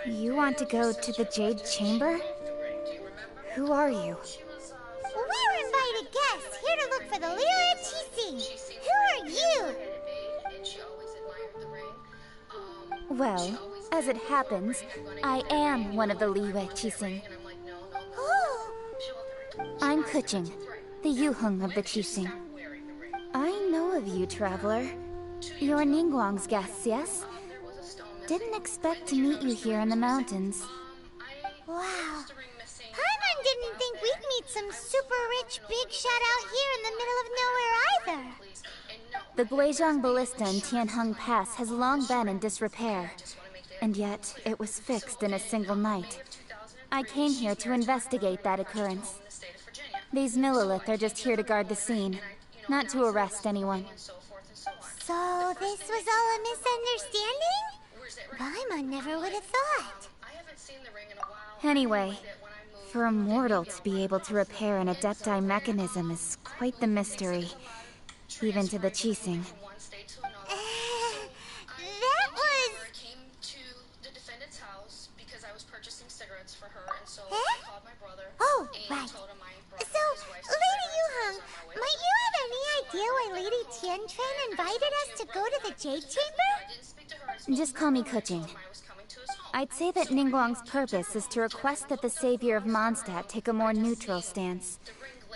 You want to go to the Jade Chamber? Who are you? We're invited guests, here to look for the Lyra Chising. Who are you? Well, as it happens, I am one of the Liyue Chising. Oh! I'm Kuching, the Yuheng of the Chising. I know of you, traveler. You're Ningguang's guests, yes? Didn't expect to meet you here in the mountains. Wow. Paimon didn't think we'd meet some super rich big shot out here in the middle of nowhere either. The Guizhong Ballista in Tianheng Pass has long been in disrepair, and yet it was fixed in a single night. I came here to investigate that occurrence. These Millilith are just here to guard the scene, not to arrest anyone. So this was all a misunderstanding? Paimon never would have thought. Anyway, for a mortal to be able to repair an Adepti mechanism is quite the mystery, even to the Chising. That was... Oh, right. So, Lady Yuheng, might you have any idea why Lady Tianquan invited us to go to the Jade Chamber? Just call me Kuching. I'd say that Ningguang's purpose is to request that the savior of Mondstadt take a more neutral stance.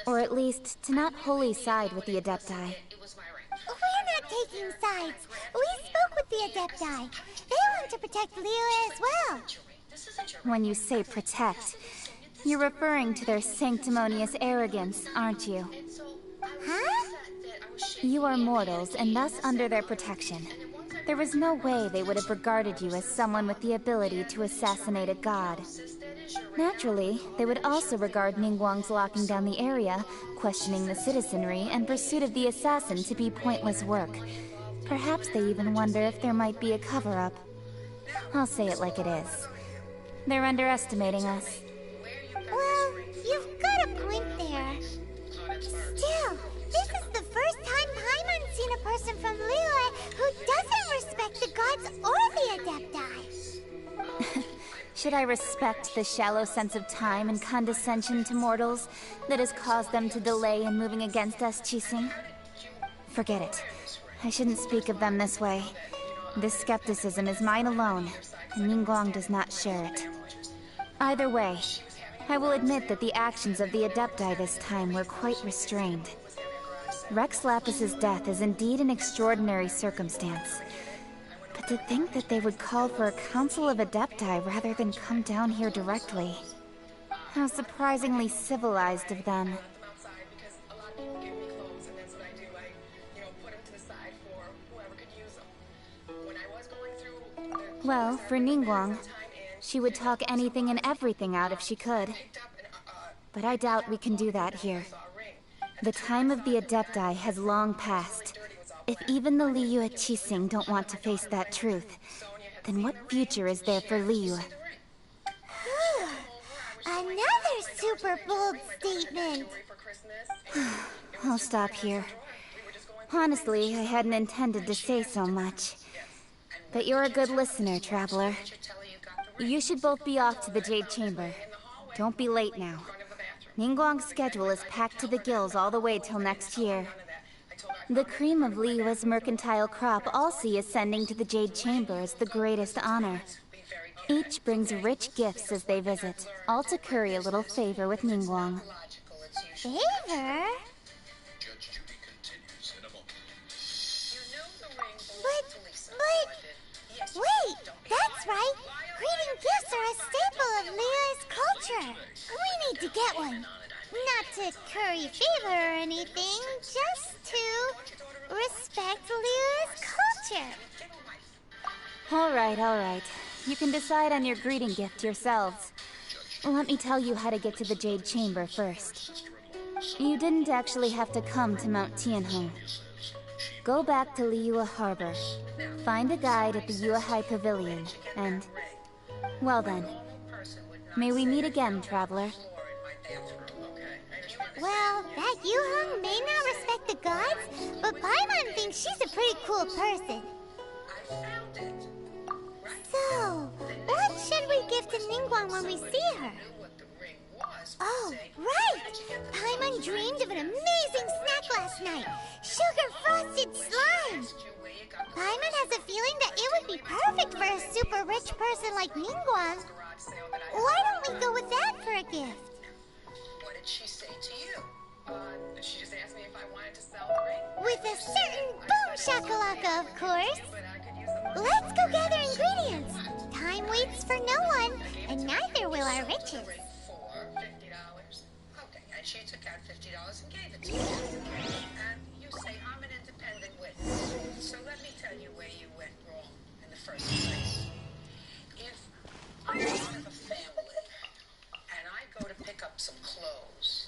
Or at least, to not wholly side with the Adepti. We're not taking sides. We spoke with the Adepti. They want to protect Liyue as well. When you say protect, you're referring to their sanctimonious arrogance, aren't you? Huh? You are mortals, and thus under their protection. There was no way they would have regarded you as someone with the ability to assassinate a god. Naturally, they would also regard Ningguang's locking down the area, questioning the citizenry, and pursuit of the assassin to be pointless work. Perhaps they even wonder if there might be a cover-up. I'll say it like it is. They're underestimating us. Well, you've got a point there. Still, this is the first time Paimon's seen a person from Liyue who doesn't respect the gods or the Adepti. Should I respect the shallow sense of time and condescension to mortals that has caused them to delay in moving against us, Chising? Forget it. I shouldn't speak of them this way. This skepticism is mine alone, and Ningguang does not share it. Either way, I will admit that the actions of the Adepti this time were quite restrained. Rex Lapis's death is indeed an extraordinary circumstance. But to think that they would call for a council of Adepti rather than come down here directly. How surprisingly civilized of them. Well, for Ningguang, she would talk anything and everything out if she could. But I doubt we can do that here. The time of the Adepti has long passed. If even the Liyue Chising don't want to face that truth, then what future is there for Liyue? Another super bold statement. I'll stop here. Honestly, I hadn't intended to say so much. But you're a good listener, traveler. You should both be off to the Jade Chamber. Don't be late now. Ningguang's schedule is packed to the gills all the way till next year. The cream of Liyue's mercantile crop all see ascending to the Jade Chamber as the greatest honor. Each brings rich gifts as they visit, all to curry a little favor with Ningguang. Favor? But... Wait, that's right! Greeting gifts are a staple of Liyue's culture! We need to get one. Not to curry favor or anything, just to respect Liyue's culture. Alright. You can decide on your greeting gift yourselves. Let me tell you how to get to the Jade Chamber first. You didn't actually have to come to Mount Tianheng. Go back to Liyue Harbor. Find a guide at the Yuehai Pavilion, and... well then. May we meet again, traveler. Well, that Yuheng may not respect the gods, but Paimon thinks she's a pretty cool person. So, what should we when we see her. Oh, right! Paimon dreamed of an amazing snack last night. Sugar-frosted slime! Paimon has a feeling that it would be perfect for a super rich person like Ningguang. Why don't we go with that for a gift? What did she say to you? She just asked me if I wanted to sell the ring. With a certain boom shakalaka, of course. Let's go gather ingredients. Time waits for no one, and neither will our riches. For $50. Okay, and she took out $50 and gave it to you. And you say I'm an independent witness. So let me tell you where you went wrong in the first place. If I'm part of a family and I go to pick up some clothes,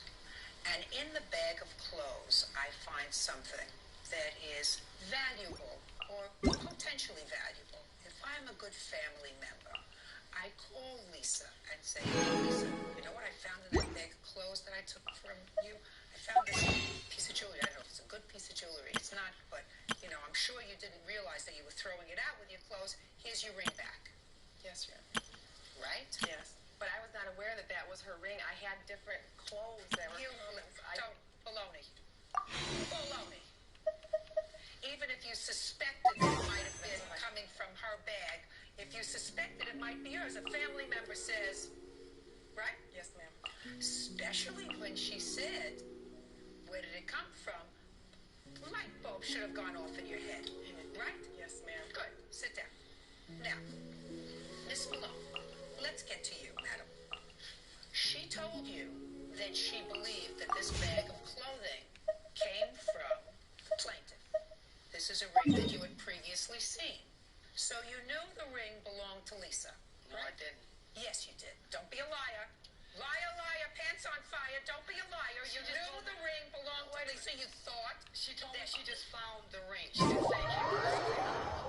and in the bag of clothes I find something that is valuable or potentially valuable, if I'm a good family member, I call Lisa and say, hey, Lisa, you know what I found in that bag of clothes that I took from you? I found this piece of jewelry. I don't know if it's a good piece of jewelry. It's not, but, you know, I'm sure you didn't realize that you were throwing it out with your clothes. Here's your ring back. Yes, ma'am. Right? Yes. But I was not aware that that was her ring. I had different clothes that were Don't. Baloney. Baloney. Even if you suspected that it might have been coming from her bag, if you suspected it might be yours, a family member says, right? Yes, ma'am. Especially when she said, where did it come from? The light bulb should have gone off in your head, right? Yes, ma'am. Good. Sit down. Now, Miss Malone, let's get to you, madam. She told you that she believed that this bag of clothing came from the plaintiff. This is a ring that you had previously seen. So you knew the ring belonged to Lisa. No, I didn't. Yes, you did. Don't be a liar. Liar, liar, pants on fire. Don't be a liar. You knew the ring belonged to Lisa. You thought. She told me she just found the ring. She didn't say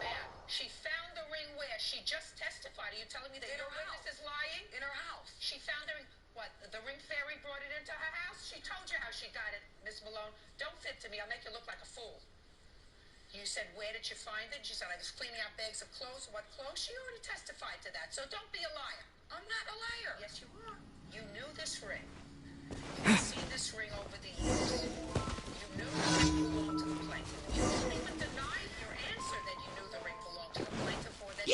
Where? She found the ring where? She just testified. Are you telling me that your witness is lying? in her house. She found the ring. What? The ring fairy brought it into her house? She told you how she got it, Miss Malone. Don't fib to me. I'll make you look like a fool. You said, where did you find it? She said, I was cleaning out bags of clothes. What clothes? She already testified to that. So don't be a liar. I'm not a liar. Yes, you are. You knew this ring. You've seen this ring over the years. You knew the ring belonged to the plaintiff. You didn't even deny your answer that you knew the ring belonged to the plaintiff or that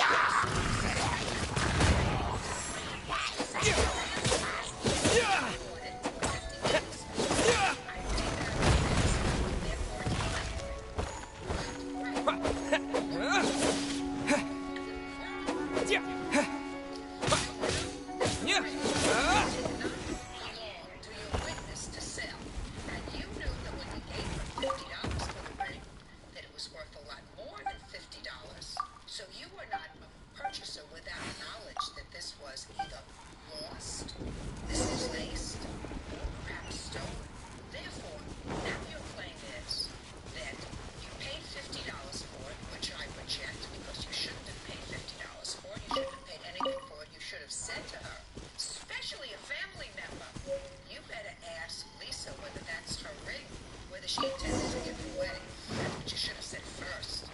she intended to give it away. That's what you should have said first.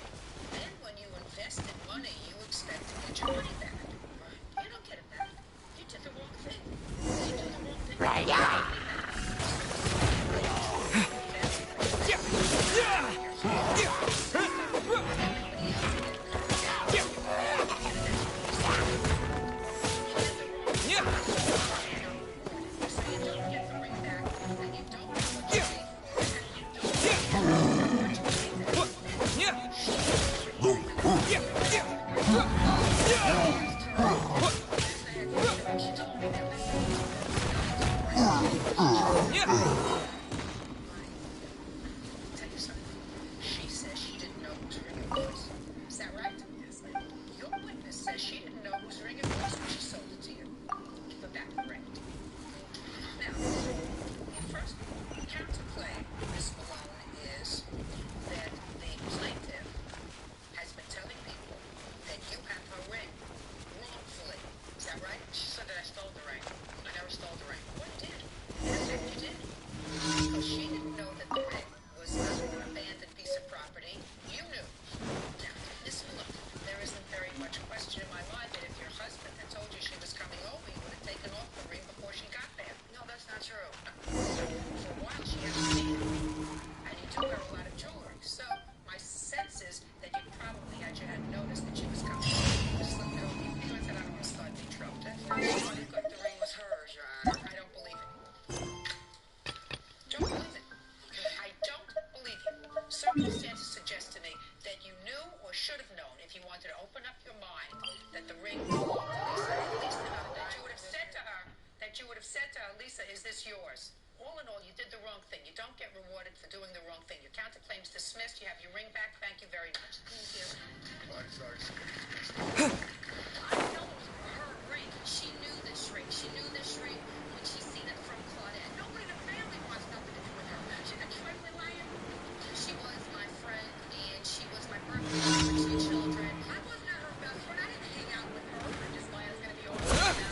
Then when you invested money, you expect to get your money back. You don't get it back. You did the wrong thing. You did the wrong thing. Right, She says she didn't know whose ring it was. Is that right? Yes, ma'am. Your witness says she didn't know whose ring it was when she sold it to you. Give her back the ring. Now, the first counterclaim, Miss Malone, is that the plaintiff has been telling people that you have her ring wrongfully. Is that right? She said that I stole the ring. I never stole the ring. What did? In fact, you did. ring to Lisa. That you would have said to her, Lisa, is this yours? All in all, you did the wrong thing. You don't get rewarded for doing the wrong thing. Your counterclaim's dismissed. You have your ring back. Thank you very much. Thank you. Sorry. I know it was her ring. She knew this ring. She knew this ring when she seen it from Claudette. Nobody in the family wants nothing to do with her. She's a trembling lion. She was my friend, and she was my birthday with two children. I wasn't her best friend. I didn't hang out with her. I'm just glad it's going to be over now.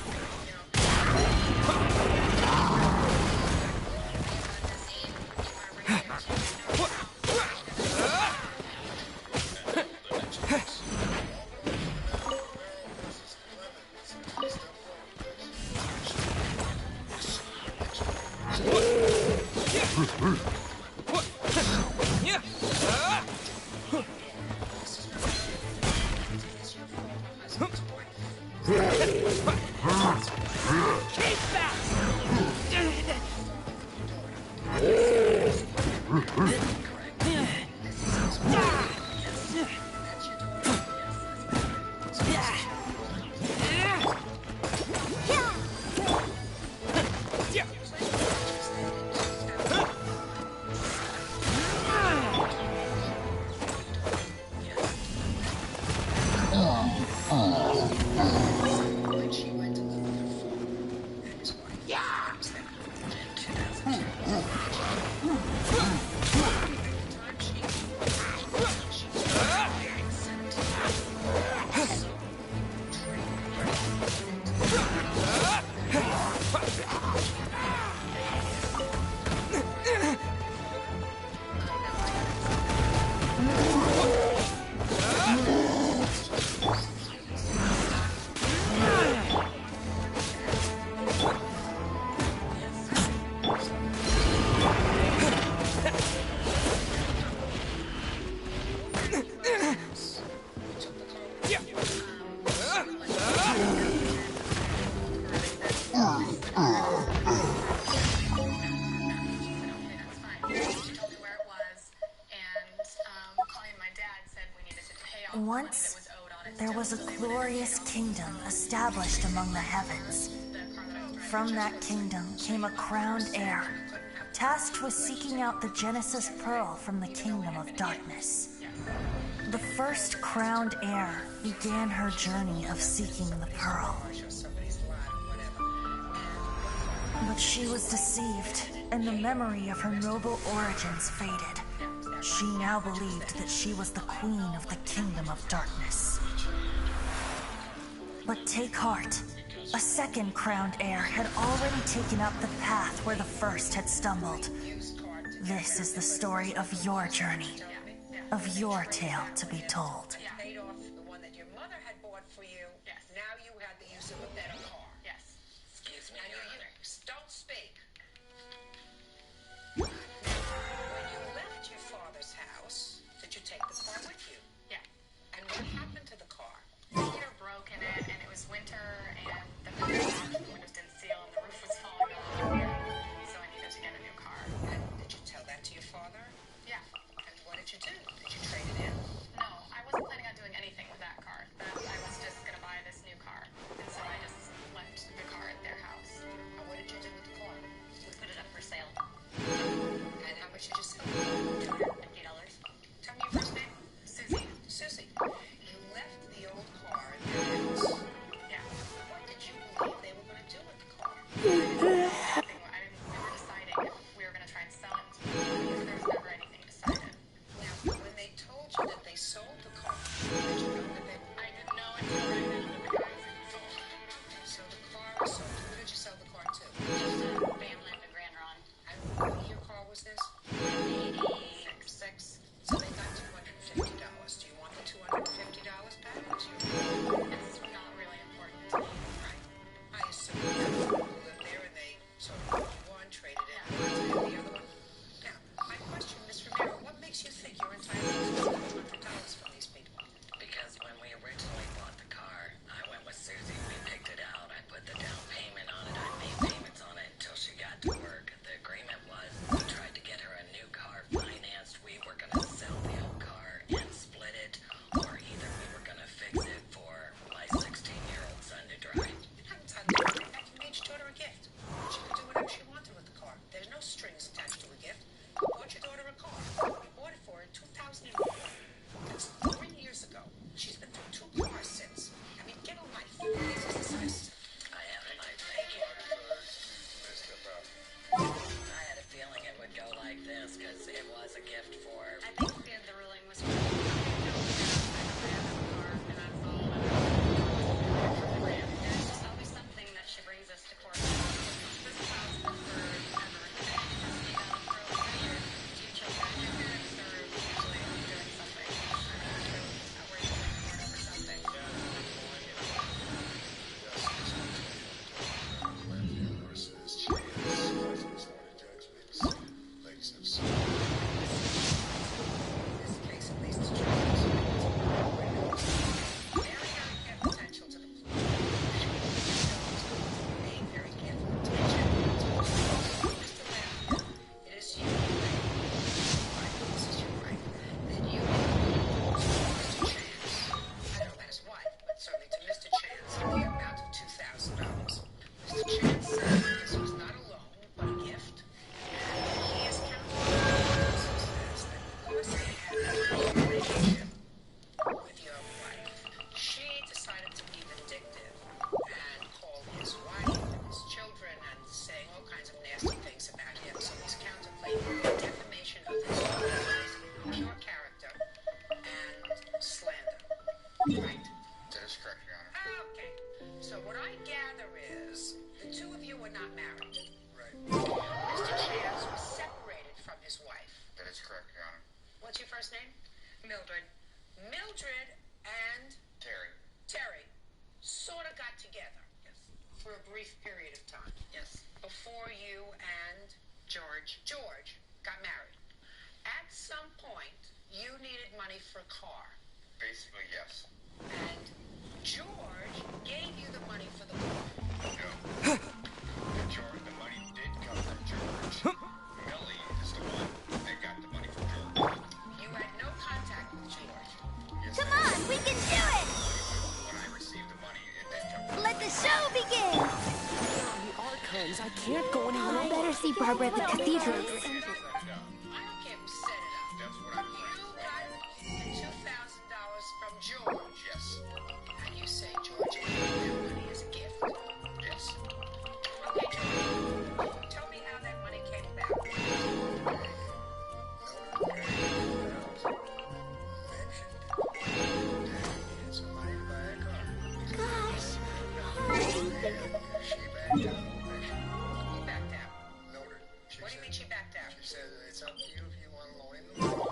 Once, there was a glorious kingdom established among the heavens. From that kingdom came a crowned heir, tasked with seeking out the Genesis Pearl from the kingdom of darkness. The first crowned heir began her journey of seeking the pearl. But she was deceived, and the memory of her noble origins faded. She now believed that she was the queen of the kingdom of darkness. But take heart. A second crowned heir had already taken up the path where the first had stumbled. This is the story of your journey, of your tale to be told. Paid off the one that your mother had bought for you. Yes. Now you had the use of a better car. Yes. Excuse me. Now you don't speak. When you left your father's house, did you take the car with you? Yeah. And what happened to the car? The heater broke in it, and it was winter, and the windows didn't seal, and the roof was falling off. So I needed to get a new car. And did you tell that to your father? Yeah. And what did you do? Did you trade it in? No, I wasn't planning on doing Okay. So what I gather is the two of you are not married. Right. Mr. Chance was separated from his wife. That is correct, Your Honor. What's your first name? Mildred. Mildred and Terry sort of got together. Yes. For a brief period of time. Yes. Before you and George got married. At some point, you needed money for a car. Basically, yes. And George gave you the money for the car. No. The money did come from George. Millie is the one that got the money from George. You had no contact with George. Yes, Come on, we can do it! when I received the money, it did come from Let the show begin! The archives, I can't go any I longer. better see Barbara at the cathedral. I don't care who set it up. That's what I'm You got the $2,000 from George. Yes. And you say George gave you that money as a gift. Yes. Okay, George. Tell me how that money came about. Gosh, He backed out. What do you mean she backed out? She said it's up to you if you want to loan him the money.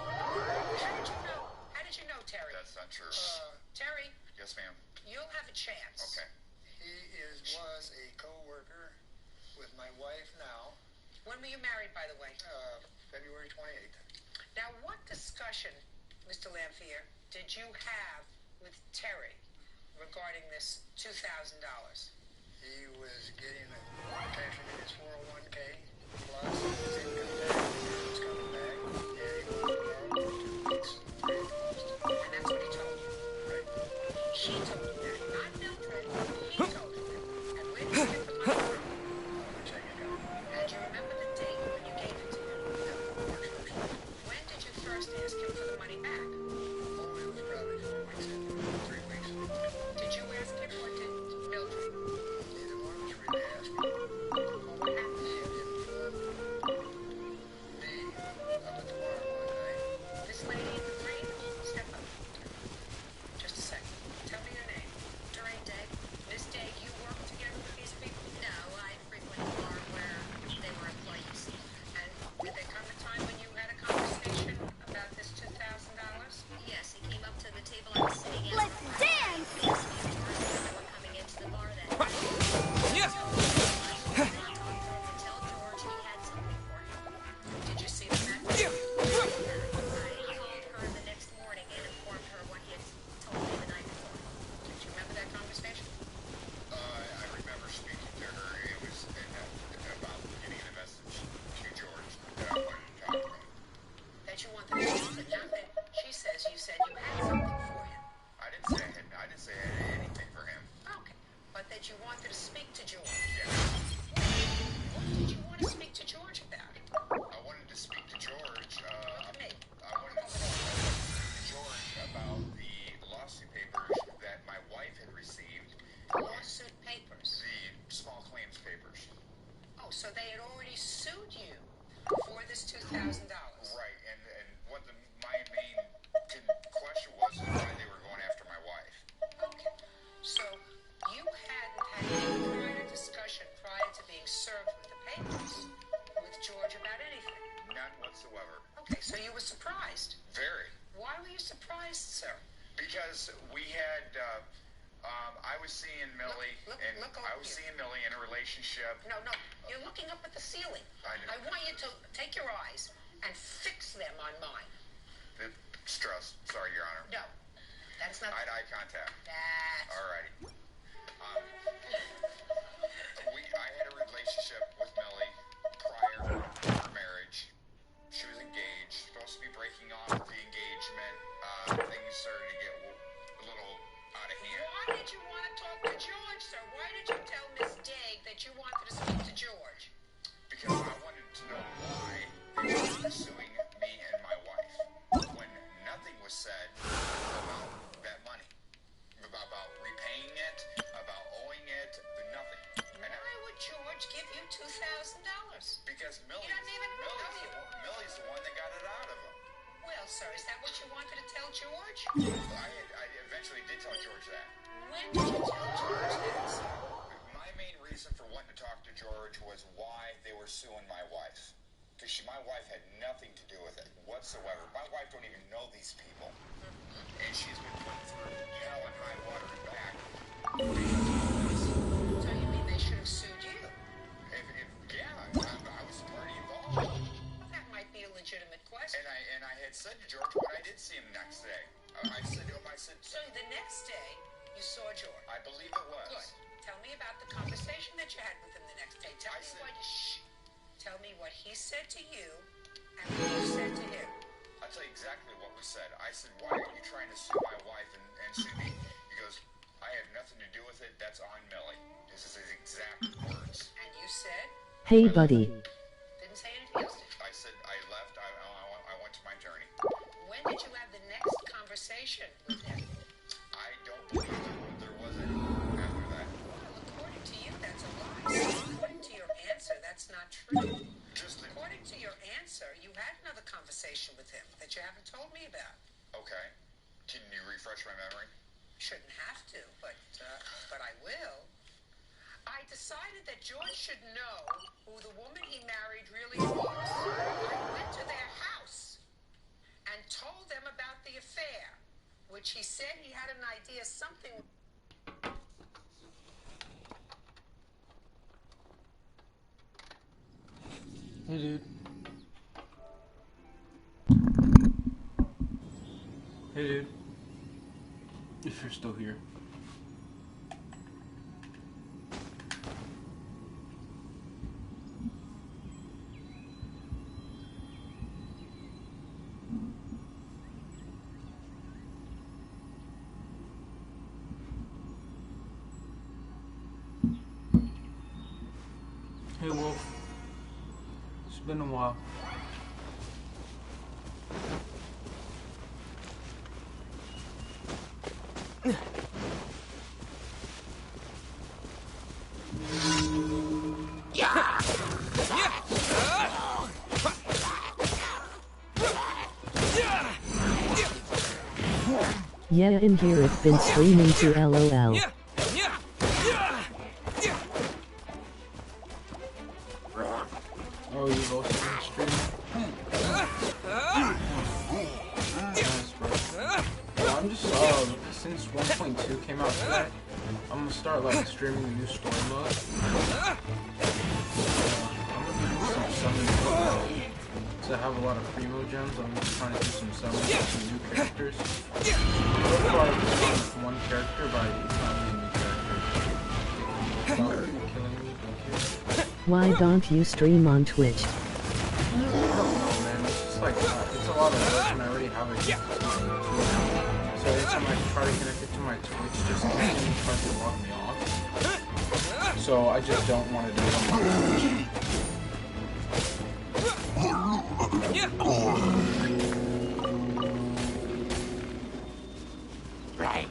How did you know, Terry? That's not true. Terry, Yes, ma'am. you'll have a chance. Okay. Was a co-worker with my wife now, When were you married, by the way? February 28th. Now, what discussion, Mr. Lamphere, did you have with Terry regarding this $2,000? He was getting a pension in his 401k plus his income tax. He was coming back, and he wanted to borrow for 2 weeks. And that's what he told you. Right. She told you that, not Mildred. He told you that. And where did you get the money from? Checking account. And do you remember the date when you gave it to him? March 1st. When did you first ask him for the money back? Oh, it was probably 4 weeks in, 3 weeks. Did you ask him or did Mildred? Neither one of us really asked me. What happened? He informed me up at the bar one night. This lady in the green? Step up. Just a second. Tell me your name. During day? Miss Day, you work together with these people? No, I frequent a bar where they were employees. And did there come a time when you had a conversation about this $2,000? Yes, he came up to the table I was sitting at. let's dance! He asked me if George and I were coming into the bar that night. I told him to tell George he had something for him. Did you see the message? I called her the next morning and informed her what he had told me the night before. Did you remember that conversation? I remember speaking to her. It was about getting a message to George that I wanted to talk about. That you wanted to speak to him? She says you said you had something for him. I didn't say I had anything for him. Okay. But that you wanted to speak to George. Yes. What did you want to speak to George about? I wanted to speak to George. Look at me. I wanted to speak to George about the lawsuit papers that my wife had received. Lawsuit papers. The small claims papers. Oh, so they had already sued you for this $2,000. Right, and what my main question was why they were going after my wife. Okay. So you hadn't had any prior discussion prior to being served with the papers with George about anything. None whatsoever. Okay, so you were surprised. Very. Why were you surprised, sir? Because we had, I was seeing Millie, Look and over I was here. seeing Millie in a relationship. No, you're looking up at the ceiling. I know. I want you to take your eyes and fix them on mine. Stress. Sorry, Your Honor. No, that's not. Eye contact. That's. Alrighty. I had a relationship with Millie prior to her marriage. She was engaged, supposed to be breaking off the engagement. Things started to get a little out of hand. Why did you want to talk to George, sir? Why did you tell Miss Digg that you wanted to speak to George? Because I wanted to know why they were pursuing me and my wife when nothing was said about that money, about repaying it, about owing it, nothing. And Why would George give you $2,000? because He doesn't even know you. Millie's the one that got it out of him. Well, sir, is that what you wanted to tell George? I eventually did tell George that. When When did you tell George this? My main reason for wanting to talk to George was why they were suing my wife. Because my wife had nothing to do with it whatsoever. My wife don't even know these people. And she's been put through hell and high water and back. So you mean they should have sued you? I was the party involved. That might be a legitimate question. And I had said to George when I did see him next day, I said to him, So the next day, you saw George? I believe it was. Good. Tell me about the conversation that you had with him the next day. Tell me what he said to you and what you said to him. I'll tell you exactly what was said. I said, why are you trying to sue my wife and sue me? He goes, I had nothing to do with it. That's on Millie. This is his exact words. And you said? Hey, buddy. Didn't say anything else, did you? I said, I left. I went to my attorney. When did you have the next conversation with him? I don't believe there was any after that. Well, according to you, that's a lie. According to your answer, that's not true. According to your answer, you had another conversation with him that you haven't told me about. Okay. Can you refresh my memory? Shouldn't have to, but I will. I decided that George should know who the woman he married really was. I went to their house and told them about the affair, which he said he had an idea something... Hey, dude. Hey, dude. If you're still here. Hey, Wolf. It's been a while. Yeah, in here I've been streaming to LOL. Oh, you've also been streaming? Nice, bro. Well, I'm just, since 1.2 came out today, I'm gonna start, like, streaming the new story mode. I'm gonna be doing some summoning to have a lot of primo gems. I'm just trying to do some summons with some new characters. So far, I've just done one character, but it's not really a new character. Stop killing me, thank you. Why don't you stream on Twitch? I don't know, man. It's just like, it's a lot of work, and I already have a YouTube. So every time I try to connect it to my Twitch, just constantly tries to log me off. So I just don't want to do it on my Twitch. Right.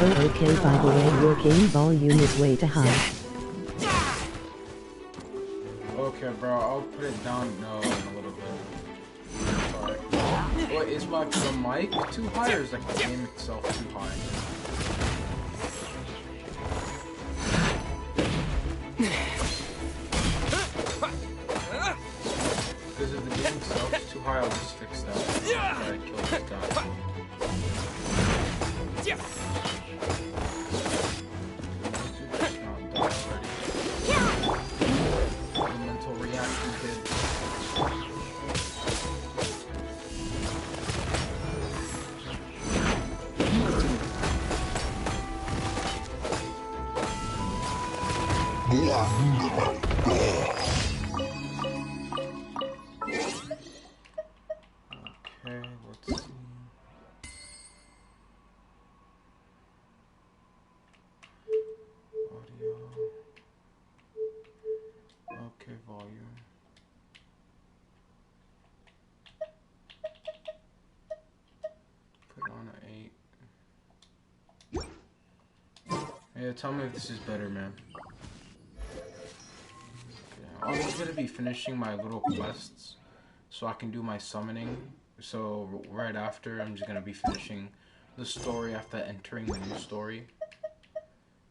Oh, okay, by the way, your game volume is way too high. Okay, bro, I'll put it down in a little bit. Sorry. What, is the mic too high, or is like the game itself too high? Because if the game itself is too high, I'll just fix that. After I kill this guy. Mental reaction kid. Okay, let's see. Audio. Okay, volume. Put on an 8. Yeah, tell me if this is better, man. I'm just gonna be finishing my little quests so I can do my summoning. So right after, I'm just gonna be finishing the story after entering the new story.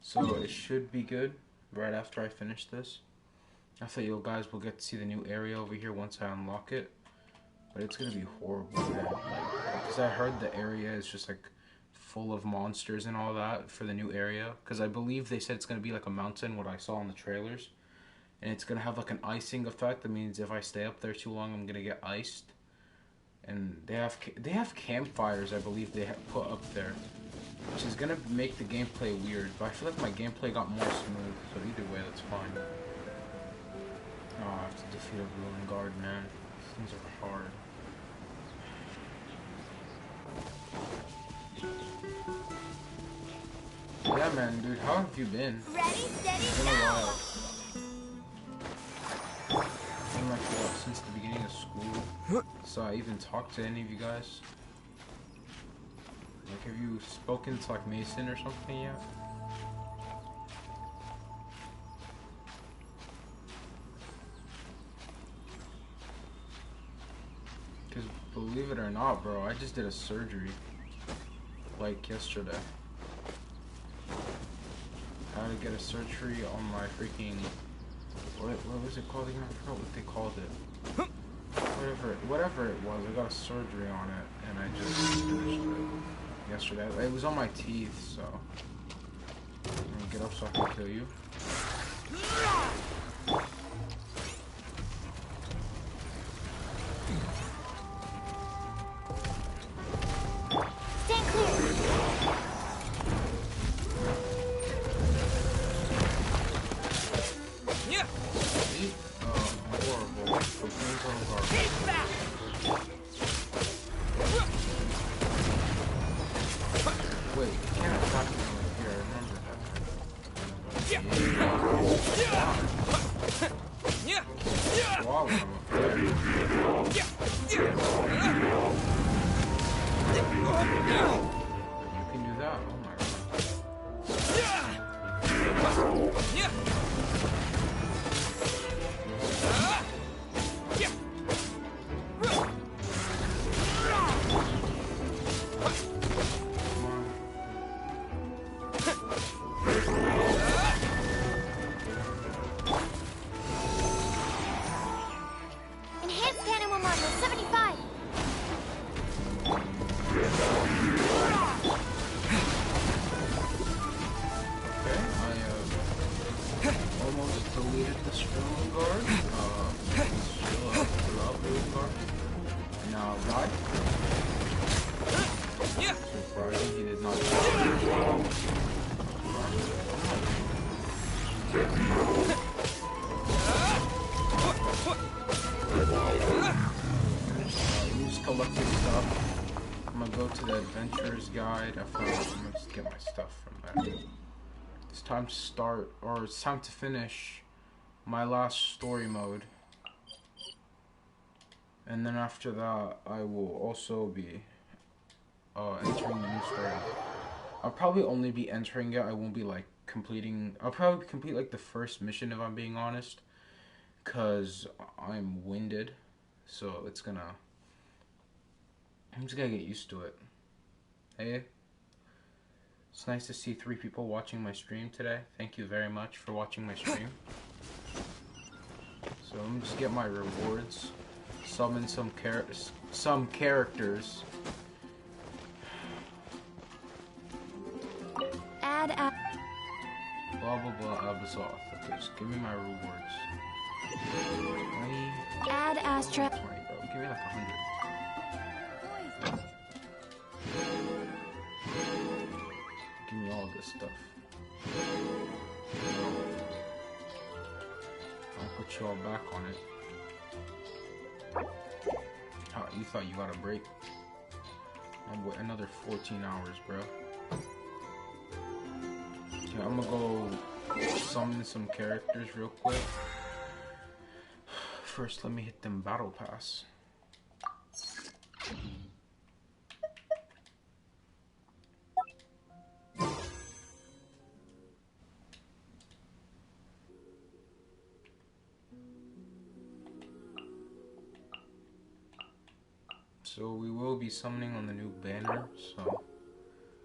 So it should be good right after I finish this. I thought you guys will get to see the new area over here once I unlock it. But it's gonna be horrible, man. Like, because I heard the area is just like full of monsters and all that for the new area. Because I believe they said it's gonna be like a mountain, what I saw in the trailers. And it's gonna have like an icing effect. That means if I stay up there too long, I'm gonna get iced. And they have campfires, I believe they have put up there, which is gonna make the gameplay weird. But I feel like my gameplay got more smooth, so either way, that's fine. Oh, I have to defeat a ruling guard, man. These things are hard. Yeah, man, dude, how have you been? Ready, steady, It's been a go! while. Been like what, since the beginning of school. So I even talked to any of you guys. Like, have you spoken to like Mason or something yet? Because believe it or not, bro, I just did a surgery like yesterday. I had to get a surgery on my freaking, what was it called again? I forgot what they called it. Whatever it was, I got a surgery on it, and I just finished it yesterday. It was on my teeth, so I'm gonna get up so I can kill you. Stand clear! Horrible. Wait, you can't attack me over here, I remember that. Wow, I'm up there. You can do that? Oh my god. Enhanced animal module 75! Okay, I almost deleted this ruling guard. Chill out, ruling guard. Now, right? Surprising, he did not die. Use collected stuff. I'm gonna go to the adventurer's guide. I'm gonna just get my stuff from there. It's time to start, or it's time to finish my last story mode. And then after that, I will also be entering the new story. I'll probably only be entering it. I won't be like completing. I'll probably complete like the first mission if I'm being honest, cause I'm winded. So it's gonna. I'm just gonna get used to it. Hey, it's nice to see 3 people watching my stream today. Thank you very much for watching my stream. So let me just get my rewards. Summon some characters. Add a Blah blah blah. Abazoth. Okay, just give me my rewards. 20. add Astra. 20, bro. Give me like 100. Give me all this stuff. I'll put you all back on it. thought you got a break. Another 14 hours, bro. Okay, I'm gonna go summon some characters real quick. First, let me hit them battle pass. So we will be summoning on the new banner, so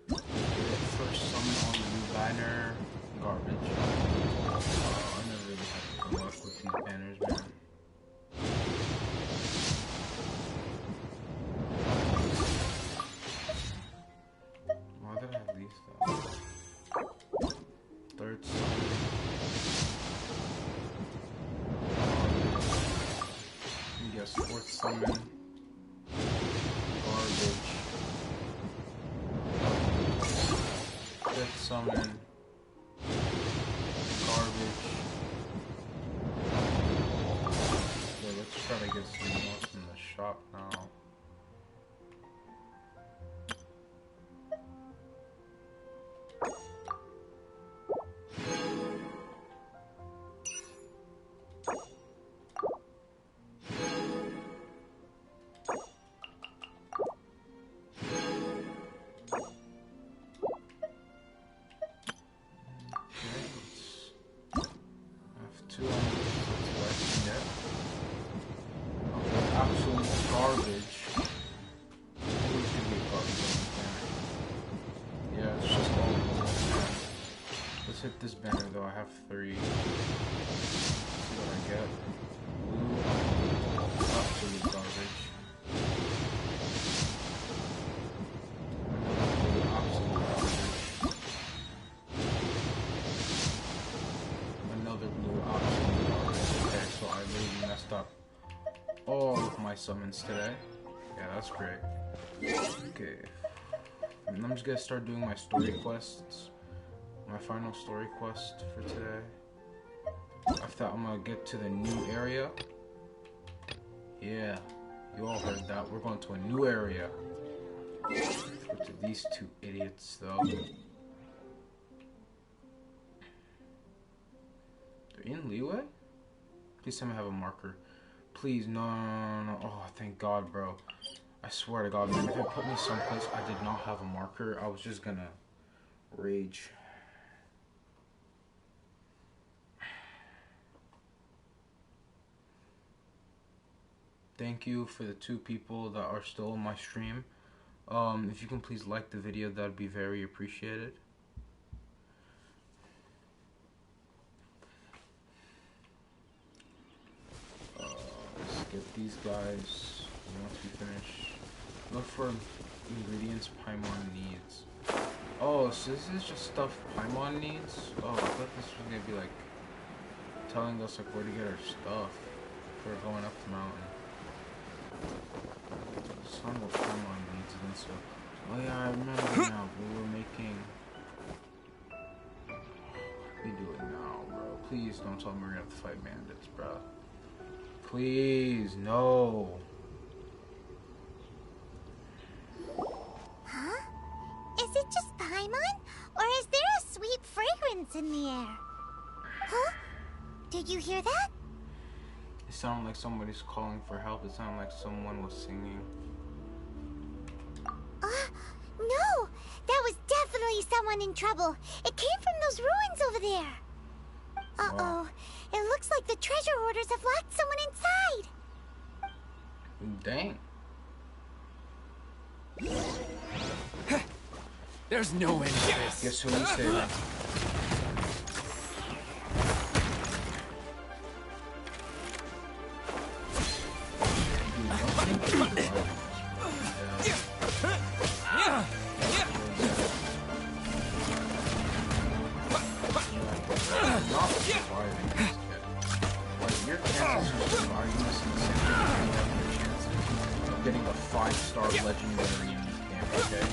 first summon on the new banner, garbage. I never really had good luck with these banners, man. Why did I have these though? Third summon. Yes, fourth summon. Fifth summon. Garbage. Okay, let's try to get some more from the shop now. Hit this banner though, I have 3. Let's see what I get. Blue, absolute garbage. Another blue, absolute garbage. Okay, so I really messed up all of my summons today. Yeah, that's great. Okay. And I'm just gonna start doing my story quests. My final story quest for today. After I'm gonna get to the new area. Yeah, you all heard that. We're going to a new area. Go to these 2 idiots though. They're in leeway? Please tell me I have a marker. Please, no. Oh, thank God, bro. I swear to God, man, if it put me someplace I did not have a marker, I was just gonna rage. Thank you for the 2 people that are still in my stream. If you can please like the video, that'd be very appreciated. Let's get these guys. Once we finish, look for ingredients Paimon needs. Oh, so this is just stuff Paimon needs? Oh, I thought this was gonna be like telling us like where to get our stuff for going up the mountain. Son of Paimon needs and stuff. Oh yeah, I remember now. We were making. We do it now, bro. Please don't tell me we're gonna have to fight bandits, bro. Please, no. Huh? Is it just Paimon? Or is there a sweet fragrance in the air? Huh? Did you hear that? It sounded like somebody's calling for help. It sounded like someone was singing. No! That was definitely someone in trouble. It came from those ruins over there. Uh-oh. Wow. It looks like the treasure hoarders have locked someone inside. Dang. There's no end to this. Guess who we saved? Getting a 5-star legendary in this game, okay?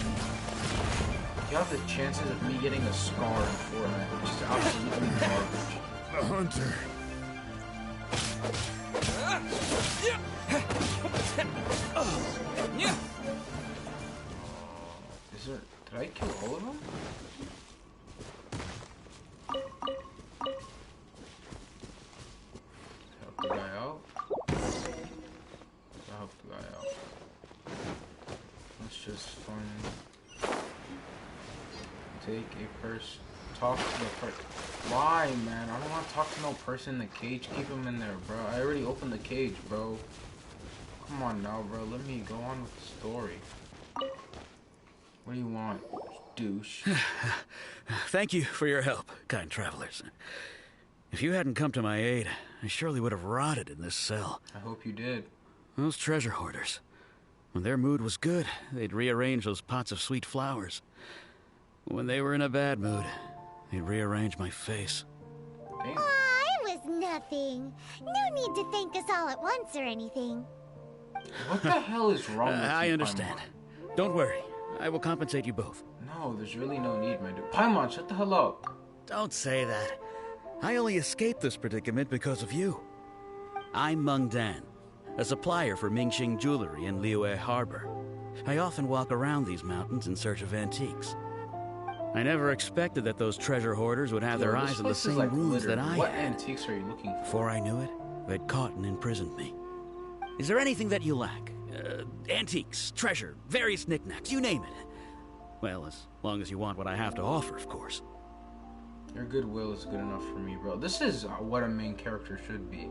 You have the chances of me getting a scar in Fortnite, which is absolutely garbage. The hunter. Is there... Did I kill all of them? Help the guy out. Help the guy out. Let's just find... Take a person. Talk to the person. Why, man? I don't want to talk to no person in the cage. Keep him in there, bro. I already opened the cage, bro. Come on now, bro. Let me go on with the story. What do you want, douche? Thank you for your help, kind travelers. If you hadn't come to my aid, I surely would have rotted in this cell. I hope you did. Those treasure hoarders. When their mood was good, they'd rearrange those pots of sweet flowers. When they were in a bad mood, they'd rearrange my face. Hey. Aw, it was nothing. No need to thank us all at once or anything. What the hell is wrong with you, I understand. Paimon? Don't worry. I will compensate you both. No, there's really no need, my dude. Paimon, shut the hell up. Don't say that. I only escaped this predicament because of you. I'm Meng Dan, a supplier for Mingxing Jewelry in Liyue Harbor. I often walk around these mountains in search of antiques. I never expected that those treasure hoarders would have their eyes on the same rooms that I What had. antiques are you looking for? Before I knew it, they'd caught and imprisoned me. Is there anything that you lack? Antiques, treasure, various knickknacks, you name it. Well, as long as you want what I have to offer, of course. Your goodwill is good enough for me, bro. This is what a main character should be.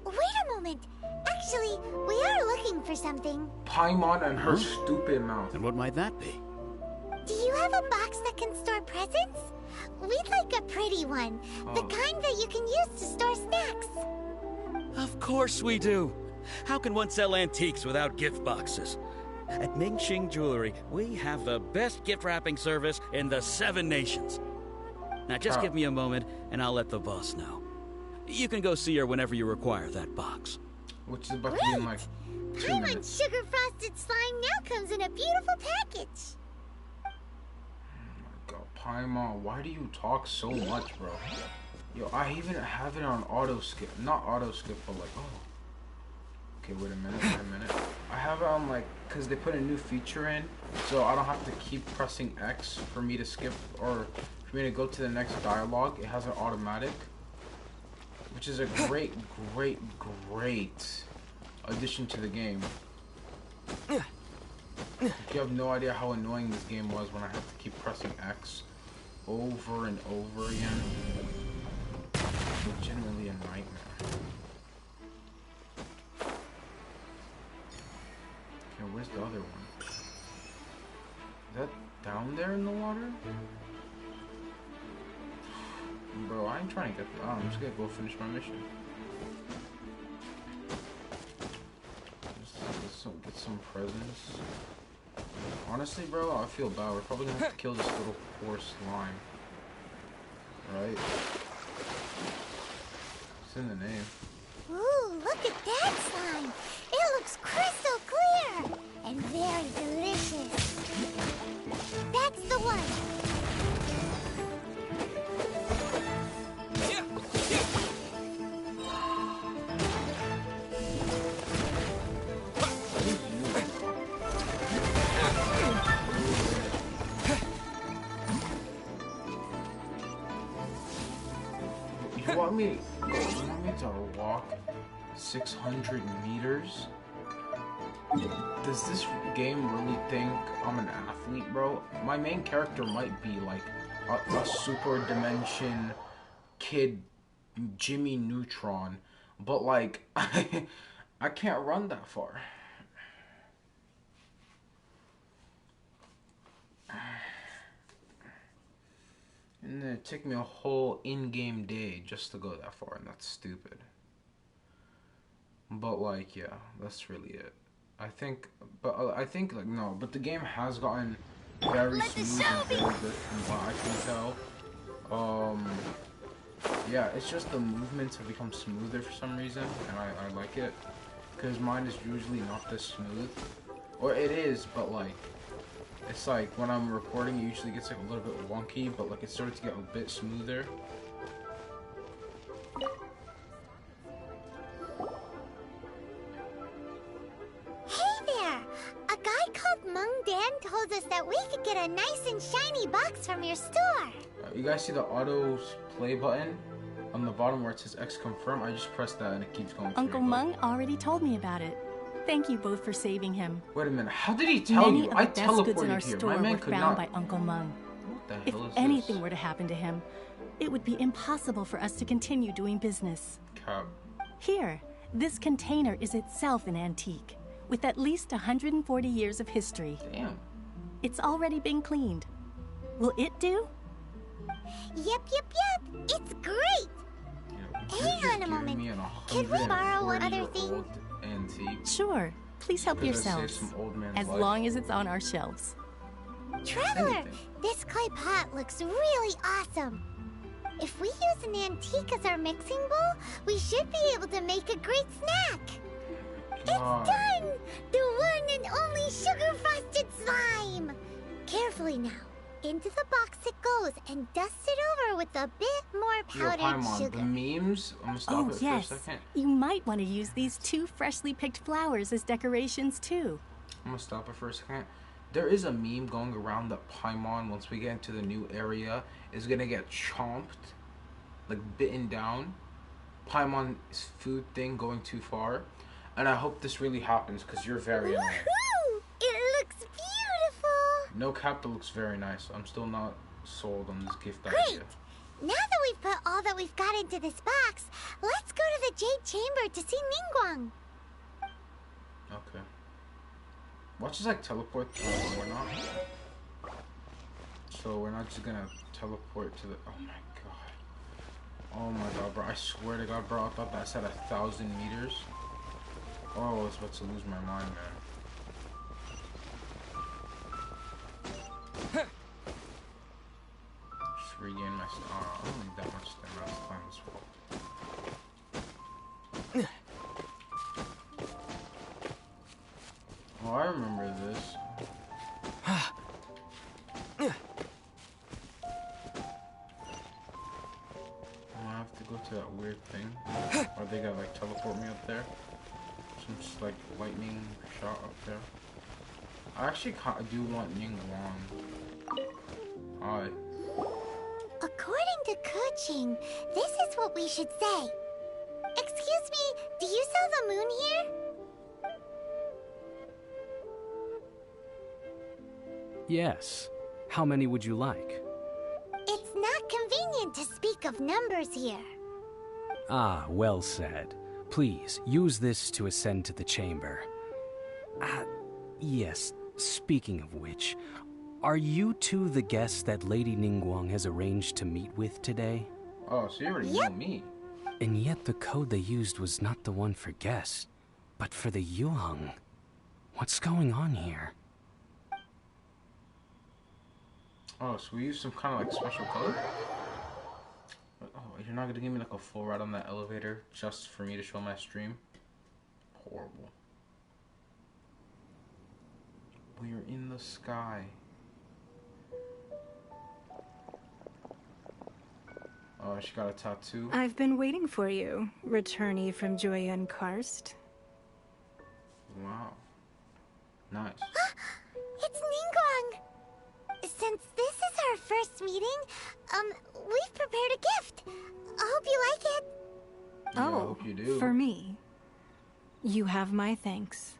Wait a moment. Actually, we are looking for something. Paimon and her stupid mouth. And what might that be? Do you have a box that can store presents? We'd like a pretty one. The kind that you can use to store snacks. Of course we do. How can one sell antiques without gift boxes? At Mingxing Jewelry, we have the best gift wrapping service in the 7 nations. Now just give me a moment, and I'll let the boss know. You can go see her whenever you require that box. Which is about to be in like 2 minutes. Paimon's sugar frosted slime now comes in a beautiful package. God, Paimon, why do you talk so much, bro? Yo, I even have it on auto skip. Not auto skip, but like, oh. Okay, wait a minute. I have it on like, because they put a new feature in, so I don't have to keep pressing X for me to skip or for me to go to the next dialogue. It has an automatic, which is a great addition to the game. You have no idea how annoying this game was when I had to keep pressing X over and over again. Legitimately a nightmare. Okay, where's the other one? Is that down there in the water? Bro, I ain't trying to get... Oh, I'm just gonna go finish my mission. Just get some presents. Honestly, bro, I feel bad. We're probably gonna have to kill this little poor slime. Right? It's in the name. Ooh, look at that slime. It looks crystal clear and very delicious. That's the one. You want me to walk 600 meters? Does this game really think I'm an athlete, bro? My main character might be like a super dimension kid Jimmy Neutron, but like I can't run that far. And it took me a whole in-game day just to go that far, and that's stupid. But like, yeah, that's really it. I think like no, but the game has gotten very smooth and very good from what I can tell. Yeah, it's just the movements have become smoother for some reason, and I like it, because mine is usually not this smooth, or it is, but like. It's like when I'm recording, it usually gets like a little bit wonky, but like it started to get a bit smoother. Mung Dan told us that we could get a nice and shiny box from your store. You guys see the auto play button on the bottom where it says X confirm? I just pressed that and it keeps going. Uncle Mung already told me about it. Thank you both for saving him. Wait a minute, how did he tell you? I teleported here. Many of the best goods in our store were found by Uncle Mung. What the If hell is anything this? were to happen to him, it would be impossible for us to continue doing business. Cap. Here, this container is itself an antique, with at least 140 years of history. Damn. It's already been cleaned. Will it do? Yep. It's great. Hang on a moment. Could we borrow one other thing? Antique. Sure. Please help Because I saved yourselves. some old man's As life. long as it's on our shelves. Traveler, this clay pot looks really awesome. If we use an antique as our mixing bowl, we should be able to make a great snack. It's done! The one and only sugar-frosted slime! Carefully now. Into the box it goes and dust it over with a bit more powdered Paimon, sugar. the memes? I'm gonna stop it yes. for a second. You might want to use these 2 freshly picked flowers as decorations too. I'm gonna stop it for a second. There is a meme going around that Paimon, once we get into the new area, is gonna get chomped, like bitten down. Paimon's food thing going too far. And I hope this really happens because you're very annoying. Woohoo! It looks beautiful! No cap, that looks very nice. I'm still not sold on this gift Great! idea. Now that we've put all that we've got into this box, let's go to the Jade Chamber to see Ningguang. Okay. Watch us like teleport. We're not. So we're not just gonna teleport to the. Oh my god. Oh my god, bro. I swear to god, bro. I thought that said 1,000 meters. Oh, I was about to lose my mind, man. Just regain my. I don't need that much stamina to climb this wall. Oh, I remember this. I have to go to that weird thing. Or they gotta like teleport me up there. Some just like lightning shot up there. I actually do want Ningguang. Hi. According to Kuching, this is what we should say. Excuse me, do you sell the moon here? Yes. How many would you like? It's not convenient to speak of numbers here. Ah, well said. Please, use this to ascend to the chamber. Yes, speaking of which, are you two the guests that Lady Ningguang has arranged to meet with today? Oh, so you already know me. And yet the code they used was not the one for guests, but for the Yuheng. What's going on here? Oh, so we use some kind of like special code? Oh, you're not gonna give me like a full ride on that elevator just for me to show my stream? Horrible. We're in the sky. Oh, she got a tattoo. I've been waiting for you, returnee from Joyun Karst. Wow. Nice. It's Ningguang! Since this is our first meeting, we've prepared a gift. I hope you like it. Yeah, I hope you do. For me. You have my thanks.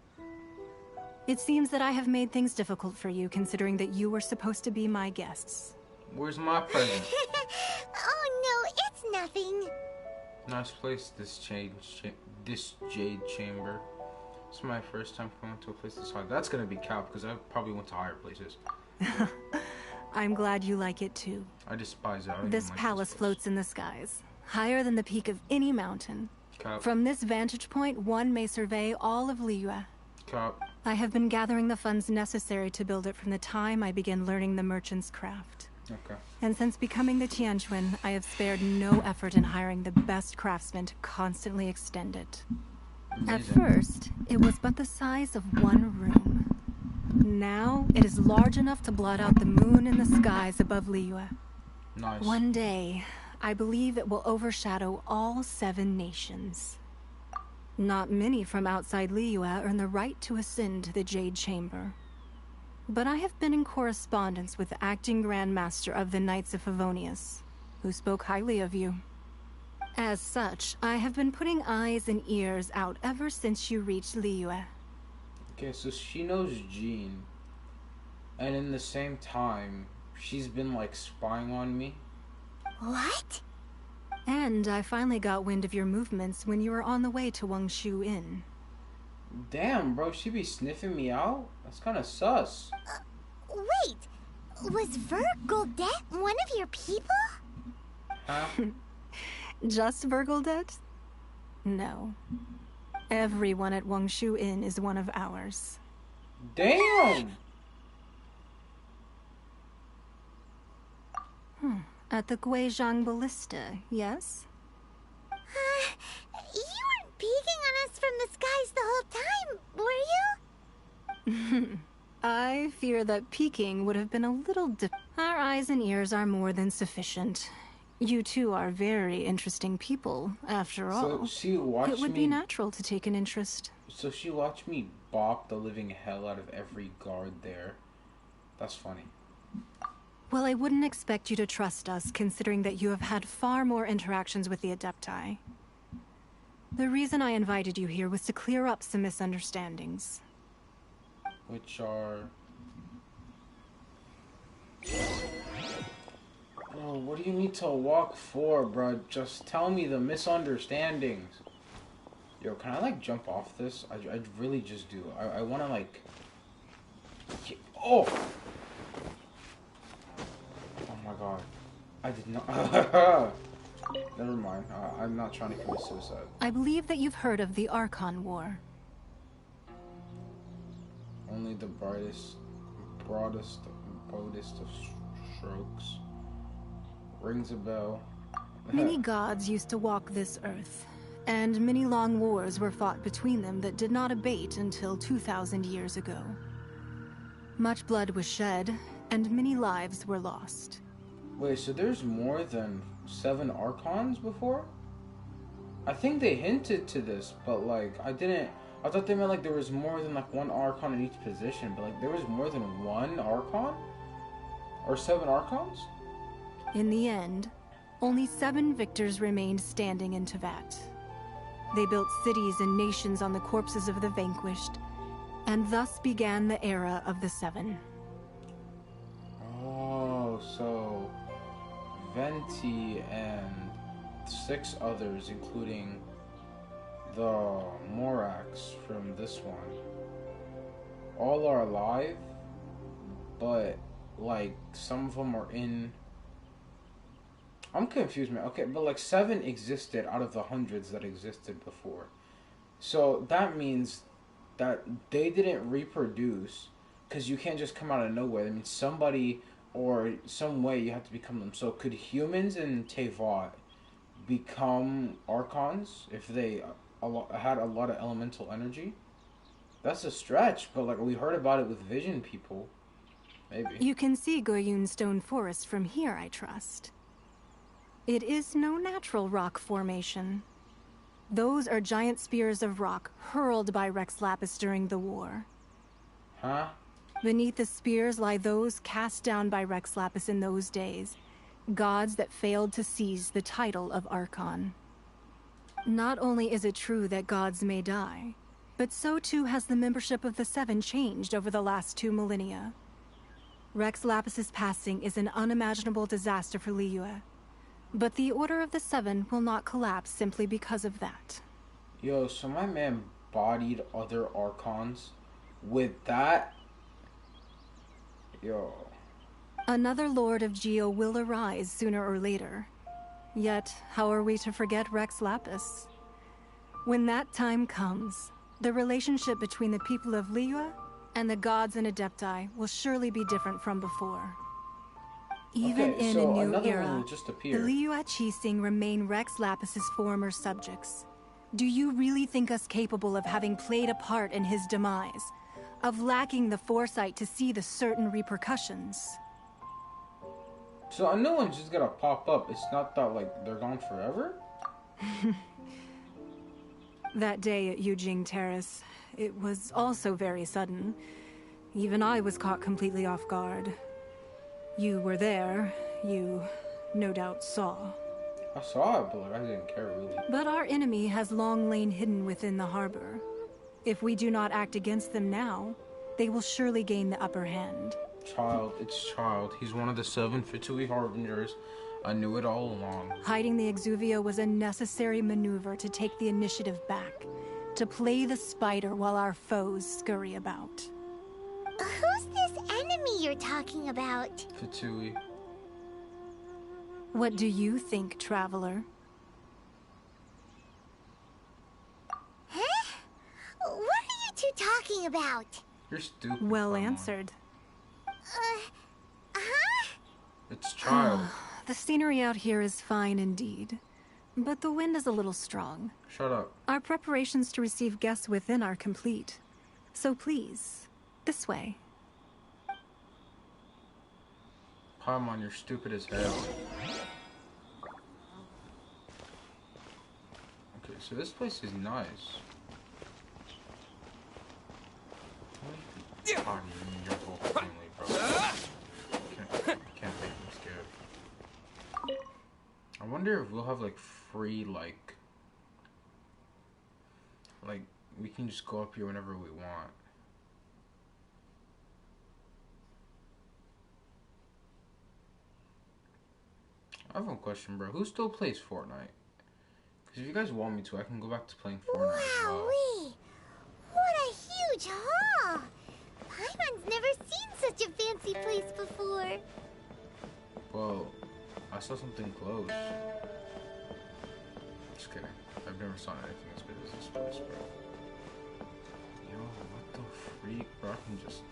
It seems that I have made things difficult for you, considering that you were supposed to be my guests. Where's my present? Oh no, it's nothing. Nice place, this jade chamber. It's my first time coming to a place this high. That's gonna be cap because I probably went to higher places. I'm glad you like it too. I despise it. I don't This even like palace floats in the skies, higher than the peak of any mountain. Cap. From this vantage point, one may survey all of Liyue. Cap. I have been gathering the funds necessary to build it from the time I began learning the merchant's craft. Okay. And since becoming the Tianquan, I have spared no effort in hiring the best craftsmen to constantly extend it. At first, it was but the size of one room. Now, it is large enough to blot out the moon in the skies above Liyue. Nice. One day, I believe it will overshadow all 7 nations. Not many from outside Liyue earn the right to ascend to the Jade Chamber. but I have been in correspondence with the acting Grand Master of the Knights of Favonius, who spoke highly of you. As such, I have been putting eyes and ears out ever since you reached Liyue. Okay, so she knows Jean, and in the same time, she's been like spying on me. What? And I finally got wind of your movements when you were on the way to Wangshu Inn. Damn, bro, she be sniffing me out? That's kind of sus. Wait, was Vergoldet one of your people? Huh? Just Vergoldet? No. Everyone at Wangshu Inn is one of ours. Damn! At the Guizhang Ballista, yes? You weren't peeking on us from the skies the whole time, were you? I fear that peeking would have been a little Our eyes and ears are more than sufficient. You two are very interesting people, after all. So she watched It would be natural to take an interest. So she watched me bop the living hell out of every guard there. That's funny. Well, I wouldn't expect you to trust us, considering that you have had far more interactions with the Adepti. The reason I invited you here was to clear up some misunderstandings. Which are... Oh, what do you need to walk for, bro? Just tell me the misunderstandings. Yo, can I, like, jump off this? I really just do. I want to, like... Oh! Oh my god. I did not... Never mind. I'm not trying to commit suicide. I believe that you've heard of the Archon War. Only the broadest of strokes. Rings a bell. Many gods used to walk this earth, and many long wars were fought between them that did not abate until 2,000 years ago. Much blood was shed, and many lives were lost. Wait, so there's more than 7 Archons before? I think they hinted to this, but like, I thought they meant like there was more than like 1 Archon in each position, but like there was more than 1 Archon? Or 7 Archons? In the end, only 7 victors remained standing in Teyvat. They built cities and nations on the corpses of the vanquished, and thus began the era of the 7. Oh, so Venti and 6 others, including the Morax from this one, all are alive, but like some of them are in... I'm confused, man. Okay, but like 7 existed out of the hundreds that existed before. So that means that they didn't reproduce, because you can't just come out of nowhere. I mean, somebody or some way you have to become them. So could humans in Teyvat become Archons if they had a lot of elemental energy? That's a stretch, but like we heard about it with Vision people. Maybe. You can see Goyun Stone Forest from here, I trust. It is no natural rock formation. Those are giant spears of rock hurled by Rex Lapis during the war. Huh? Beneath the spears lie those cast down by Rex Lapis in those days, gods that failed to seize the title of Archon. Not only is it true that gods may die, but so too has the membership of the 7 changed over the last 2 millennia. Rex Lapis's passing is an unimaginable disaster for Liyue, but the Order of the 7 will not collapse simply because of that. Yo, so my man bodied other Archons with that? Yo. Another Lord of Geo will arise sooner or later. Yet, how are we to forget Rex Lapis? When that time comes, the relationship between the people of Liyue and the gods and Adepti will surely be different from before. Even in a new era, the Liyue Qixing remain Rex Lapis's former subjects. Do you really think us capable of having played a part in his demise? Of lacking the foresight to see the certain repercussions? So a new one's just gonna pop up. It's not that, like, they're gone forever? That day at Yujing Terrace, it was also very sudden. even I was caught completely off guard. You were there. You no doubt saw. I saw it, but like, I didn't care really. But our enemy has long lain hidden within the harbor. If we do not act against them now, they will surely gain the upper hand. Child, it's Child. He's one of the 7 Fatui Harbingers. I knew it all along. Hiding the Exuvio was a necessary maneuver to take the initiative back. To play the spider while our foes scurry about. Who's this enemy you're talking about? Fatui. What do you think, traveler? Huh? What are you two talking about? You're stupid. Well answered. It's Child. The scenery out here is fine indeed, but the wind is a little strong. Shut up. Our preparations to receive guests within are complete. So please, this way. Paimon, you're stupid as hell. Okay, so this place is nice. Your whole family, bro. Can't make me scared. I wonder if we'll have like free like we can just go up here whenever we want. I have one question, bro. Who still plays Fortnite? Because if you guys want me to, I can go back to playing Fortnite as well. Wowee! What a huge haul! Paimon's never seen such a fancy place before. Well, I saw something close. Just kidding. I've never saw anything as good as this place, bro. Yo, what the freak, bro? I can just...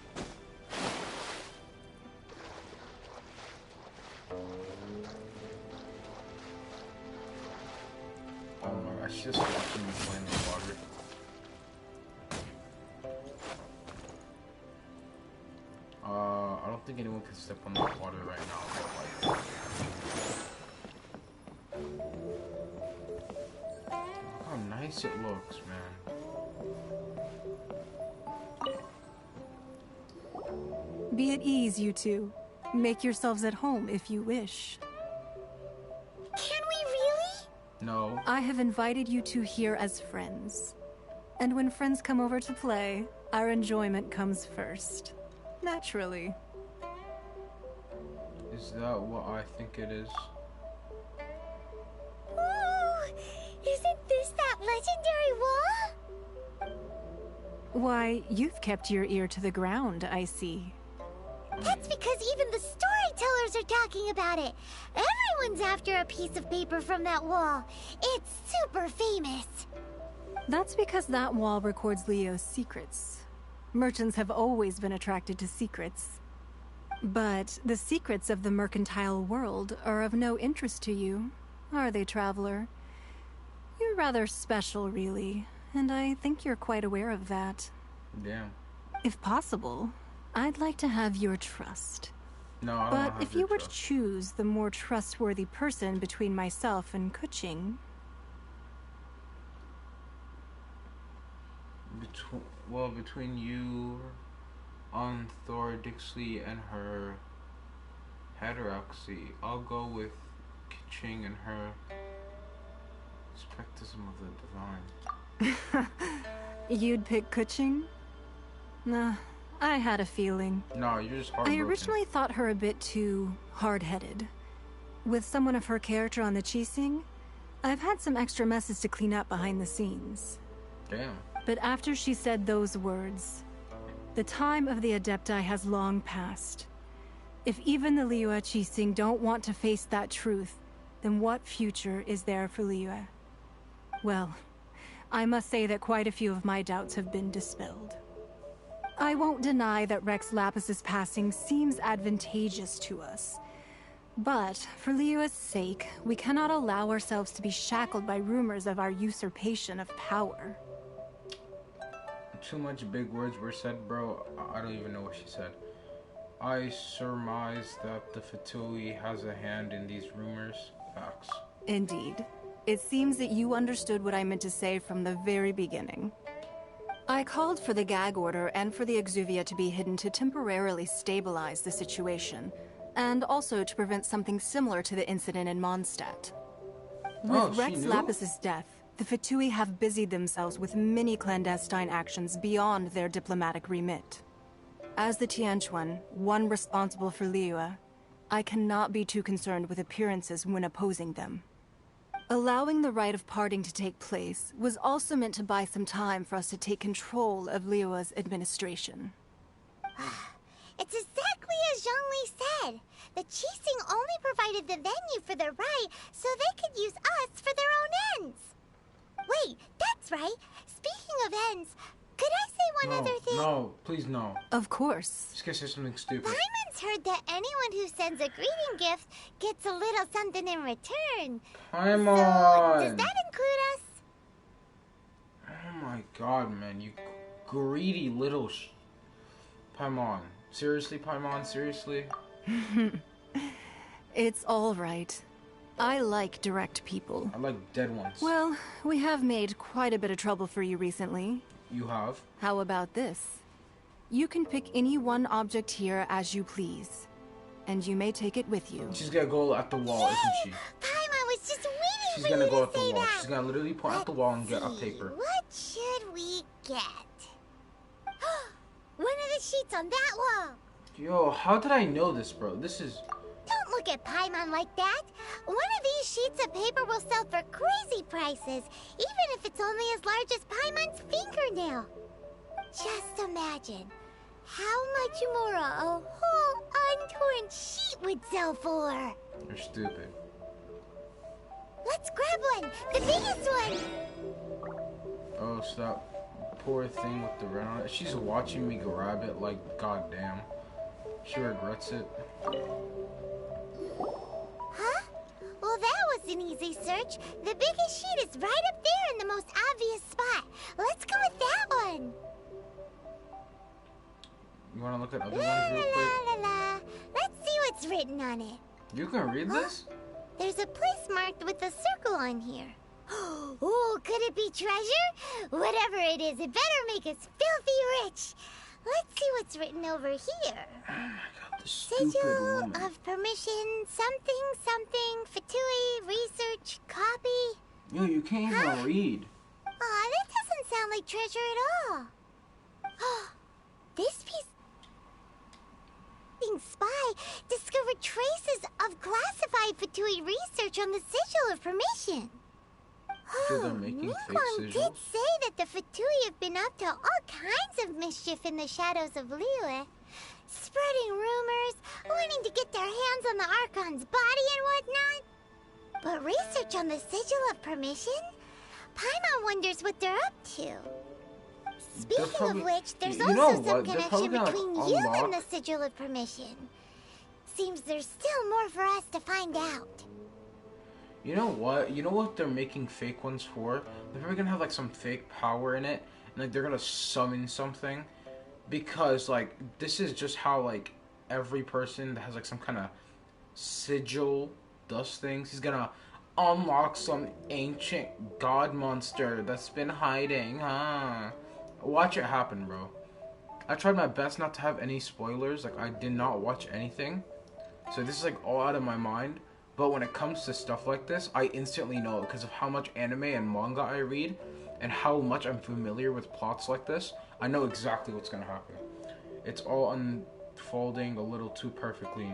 Oh my gosh, just watching me play in the water. I don't think anyone can step on the water right now, but like... Look how nice it looks, man. Be at ease, you two. Make yourselves at home if you wish. Can we really? No. I have invited you two here as friends. And when friends come over to play, our enjoyment comes first. Naturally. Is that what I think it is? Oh, isn't this that legendary wall? Why, you've kept your ear to the ground, I see. That's because even the storytellers are talking about it. Everyone's after a piece of paper from that wall. It's super famous. That's because that wall records Leo's secrets. Merchants have always been attracted to secrets. But the secrets of the mercantile world are of no interest to you, are they, traveler? You're rather special, really, and I think you're quite aware of that. Damn. If possible, I'd like to have your trust. No, I don't But have if your you were to trust. choose the more trustworthy person between myself and Kuching... Between you, Thor Dixley, and her heteroxy, I'll go with Kiching and her spectism of the divine. You'd pick Kuching? Nah, I had a feeling. No, you're just I heartbroken. originally thought her a bit too hard-headed. With someone of her character on the Qixing, I've had some extra messes to clean up behind the scenes. Damn. But after she said those words, the time of the Adepti has long passed. If even the Liyue Qixing don't want to face that truth, then what future is there for Liyue? Well, I must say that quite a few of my doubts have been dispelled. I won't deny that Rex Lapis's passing seems advantageous to us. But for Liyue's sake, we cannot allow ourselves to be shackled by rumors of our usurpation of power. Too much big words were said, bro. I don't even know what she said. I surmise that the Fatui has a hand in these rumors. Facts. Indeed. It seems that you understood what I meant to say from the very beginning. I called for the gag order and for the Exuvia to be hidden to temporarily stabilize the situation, and also to prevent something similar to the incident in Mondstadt. With Rex Lapis's death, the Fatui have busied themselves with many clandestine actions beyond their diplomatic remit. As the Tianquan, one responsible for Liyue, I cannot be too concerned with appearances when opposing them. Allowing the rite of parting to take place was also meant to buy some time for us to take control of Liyue's administration. It's exactly as Zhongli said. The Qixing only provided the venue for the rite so they could use us for their own ends. Wait, that's right. Speaking of ends, could I say one other thing? No, please no. Of course. Just gonna say something stupid. Paimon's heard that anyone who sends a greeting gift gets a little something in return. Paimon! So, does that include us? Oh my god, man, you greedy little Paimon. Seriously, Paimon? Seriously? It's all right. I like direct people. I like dead ones. Well, we have made quite a bit of trouble for you recently. You have? How about this? You can pick any one object here as you please, and you may take it with you. She's gonna go at the wall, isn't she? Paimon was just waiting She's for gonna you go to at the say wall. that. She's gonna literally point at the wall and get a paper. What should we get? One of the sheets on that wall. Yo, how did I know this, bro? This is... Don't look at Paimon like that. One of these sheets of paper will sell for crazy prices, even if it's only as large as Paimon's fingernail. Just imagine how much more a whole untorn sheet would sell for. You're stupid. Let's grab one, the biggest one. Oh, so that poor thing with the red on it. She's watching me grab it like, goddamn. She regrets it. Huh? Well, that was an easy search. The biggest sheet is right up there in the most obvious spot. Let's go with that one. You want to look at other La ones real la quick? la la. Let's see what's written on it. You can read this? There's a place marked with a circle on here. Oh, could it be treasure? Whatever it is, it better make us filthy rich. Let's see what's written over here. Oh my god, this stupid Sigil woman. of permission, something, Fatui, research, copy. Yo, you can't even read. Aw, that doesn't sound like treasure at all. This piece... Spy discovered traces of classified Fatui research on the Sigil of Permission. So they're making fake Ningguang sigils? did say that the Fatui have been up to all kinds of mischief in the shadows of Liyue. Spreading rumors, wanting to get their hands on the Archon's body and whatnot. But research on the Sigil of Permission? Paimon wonders what they're up to. Speaking of which, there's also some connection between you and the Sigil of Permission. Seems there's still more for us to find out. You know what? You know what they're making fake ones for? They're probably gonna have like some fake power in it, and like they're gonna summon something. Because like this is just how like every person that has like some kind of sigil does things. He's gonna unlock some ancient god monster that's been hiding, huh? Watch it happen, bro. I tried my best not to have any spoilers. Like I did not watch anything, so this is like all out of my mind. But when it comes to stuff like this, I instantly know it because of how much anime and manga I read and how much I'm familiar with plots like this. I know exactly what's gonna happen. It's all unfolding a little too perfectly.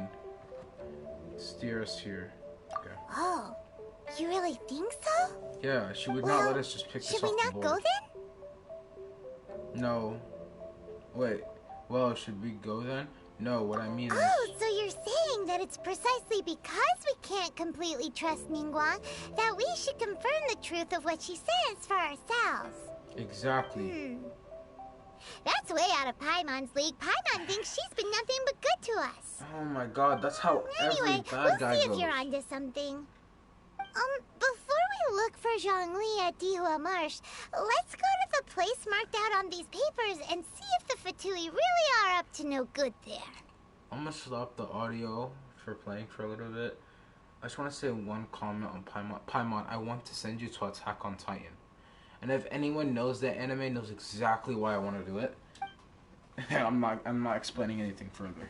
Steer us here. Okay. Oh, you really think so? Yeah, she would not let us just pick this Should off we the not board. go then? No. Wait. Well, should we go then? No, what I mean is... Oh, so you're saying that it's precisely because we can't completely trust Ningguang that we should confirm the truth of what she says for ourselves. Exactly. That's way out of Paimon's league. Paimon thinks she's been nothing but good to us. Oh my god, that's how every Anyway, bad guy we'll see goes. if you're onto something. Before we look for Zhongli at Dihua Marsh, let's go to the place marked out on these papers and see if the Fatui really are up to no good there. I'm gonna stop the audio for playing for a little bit. I just want to say one comment on Paimon. Paimon, I want to send you to Attack on Titan. And if anyone knows that anime, knows exactly why I want to do it. I'm not explaining anything further.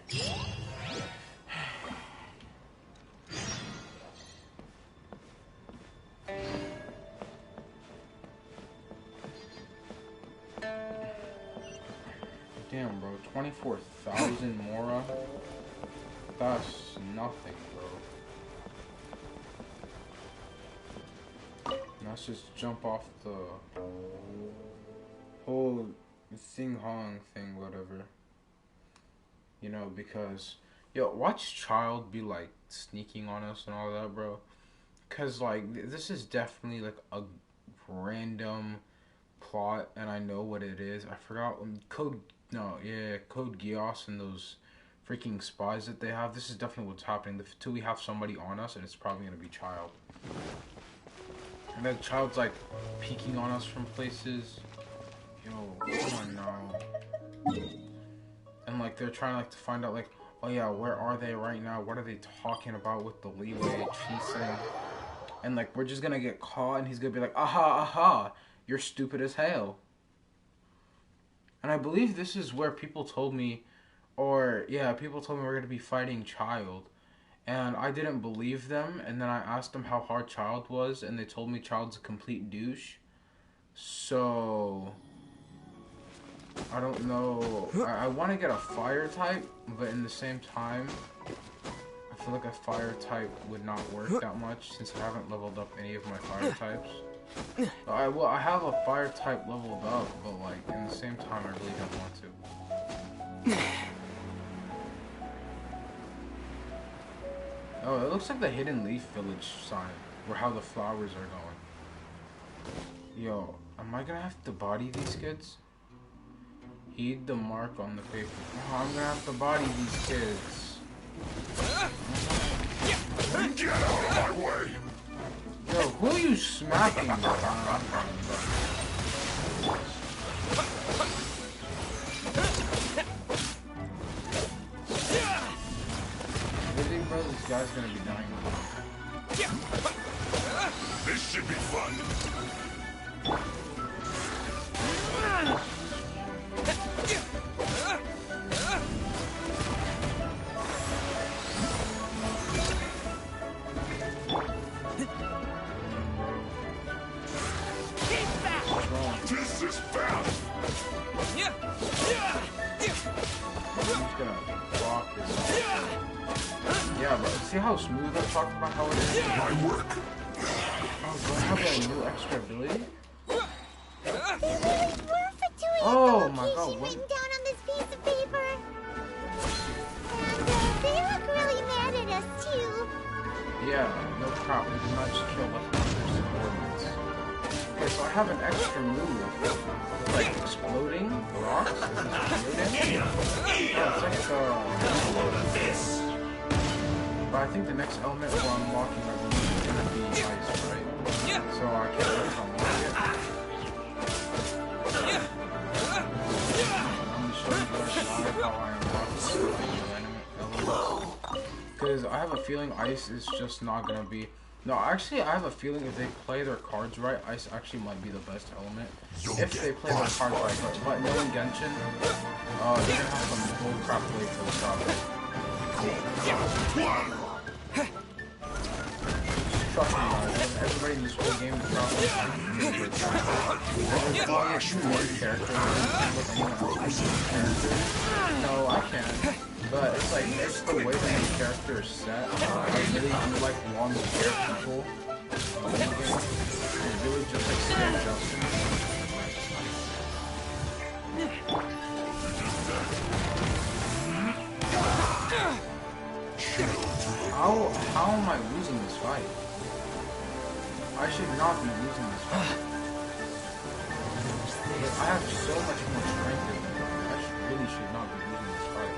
Damn, bro, 24,000 Mora? That's nothing, bro. Let's just jump off the whole Sing Hong thing, whatever. You know, because, yo, watch Child be, like, sneaking on us and all that, bro. Because, like, this is definitely, like, a random plot, and I know what it is. I forgot, Code Geass and those freaking spies that they have. This is definitely what's happening. Till we have somebody on us, and it's probably going to be Child. And then Child's, like, peeking on us from places. Yo, come on now. And, like, they're trying, like, to find out, like, oh yeah, where are they right now? What are they talking about with the leeway chasing? And, like, we're just gonna get caught, and he's gonna be like, aha, aha, you're stupid as hell. And I believe this is where people told me, people told me we're gonna be fighting Child. And I didn't believe them, and then I asked them how hard Child was, and they told me Child's a complete douche. So I don't know. I want to get a fire type, but in the same time, I feel like a fire type would not work that much since I haven't leveled up any of my fire types. I have a fire type leveled up, but like in the same time, I really don't want to. Oh, it looks like the Hidden Leaf Village sign, or how the flowers are going. Yo, am I gonna have to body these kids? Heed the mark on the paper. Oh, I'm gonna have to body these kids. Get out of my way! Yo, who are you smacking? Really, bro, this guy's gonna be dying. This should be fun. This is bad. Yeah, bro. See how smooth I talked about how it is? My work. Oh, do I have a new extra ability? Oh my god, what? Written down on this piece of paper. And they look really mad at us too. Yeah, no problem. We do not just kill their subordinates. Okay, so I have an extra move. Like exploding rocks. But I think the next element we're unlocking, I believe, is gonna be ice, right? So I can't wait to unlock it. I'm gonna show you guys how I unlock it. Because I have a feeling ice is just not gonna be. No, actually, I have a feeling if they play their cards right, ice actually might be the best element. If they play their cards right, but knowing Genshin, they're gonna have some bullcrap play for the top. Trust me, guys, everybody in this whole game is probably there's probably a more character than anyone. No, I can't. But it's like, it's the way that the character is set. I really do like long-haired people in the game. It really just like stands out to me. How am I losing this fight? I should not be losing this fight. I have so much more strength than them. I really should not be losing this fight.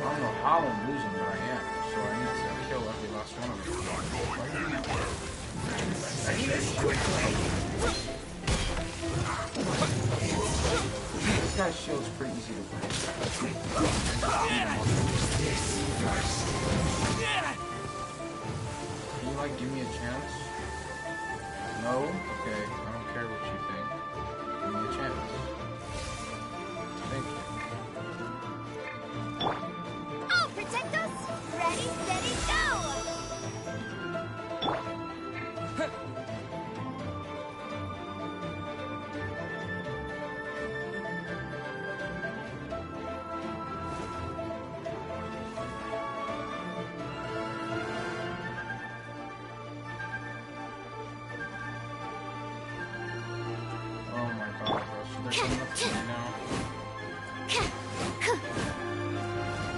I don't know how I'm losing, but I am. So I need to kill every last one of them. Not going anywhere. This guy's shield's pretty easy to break. Can you like give me a chance? No? Okay, I don't care what you think. coming up to me now.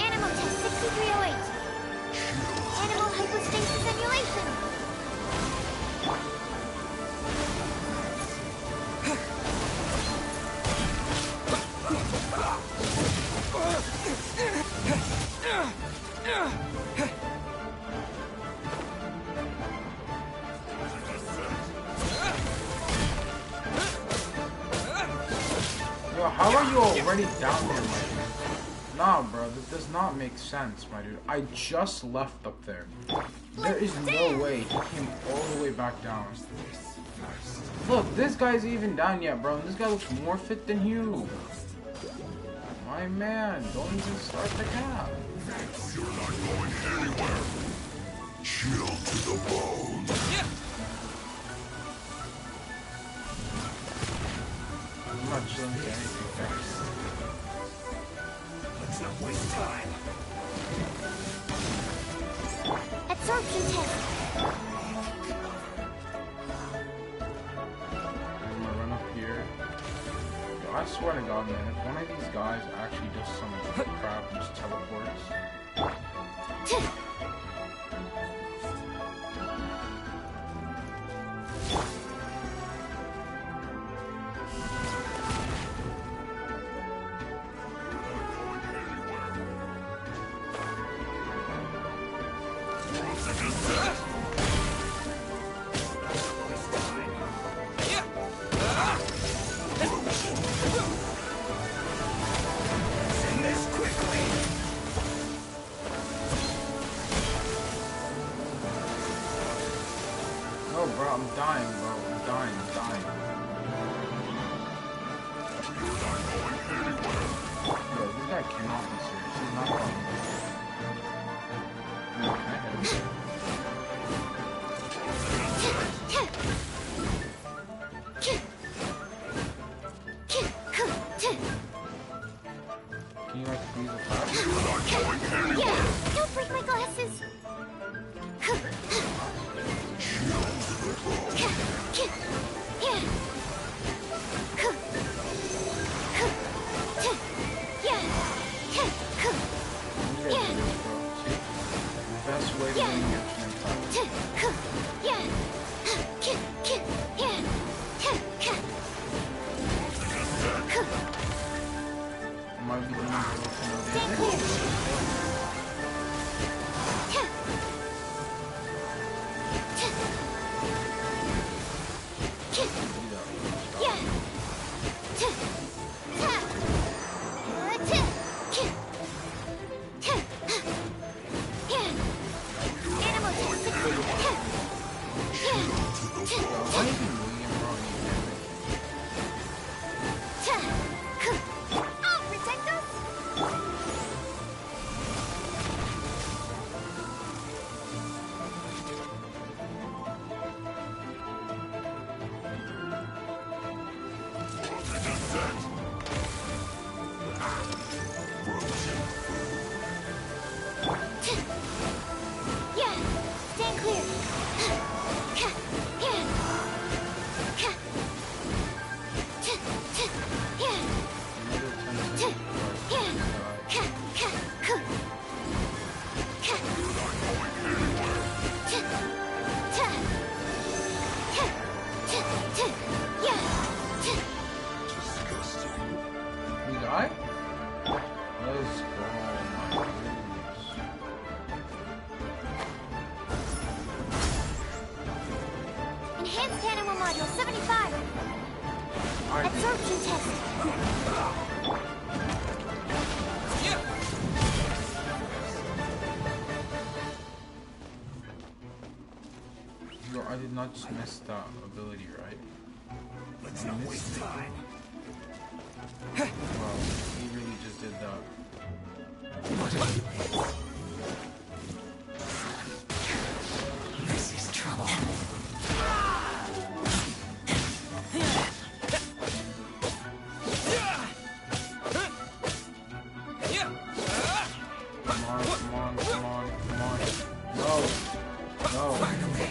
Animal test 6308. Animal hypostasis emulation. Yo, how are you already down there, my dude? Nah, bro, that does not make sense, my dude. I just left up there. There is no way he came all the way back down. Look, this guy's even down yet, bro. And this guy looks more fit than you. My man, don't even start the cap. You're not going anywhere. Chill to the bone. I'm not chilling to anything, thanks. Let's not waste time. Absorption test. I'm gonna run up here. Yo, I swear to God, man, if one of these guys actually does some crap and just teleports. No, bro, I'm dying, bro. I'm dying, I'm dying. Bro, this guy cannot be serious. He's not going to be. No, can I hit him? Can you, like, freeze the fire? Yeah, don't break my glasses. Best way to win might be doing Enhanced Animal Module 75. Absorption test. Yo, I did not just miss that ability, right? Let's not waste time. Wow, he really just did that. This is trouble. Come on, come on, come on, come on. No. No.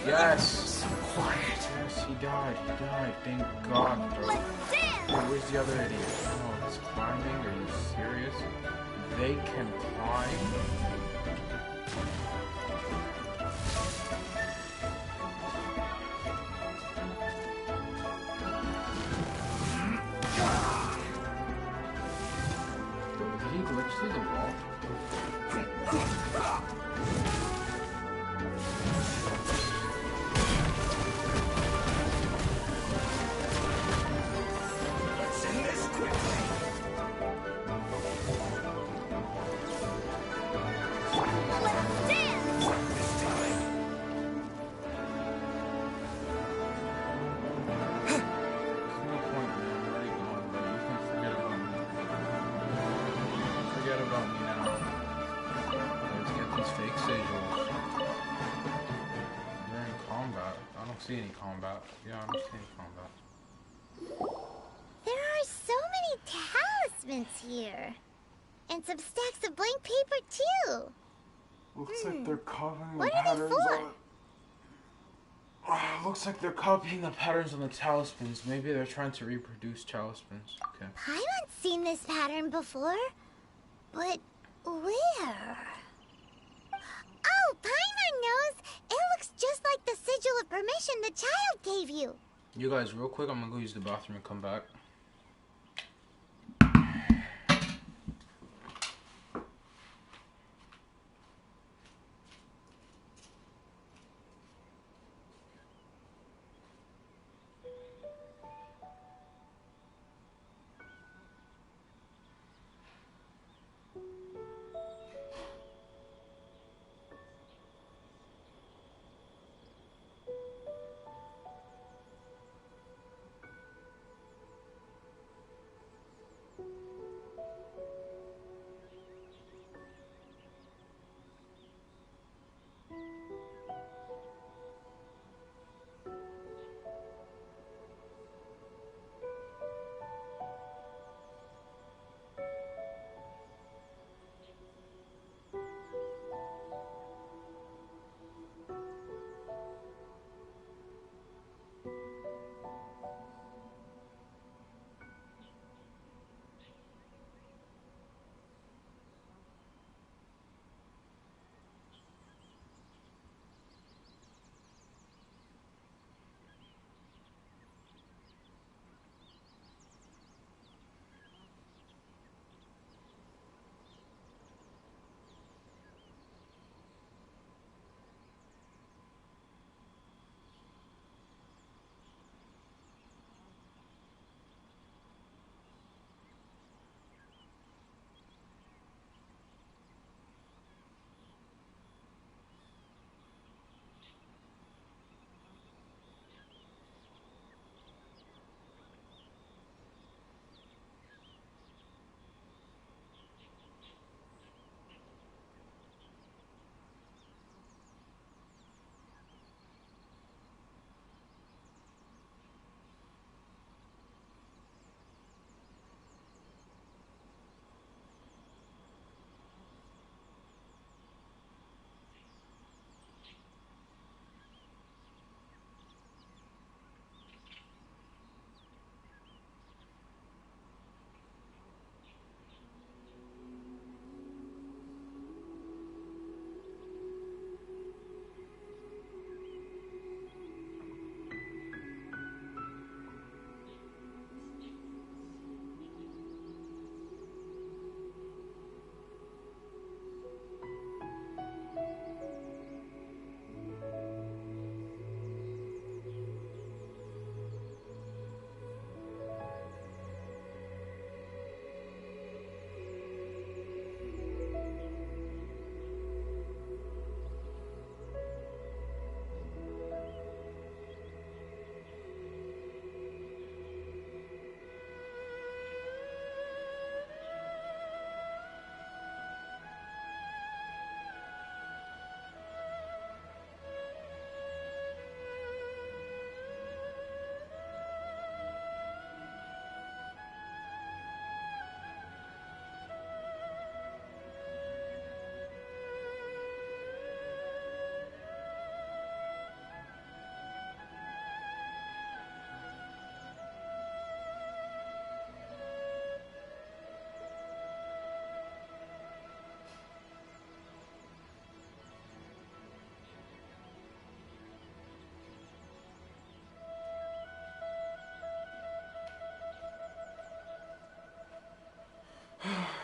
Yes. So quiet. Yes, he died. He died. Thank God, bro. Let's dance! Where's the other idiot? Oh, it's climbing? Are you serious? They can climb? Did he glitch through the wall? See any combat. Yeah, I don't see any combat. There are so many talismans here. And some stacks of blank paper, too. Looks like they're copying the What are they patterns for? on... looks like they're copying the patterns on the talismans. Maybe they're trying to reproduce talismans. Okay. Paimon's seen this pattern before. But where? Oh, Paimon knows! It looks just like the sigil of permission the child gave you. You guys, real quick, I'm gonna go use the bathroom and come back.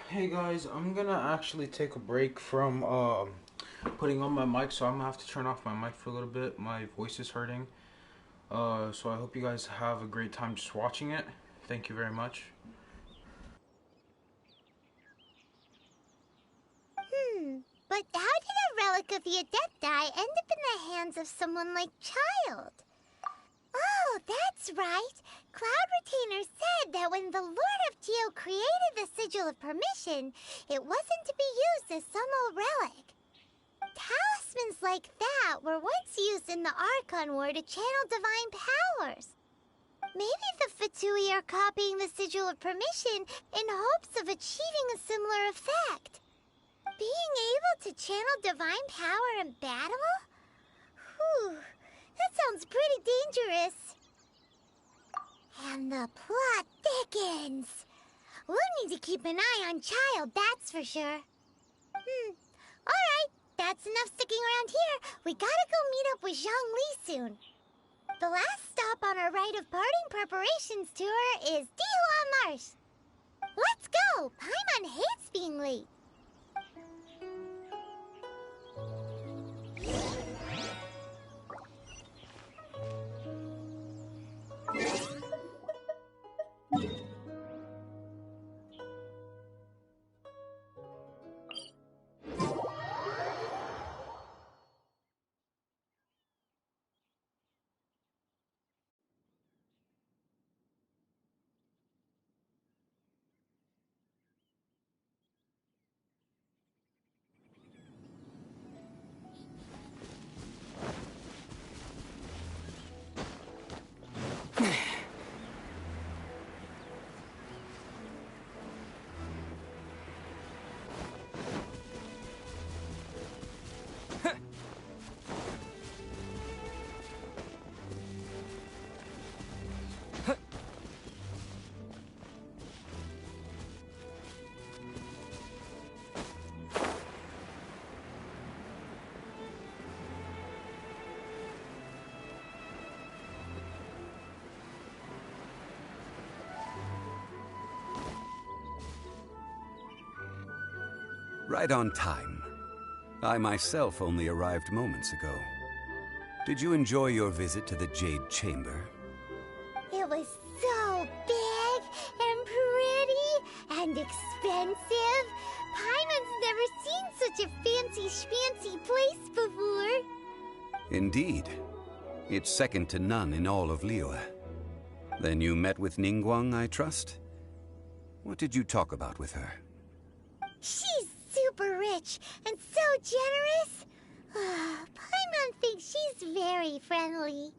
Hey guys, I'm gonna actually take a break from putting on my mic, so I'm gonna have to turn off my mic for a little bit. My voice is hurting. So I hope you guys have a great time just watching it. Thank you very much. But how did a relic of the Adepti end up in the hands of someone like Child? Oh, that's right. Cloud Retainer said that when the Lord of Geo created the Sigil of Permission, it wasn't to be used as some old relic. Talismans like that were once used in the Archon War to channel divine powers. Maybe the Fatui are copying the Sigil of Permission in hopes of achieving a similar effect. Being able to channel divine power in battle? Whew, that sounds pretty dangerous. And the plot thickens. We'll need to keep an eye on Child, that's for sure. Alright, that's enough sticking around here. We gotta go meet up with Zhang Li soon. The last stop on our rite of parting preparations tour is Dihua Marsh. Let's go! Paimon hates being late. Right on time. I myself only arrived moments ago. Did you enjoy your visit to the Jade Chamber? It was so big and pretty and expensive. Paimon's never seen such a fancy schmancy place before. Indeed. It's second to none in all of Liyue. Then you met with Ningguang, I trust? What did you talk about with her? She's super rich and so generous. Paimon thinks she's very friendly.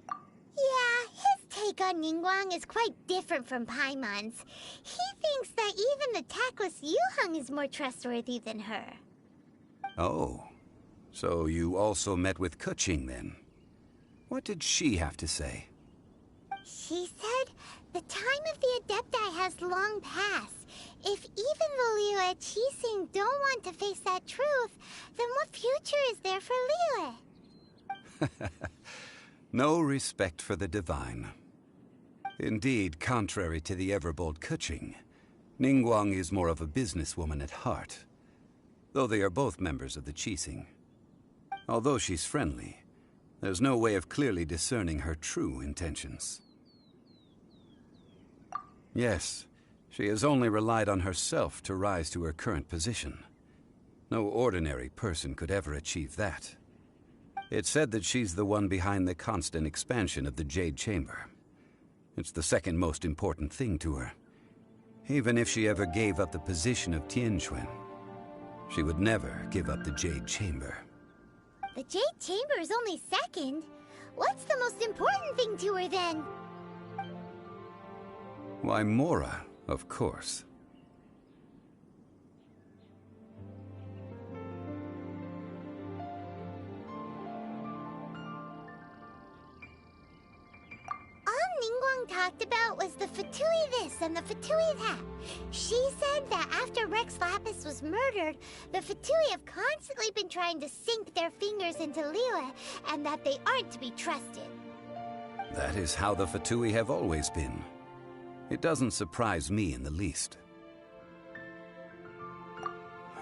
Yeah, his take on Ningguang is quite different from Paimon's. He thinks that even the tactless Yuheng is more trustworthy than her. Oh, so you also met with Keqing then? What did she have to say? She said the time of the Adepti has long passed. If even the Liyue Qixing don't want to face that truth, then what future is there for Liyue? No respect for the divine. Indeed, contrary to the ever-bold Keqing, Ningguang is more of a businesswoman at heart, though they are both members of the Qixing. Although she's friendly, there's no way of clearly discerning her true intentions. Yes, she has only relied on herself to rise to her current position. No ordinary person could ever achieve that. It's said that she's the one behind the constant expansion of the Jade Chamber. It's the second most important thing to her. Even if she ever gave up the position of Tianquan, she would never give up the Jade Chamber. The Jade Chamber is only second. What's the most important thing to her then? Why, Mora, of course. Ningguang talked about was the Fatui this and the Fatui that. She said that after Rex Lapis was murdered, the Fatui have constantly been trying to sink their fingers into Liyue, and that they aren't to be trusted. That is how the Fatui have always been. It doesn't surprise me in the least.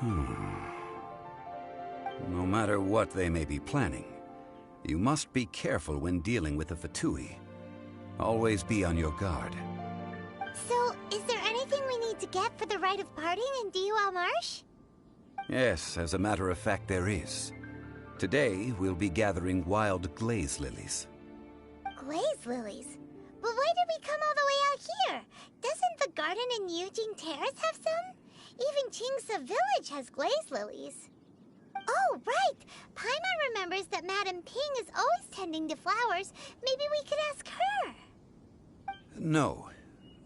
No matter what they may be planning, you must be careful when dealing with the Fatui. Always be on your guard. So, is there anything we need to get for the rite of parting in Dihua Marsh? Yes, as a matter of fact, there is. Today, we'll be gathering wild glaze lilies. Glaze lilies? But why did we come all the way out here? Doesn't the garden in Yujing Terrace have some? Even Qingse Village has glaze lilies. Oh, right! Paimon remembers that Madame Ping is always tending to flowers. Maybe we could ask her. No.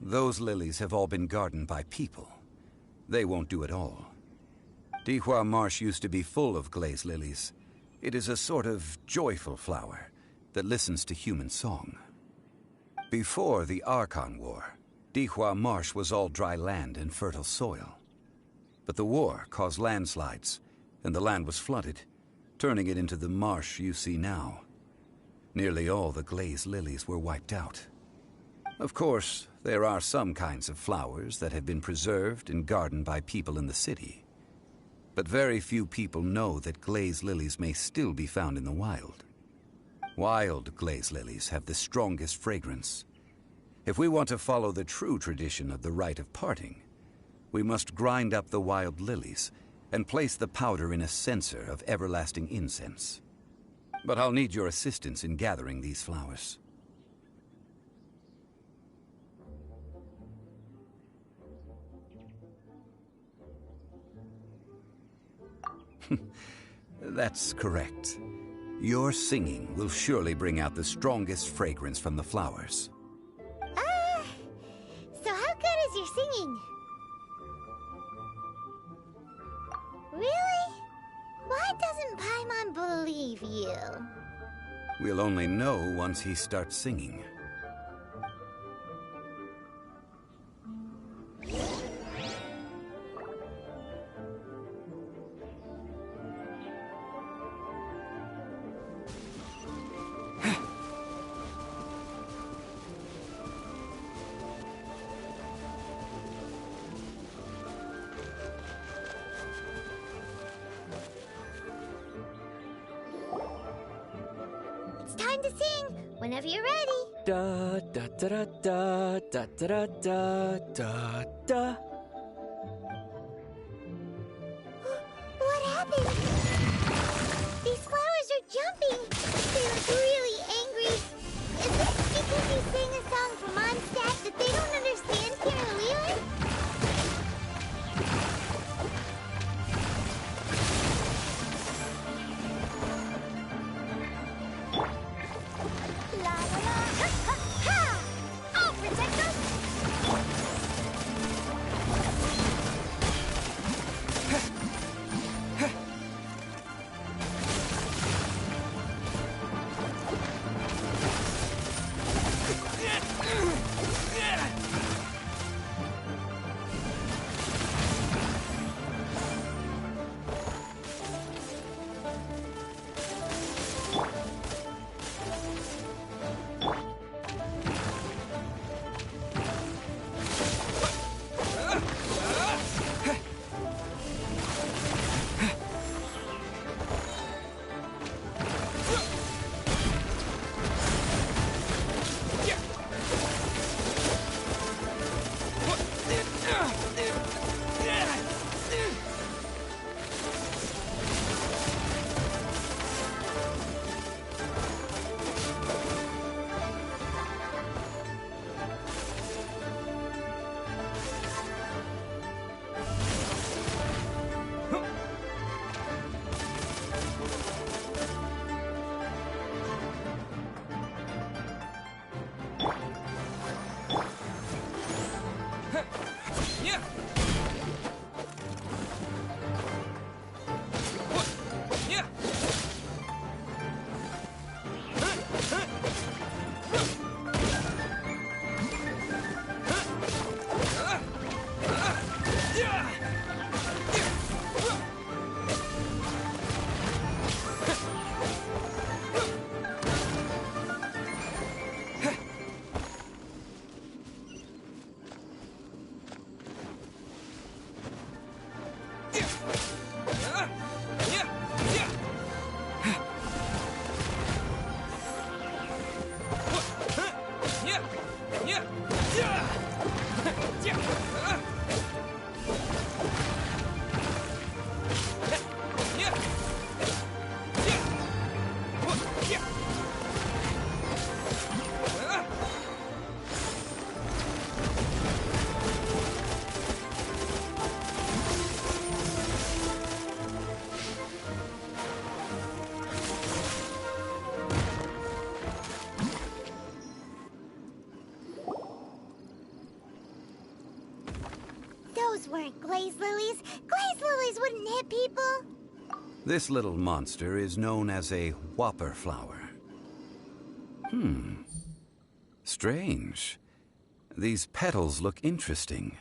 Those lilies have all been gardened by people. They won't do it all. Dihua Marsh used to be full of glaze lilies. It is a sort of joyful flower that listens to human song. Before the Archon War, Dihua Marsh was all dry land and fertile soil. But the war caused landslides, and the land was flooded, turning it into the marsh you see now. Nearly all the glaze lilies were wiped out. Of course, there are some kinds of flowers that have been preserved and gardened by people in the city. But very few people know that glaze lilies may still be found in the wild. Wild glaze lilies have the strongest fragrance. If we want to follow the true tradition of the rite of parting, we must grind up the wild lilies and place the powder in a censer of everlasting incense. But I'll need your assistance in gathering these flowers. That's correct. Your singing will surely bring out the strongest fragrance from the flowers. So how good is your singing? Really? Why doesn't Paimon believe you? We'll only know once he starts singing. It's time to sing, whenever you're ready. Da da da da da da da da da. What happened? These flowers are jumping. They look really angry. Is this because you sang a song from Mondstadt that they don't understand here in Liyue? La la la, ha ha ha! I'll protect us! glaze lilies. Glaze lilies wouldn't hit people. This little monster is known as a whopper flower. Strange. These petals look interesting.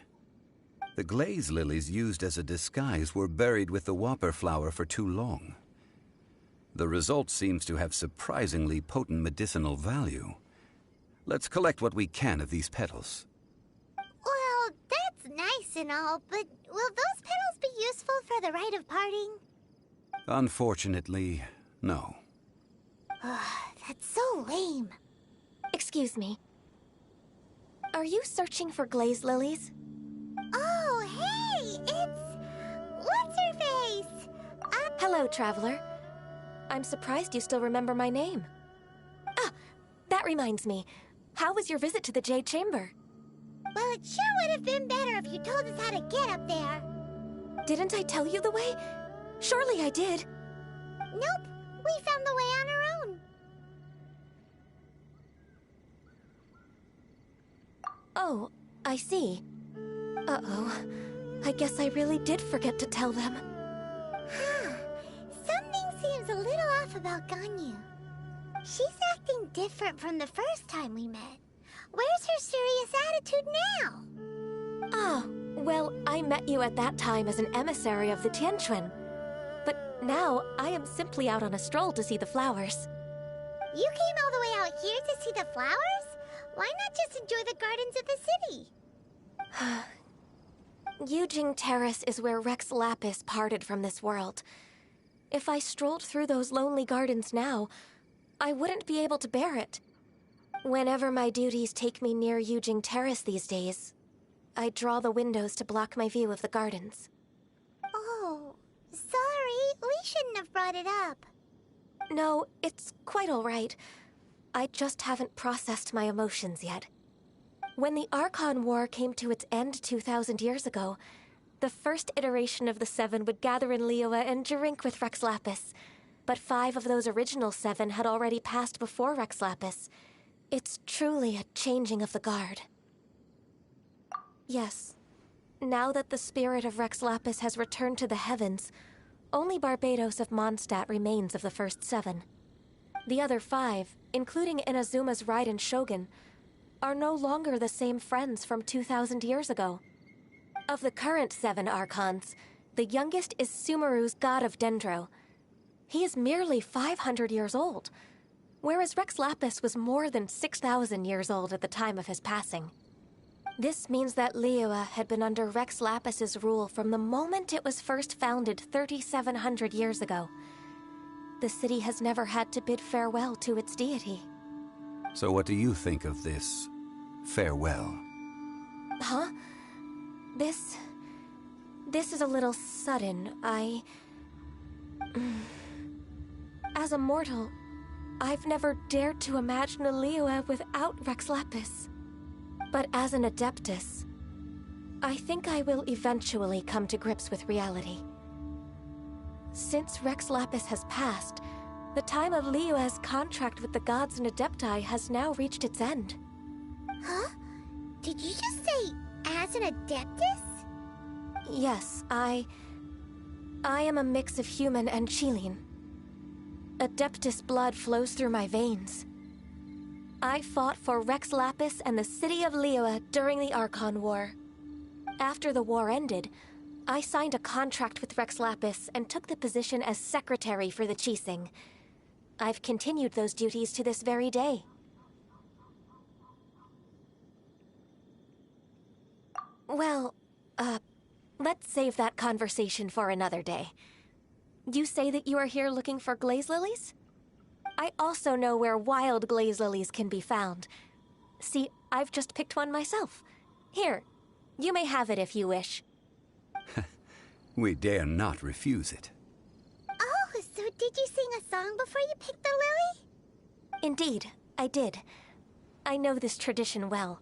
The glaze lilies used as a disguise were buried with the whopper flower for too long. The result seems to have surprisingly potent medicinal value. Let's collect what we can of these petals. Well, that's nice and all, but will those petals be useful for the rite of parting? Unfortunately, no. That's so lame. Excuse me. Are you searching for glaze lilies? Oh, hey! It's... What's-her-face? Hello, traveler. I'm surprised you still remember my name. Ah, that reminds me. How was your visit to the Jade Chamber? Well, it sure would have been better if you told us how to get up there. Didn't I tell you the way? Surely I did. Nope. We found the way on our own. Oh, I see. Uh-oh. I guess I really did forget to tell them. Something seems a little off about Ganyu. She's acting different from the first time we met. Where's her serious attitude now? Ah, well, I met you at that time as an emissary of the Tianquan. But now, I am simply out on a stroll to see the flowers. You came all the way out here to see the flowers? Why not just enjoy the gardens of the city? Yujing Terrace is where Rex Lapis parted from this world. If I strolled through those lonely gardens now, I wouldn't be able to bear it. Whenever my duties take me near Yujing Terrace these days, I draw the windows to block my view of the gardens. Oh, sorry. We shouldn't have brought it up. No, it's quite all right. I just haven't processed my emotions yet. When the Archon War came to its end 2,000 years ago, the first iteration of the Seven would gather in Liyue and drink with Rex Lapis. But 5 of those original 7 had already passed before Rex Lapis. It's truly a changing of the guard. Yes. Now that the spirit of Rex Lapis has returned to the heavens, only Barbados of Mondstadt remains of the first 7. The other 5, including Inazuma's Raiden Shogun, are no longer the same friends from 2,000 years ago. Of the current 7 Archons, the youngest is Sumeru's god of Dendro. He is merely 500 years old, whereas Rex Lapis was more than 6,000 years old at the time of his passing. This means that Liyue had been under Rex Lapis's rule from the moment it was first founded 3,700 years ago. The city has never had to bid farewell to its deity. So what do you think of this farewell? Huh? This is a little sudden. As a mortal, I've never dared to imagine a Liyue without Rex Lapis. But as an Adeptus, I think I will eventually come to grips with reality. Since Rex Lapis has passed, the time of Liyue's contract with the gods and Adepti has now reached its end. Huh? Did you just say, as an Adeptus? Yes, I am a mix of human and Qilin. Adeptus blood flows through my veins. I fought for Rex Lapis and the city of Liyue during the Archon War. After the war ended, I signed a contract with Rex Lapis and took the position as secretary for the Qixing. I've continued those duties to this very day. Well, let's save that conversation for another day. You say that you are here looking for glaze lilies? I also know where wild glaze lilies can be found. See, I've just picked one myself. Here, you may have it if you wish. We dare not refuse it. Oh, so did you sing a song before you picked the lily? Indeed, I did. I know this tradition well.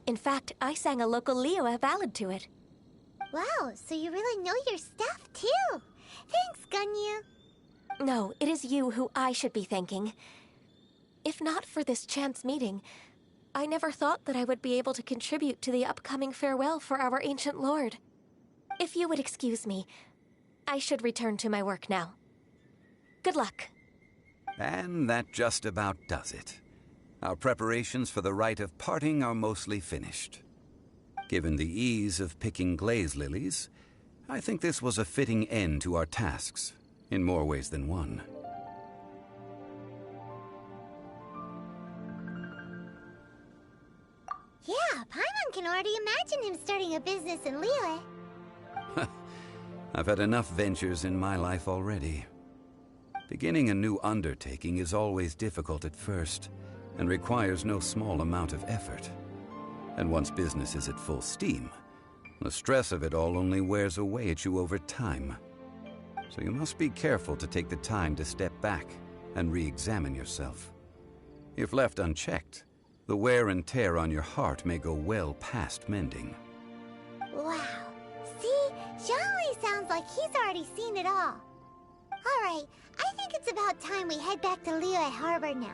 In fact, I sang a local Liyue ballad to it. Wow, so you really know your stuff, too. Thanks, Ganyu. No, it is you who I should be thanking. If not for this chance meeting, I never thought that I would be able to contribute to the upcoming farewell for our ancient lord. If you would excuse me, I should return to my work now. Good luck. And that just about does it. Our preparations for the rite of parting are mostly finished. Given the ease of picking glaze lilies, I think this was a fitting end to our tasks, in more ways than one. Yeah, Paimon can already imagine him starting a business in Liyue. I've had enough ventures in my life already. Beginning a new undertaking is always difficult at first, and requires no small amount of effort. And once business is at full steam, the stress of it all only wears away at you over time. So you must be careful to take the time to step back and re-examine yourself. If left unchecked, the wear and tear on your heart may go well past mending. Wow. See? Zhongli sounds like he's already seen it all. Alright, I think it's about time we head back to Liyue Harbor now.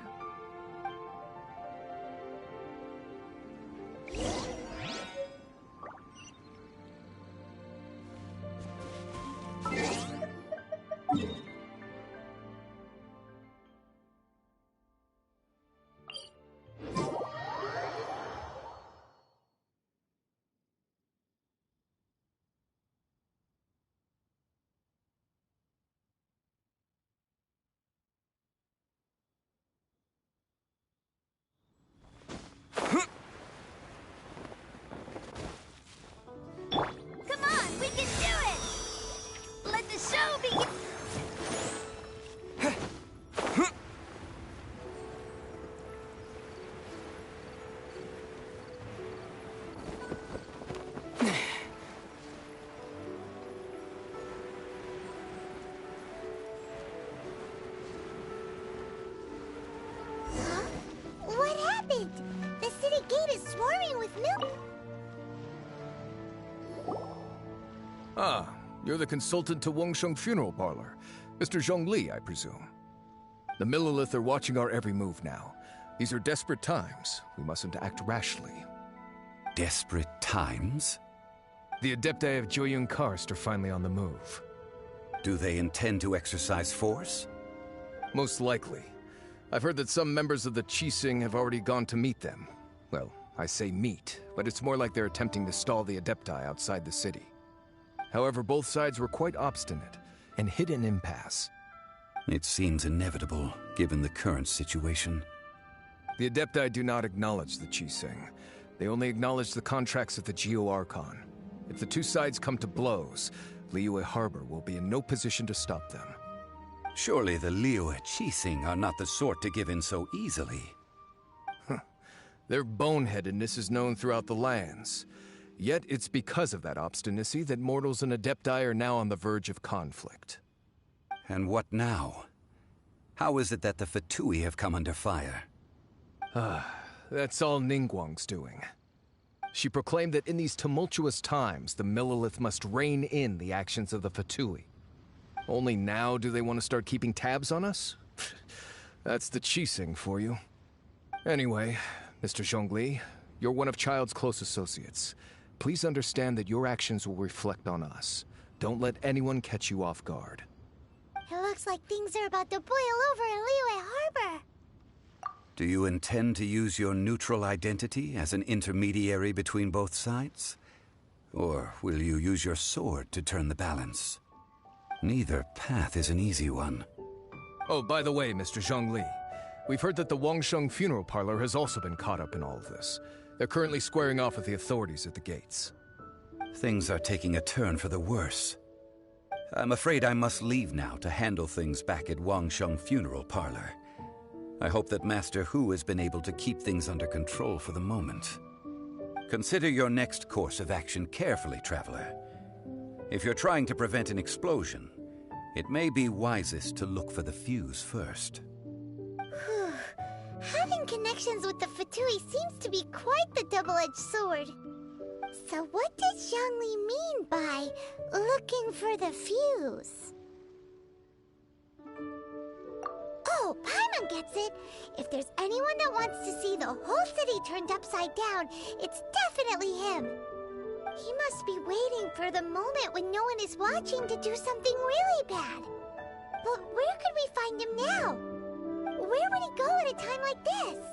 Come on, we can do it! Let the show begin! Huh? What happened? The city gate is swarming with milk. Ah, you're the consultant to Wangsheng Funeral Parlor. Mr. Zhongli, I presume. The Millilith are watching our every move now. These are desperate times. We mustn't act rashly. Desperate times? The Adepti of Joyun Karst are finally on the move. Do they intend to exercise force? Most likely. I've heard that some members of the Qixing have already gone to meet them. Well, I say meet, but it's more like they're attempting to stall the Adepti outside the city. However, both sides were quite obstinate and hit an impasse. It seems inevitable, given the current situation. The Adepti do not acknowledge the Qixing. They only acknowledge the contracts of the Geo-Archon. If the two sides come to blows, Liyue Harbor will be in no position to stop them. Surely the Liyue Qixing are not the sort to give in so easily. Their boneheadedness is known throughout the lands. Yet it's because of that obstinacy that mortals and Adepti are now on the verge of conflict. And what now? How is it that the Fatui have come under fire? That's all Ningguang's doing. She proclaimed that in these tumultuous times, the Millilith must rein in the actions of the Fatui. Only now do they want to start keeping tabs on us? That's the Qixing for you. Anyway, Mr. Zhongli, you're one of Child's close associates. Please understand that your actions will reflect on us. Don't let anyone catch you off guard. It looks like things are about to boil over in Liyue Harbor. Do you intend to use your neutral identity as an intermediary between both sides? Or will you use your sword to turn the balance? Neither path is an easy one. Oh, by the way, Mr. Zhongli, we've heard that the Wangsheng Funeral Parlor has also been caught up in all of this. They're currently squaring off with the authorities at the gates. Things are taking a turn for the worse. I'm afraid I must leave now to handle things back at Wangsheng Funeral Parlor. I hope that Master Hu has been able to keep things under control for the moment. Consider your next course of action carefully, Traveler. If you're trying to prevent an explosion, it may be wisest to look for the fuse first. Having connections with the Fatui seems to be quite the double-edged sword. So what does Zhongli mean by looking for the fuse? Oh, Paimon gets it. If there's anyone that wants to see the whole city turned upside down, it's definitely him. He must be waiting for the moment when no one is watching to do something really bad. But where could we find him now? Where would he go at a time like this?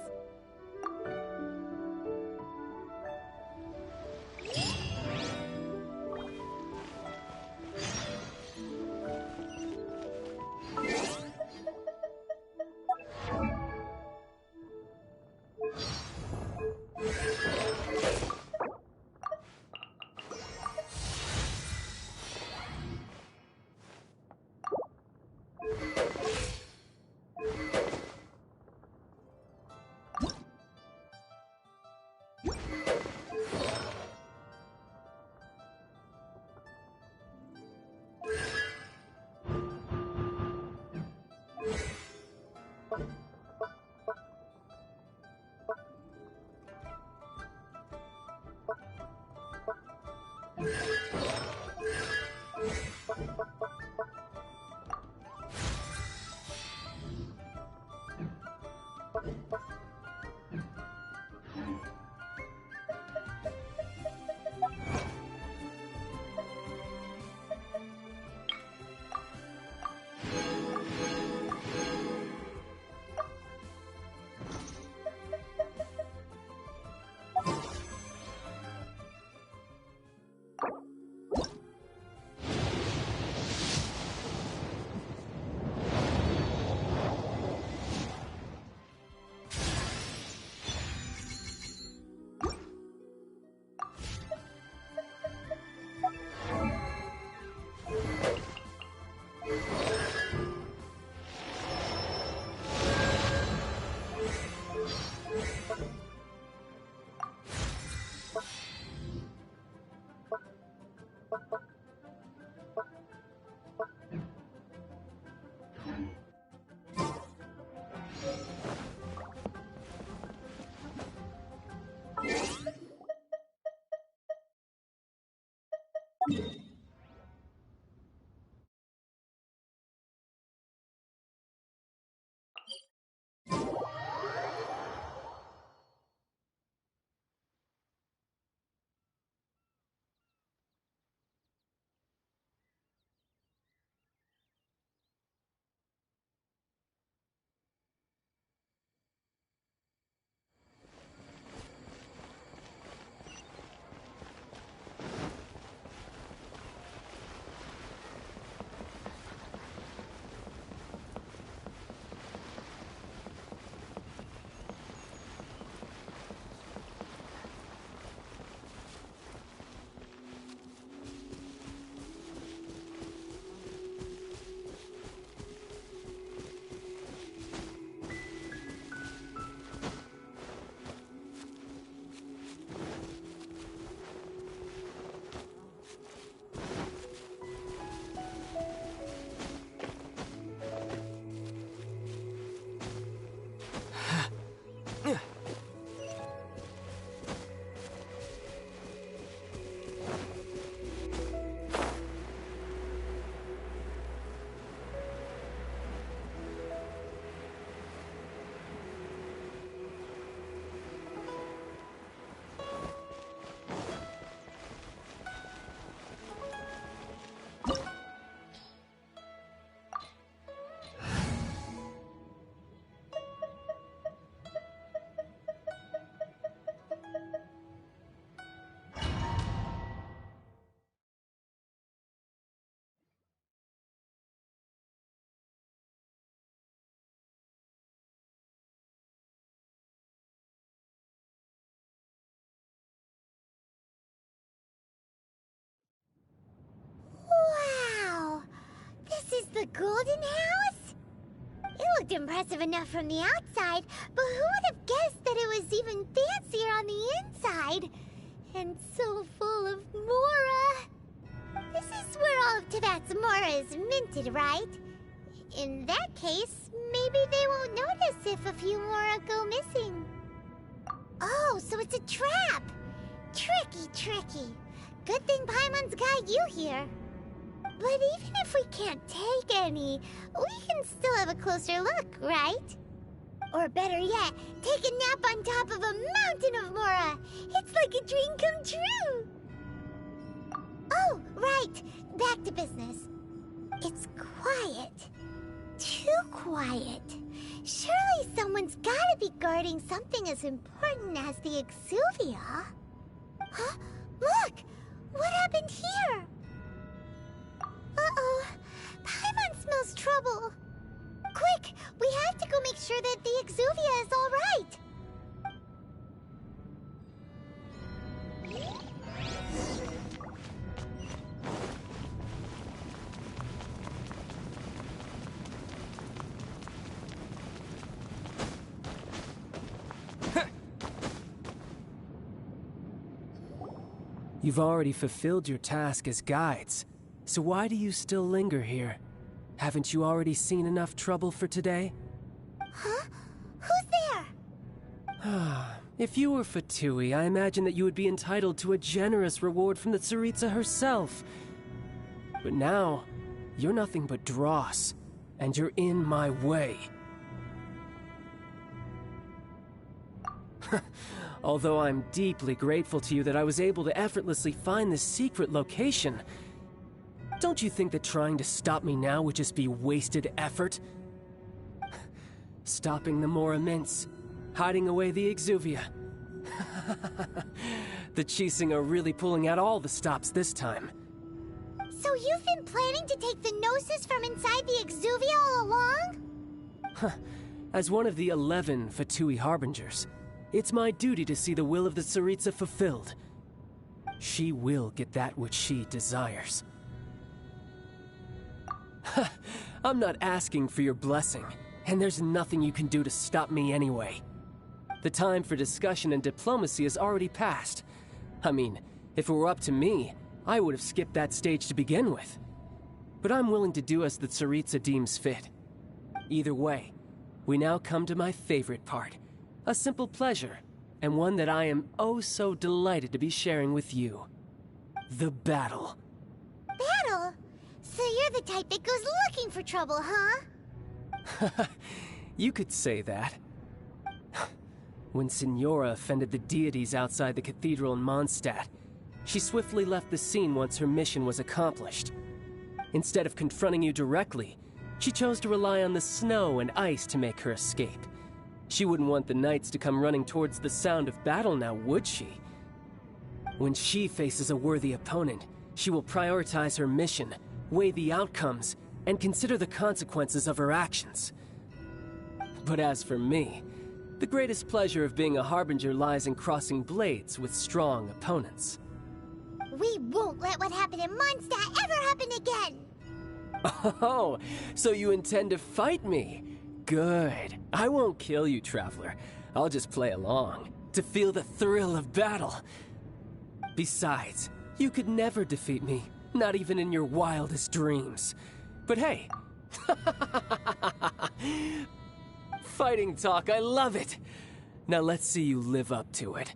Wow! This is the Golden House? It looked impressive enough from the outside, but who would have guessed that it was even fancier on the inside? And so full of Mora. This is where all of Tibet's Mora is minted, right? In that case, maybe they won't notice if a few Mora go missing. Oh, so it's a trap! Tricky, tricky. Good thing Paimon's got you here. But even if we can't take any, we can still have a closer look, right? Or better yet, take a nap on top of a mountain of Mora. It's like a dream come true. Oh, right. Back to business. It's quiet. Too quiet. Surely someone's gotta be guarding something as important as the Exuvia. Huh? Look! What happened here? Uh-oh. Paimon smells trouble. Quick! We have to go make sure that the Exuvia is all right. You've already fulfilled your task as guides, so why do you still linger here? Haven't you already seen enough trouble for today? Huh? Who's there? If you were Fatui, I imagine that you would be entitled to a generous reward from the Tsaritsa herself. But now, you're nothing but dross, and you're in my way. Although I'm deeply grateful to you that I was able to effortlessly find this secret location, don't you think that trying to stop me now would just be wasted effort? Stopping the Mora Mints, hiding away the Exuvia. The Chising are really pulling out all the stops this time. So you've been planning to take the Gnosis from inside the Exuvia all along? As one of the 11 Fatui Harbingers, it's my duty to see the will of the Tsaritsa fulfilled. She will get that which she desires. I'm not asking for your blessing, and there's nothing you can do to stop me anyway. The time for discussion and diplomacy has already passed. I mean, if it were up to me, I would have skipped that stage to begin with. But I'm willing to do as the Tsaritsa deems fit. Either way, we now come to my favorite part. A simple pleasure, and one that I am oh so delighted to be sharing with you. The battle. Battle? So you're the type that goes looking for trouble, huh? You could say that. When Signora offended the deities outside the cathedral in Mondstadt, she swiftly left the scene once her mission was accomplished. Instead of confronting you directly, she chose to rely on the snow and ice to make her escape. She wouldn't want the knights to come running towards the sound of battle now, would she? When she faces a worthy opponent, she will prioritize her mission, weigh the outcomes, and consider the consequences of her actions. But as for me, the greatest pleasure of being a Harbinger lies in crossing blades with strong opponents. We won't let what happened in Mondstadt ever happen again! Oh, so you intend to fight me? Good. I won't kill you, Traveler. I'll just play along, to feel the thrill of battle. Besides, you could never defeat me, not even in your wildest dreams. But hey, fighting talk, I love it! Now let's see you live up to it.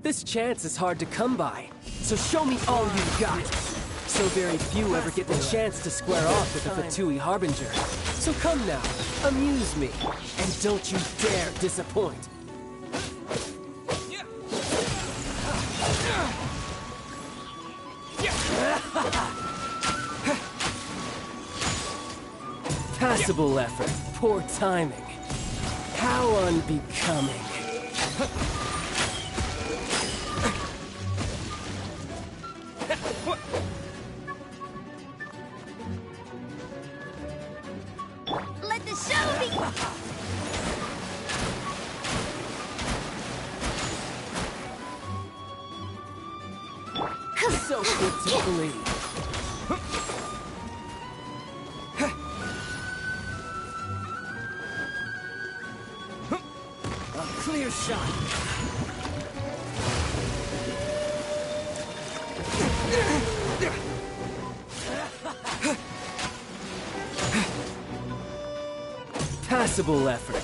This chance is hard to come by, so show me all you've got. So very few ever get the chance to square off with a Fatui Harbinger. So come now, amuse me, and don't you dare disappoint. Passable effort, poor timing. How unbecoming. Let the show begin! So quick to believe. A clear shot. Passable effort.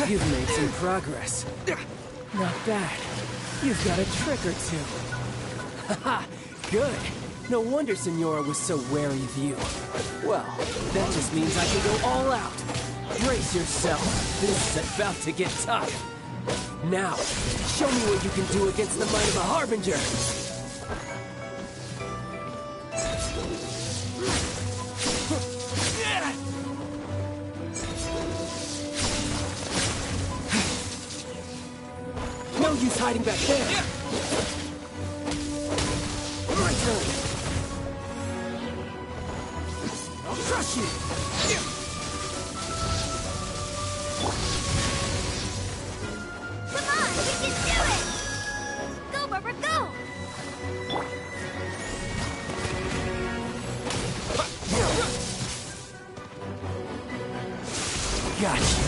You've made some progress. Not bad. You've got a trick or two. Haha, good. No wonder Signora was so wary of you. Well, that just means I can go all out. Brace yourself. This is about to get tough. Now, show me what you can do against the might of a Harbinger. No use hiding back there. My turn. I'll crush you. Come on, you can do it! Go, Barbara, go! Gotcha.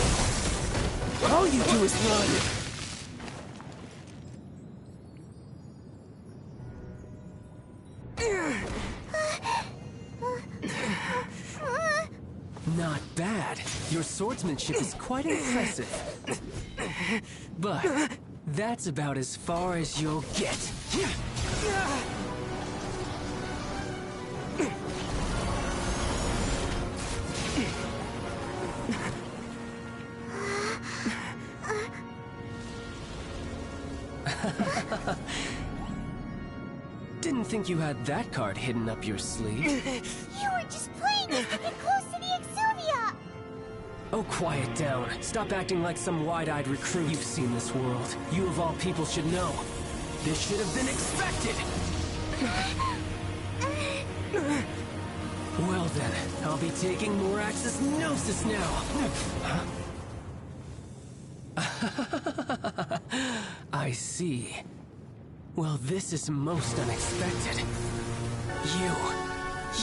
All you do is run. Not bad. Your swordsmanship is quite impressive. But that's about as far as you'll get. Didn't think you had that card hidden up your sleeve. You were just playing it to get close to the Exuvia! Oh, quiet down. Stop acting like some wide-eyed recruit. You've seen this world. You of all people should know. This should have been expected! Well then, I'll be taking Morax's Gnosis now! I see. Well, this is most unexpected.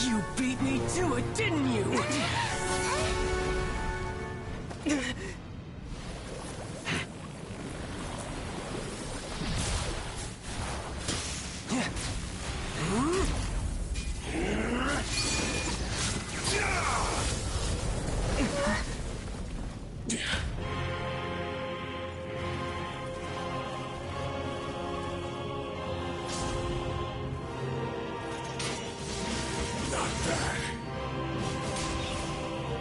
You beat me to it, didn't you? Not bad.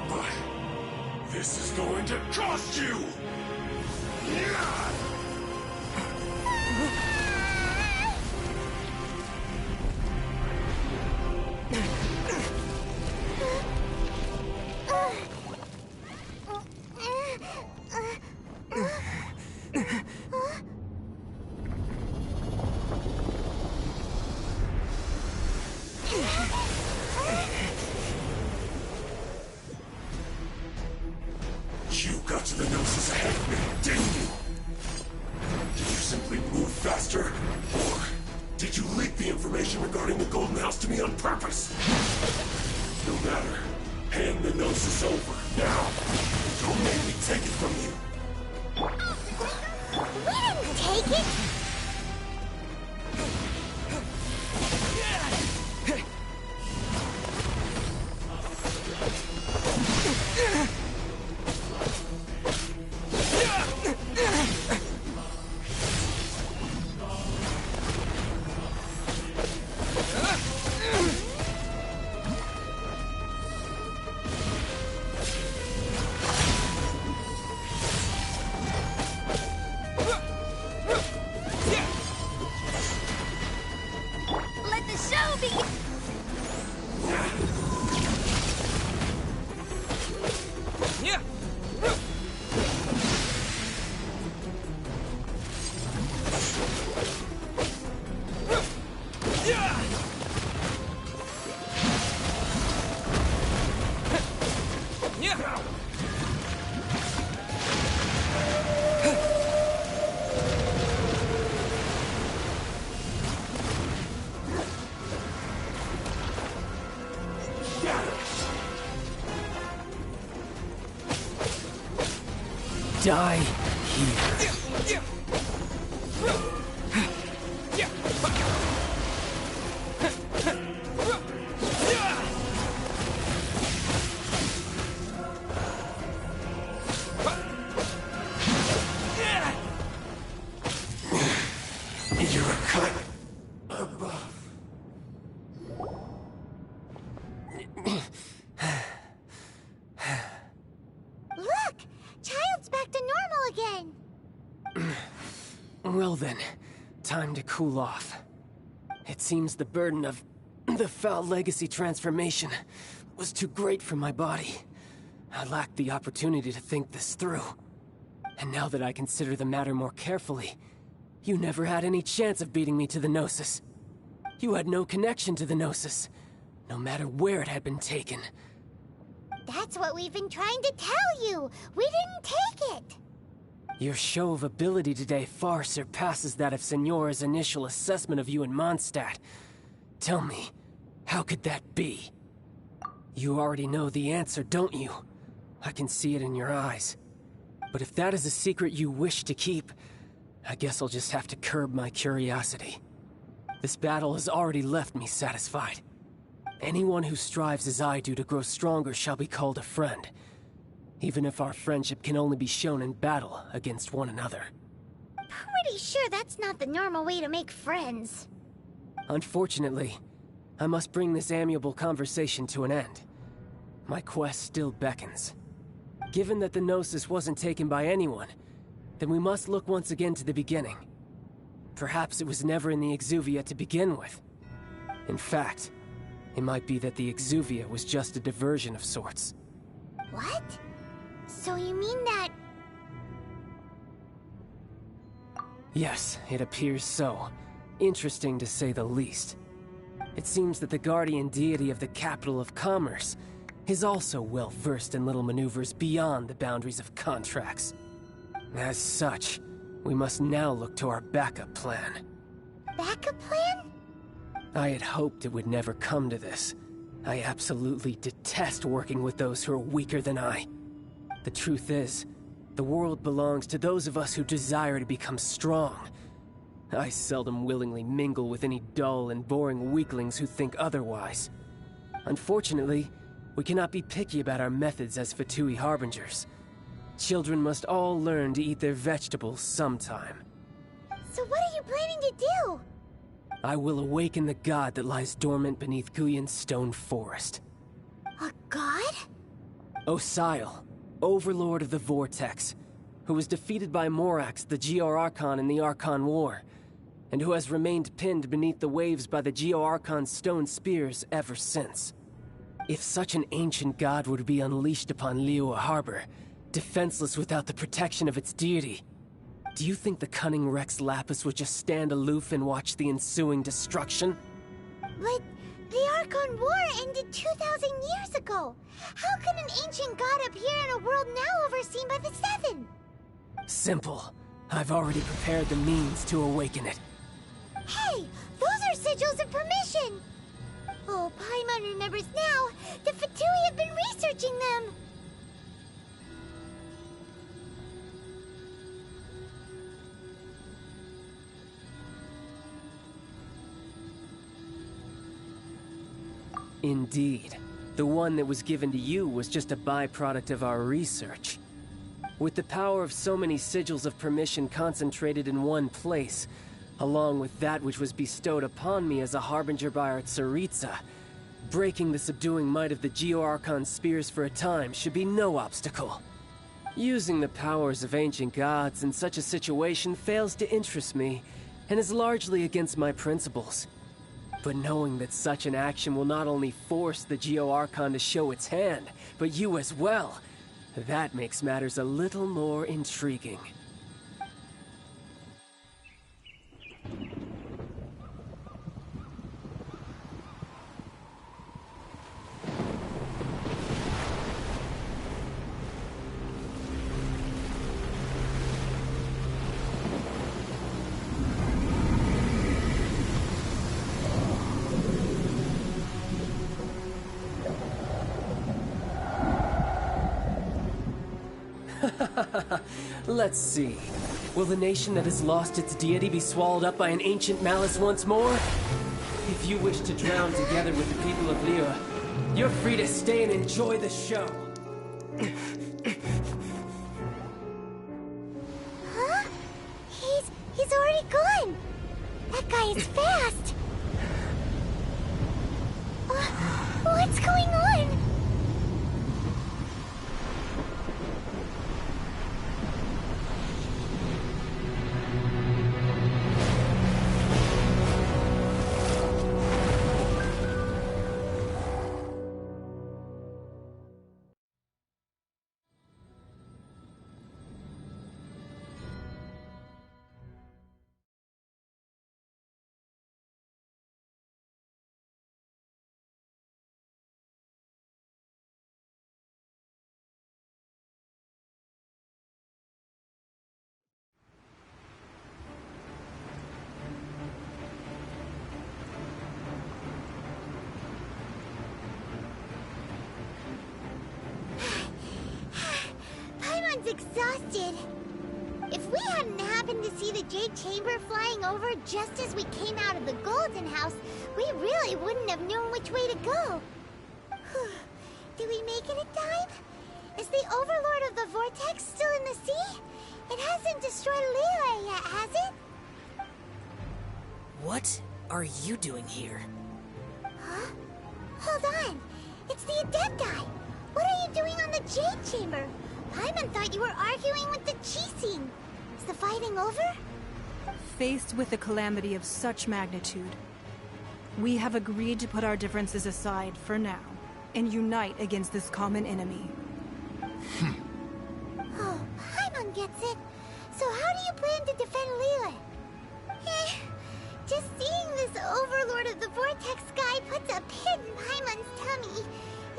But this is going to cost you! You got to the Gnosis ahead of me, didn't you? Did you simply move faster? Or did you leak the information regarding the Golden House to me on purpose? No matter. Hand the Gnosis over, now. Don't make me take it from you. We didn't take it! Let the show begin! Yeah. Die here. Well then, time to cool off. It seems the burden of the foul legacy transformation was too great for my body. I lacked the opportunity to think this through. And now that I consider the matter more carefully, you never had any chance of beating me to the Gnosis. You had no connection to the Gnosis, no matter where it had been taken. That's what we've been trying to tell you! We didn't take it! Your show of ability today far surpasses that of Signora's initial assessment of you in Mondstadt. Tell me, how could that be? You already know the answer, don't you? I can see it in your eyes. But if that is a secret you wish to keep, I guess I'll just have to curb my curiosity. This battle has already left me satisfied. Anyone who strives as I do to grow stronger shall be called a friend, even if our friendship can only be shown in battle against one another. Pretty sure that's not the normal way to make friends. Unfortunately, I must bring this amiable conversation to an end. My quest still beckons. Given that the Gnosis wasn't taken by anyone, then we must look once again to the beginning. Perhaps it was never in the Exuvia to begin with. In fact, it might be that the Exuvia was just a diversion of sorts. What? So you mean that... Yes, it appears so. Interesting to say the least. It seems that the guardian deity of the capital of commerce is also well versed in little maneuvers beyond the boundaries of contracts. As such, we must now look to our backup plan. Backup plan? I had hoped it would never come to this. I absolutely detest working with those who are weaker than I. The truth is, the world belongs to those of us who desire to become strong. I seldom willingly mingle with any dull and boring weaklings who think otherwise. Unfortunately, we cannot be picky about our methods as Fatui Harbingers. Children must all learn to eat their vegetables sometime. So what are you planning to do? I will awaken the god that lies dormant beneath Guyon's stone forest. A god? Osial, overlord of the Vortex, who was defeated by Morax, the Geo-Archon in the Archon War, and who has remained pinned beneath the waves by the Geo-Archon's stone spears ever since. If such an ancient god were to be unleashed upon Liyue Harbor, defenseless without the protection of its deity, do you think the cunning Rex Lapis would just stand aloof and watch the ensuing destruction? But the Archon War ended 2,000 years ago. How can an ancient god appear in a world now overseen by the Seven? Simple. I've already prepared the means to awaken it. Hey, those are sigils of permission! Oh, Paimon remembers now. The Fatui have been researching them. Indeed. The one that was given to you was just a byproduct of our research. With the power of so many sigils of permission concentrated in one place, along with that which was bestowed upon me as a harbinger by our Tsaritsa, breaking the subduing might of the Geo-Archon spears for a time should be no obstacle. Using the powers of ancient gods in such a situation fails to interest me, and is largely against my principles. But knowing that such an action will not only force the Geo-Archon to show its hand, but you as well, that makes matters a little more intriguing. Let's see. Will the nation that has lost its deity be swallowed up by an ancient malice once more? If you wish to drown together with the people of Liyue, you're free to stay and enjoy the show. Huh? He's already gone. That guy is fast. What's going on? exhausted. If we hadn't happened to see the Jade Chamber flying over just as we came out of the Golden House, we really wouldn't have known which way to go. Did we make it in time? Is the Overlord of the Vortex still in the sea? It hasn't destroyed Liyue yet, has it? What are you doing here? Huh? Hold on. It's the Adepti. What are you doing on the Jade Chamber? Paimon thought you were arguing with the Qixing. Is the fighting over? Faced with a calamity of such magnitude, we have agreed to put our differences aside for now and unite against this common enemy. Oh, Paimon gets it. So how do you plan to defend Liyue? Just seeing this Overlord of the Vortex guy puts a pit in Paimon's tummy,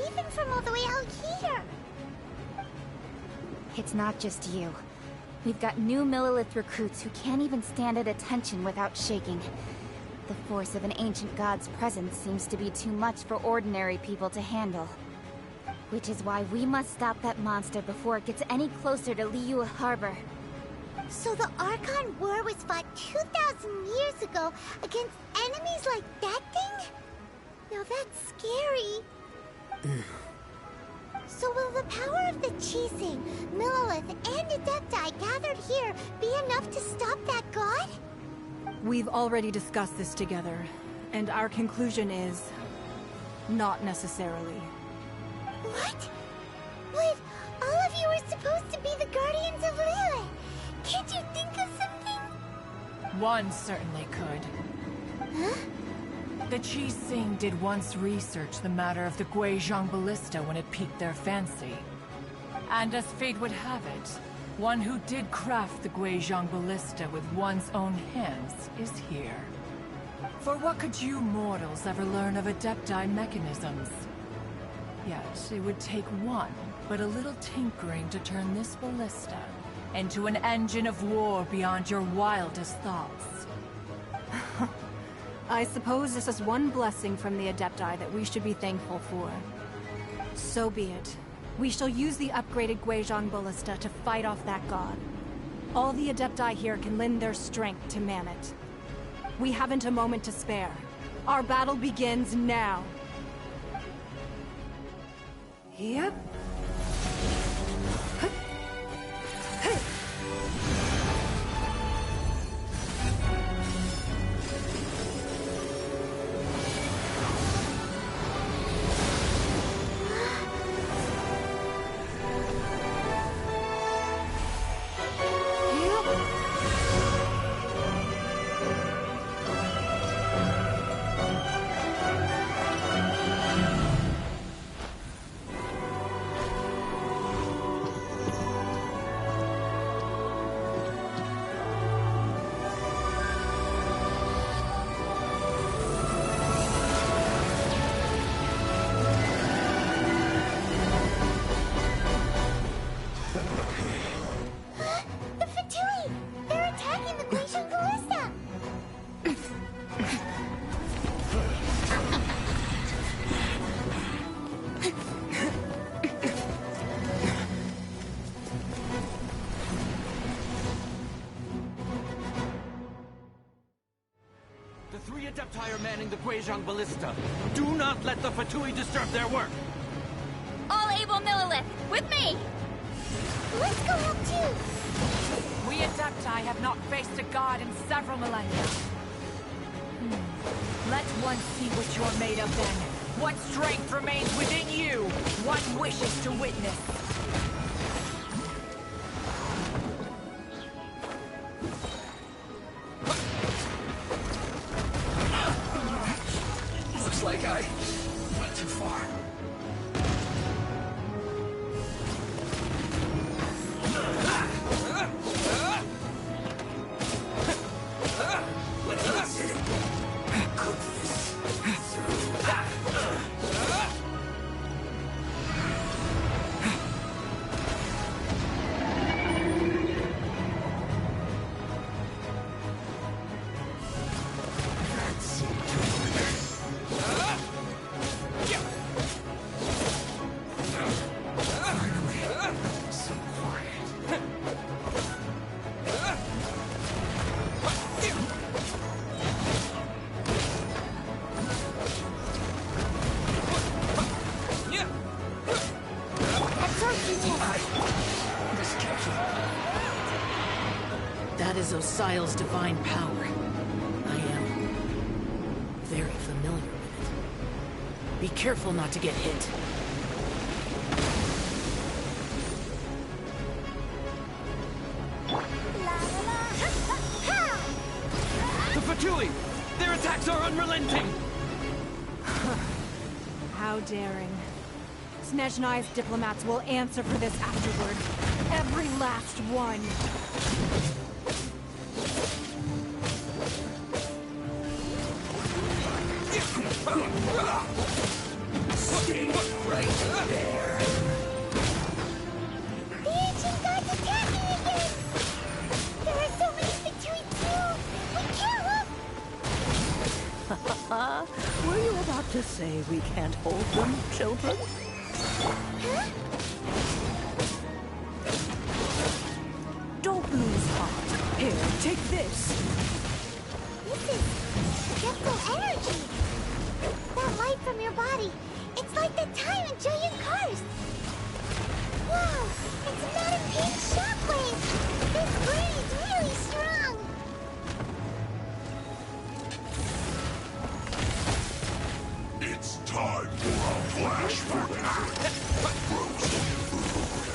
even from all the way out here. It's not just you. We've got new Millilith recruits who can't even stand at attention without shaking. The force of an ancient god's presence seems to be too much for ordinary people to handle. Which is why we must stop that monster before it gets any closer to Liyue Harbor. So the Archon War was fought 2,000 years ago against enemies like that thing? Now that's scary. So will the power of the Qixing, Millilith, and Adepti gathered here be enough to stop that god? We've already discussed this together, and our conclusion is... not necessarily. What? But all of you were supposed to be the guardians of Liyue. Can't you think of something? One certainly could. Huh? The Qixing did once research the matter of the Guizhong Ballista when it piqued their fancy. And as fate would have it, one who did craft the Guizhong Ballista with one's own hands is here. For what could you mortals ever learn of Adepti mechanisms? Yet, it would take one, but a little tinkering to turn this ballista into an engine of war beyond your wildest thoughts. I suppose this is one blessing from the Adepti that we should be thankful for. So be it. We shall use the upgraded Guizhong Ballista to fight off that god. All the Adepti here can lend their strength to man it. We haven't a moment to spare. Our battle begins now. Yep. Adepti are manning the Guizhong Ballista. Do not let the Fatui disturb their work! All able Millilith, with me! Let's go help too! We Adepti have not faced a god in several millennia. Let one see what you're made of then. What strength remains within you. One wishes to witness. Looks like I went too far. That is Osial's divine power. I am very familiar with it. Be careful not to get hit. The Fatui! Their attacks are unrelenting! How daring. Snezhnai's diplomats will answer for this afterward. Every last one. Stay right there. The ancient god's attacking again! There are so many Fatui too! We can't look! Were you about to say we can't hold them, children? Huh? Don't lose heart. Here, take this. This is gentle energy. That light from your body. It's like the time in giant cars. Wow, it's not a pink shockwave. This green is really strong. It's time for a flashback. Frozen food.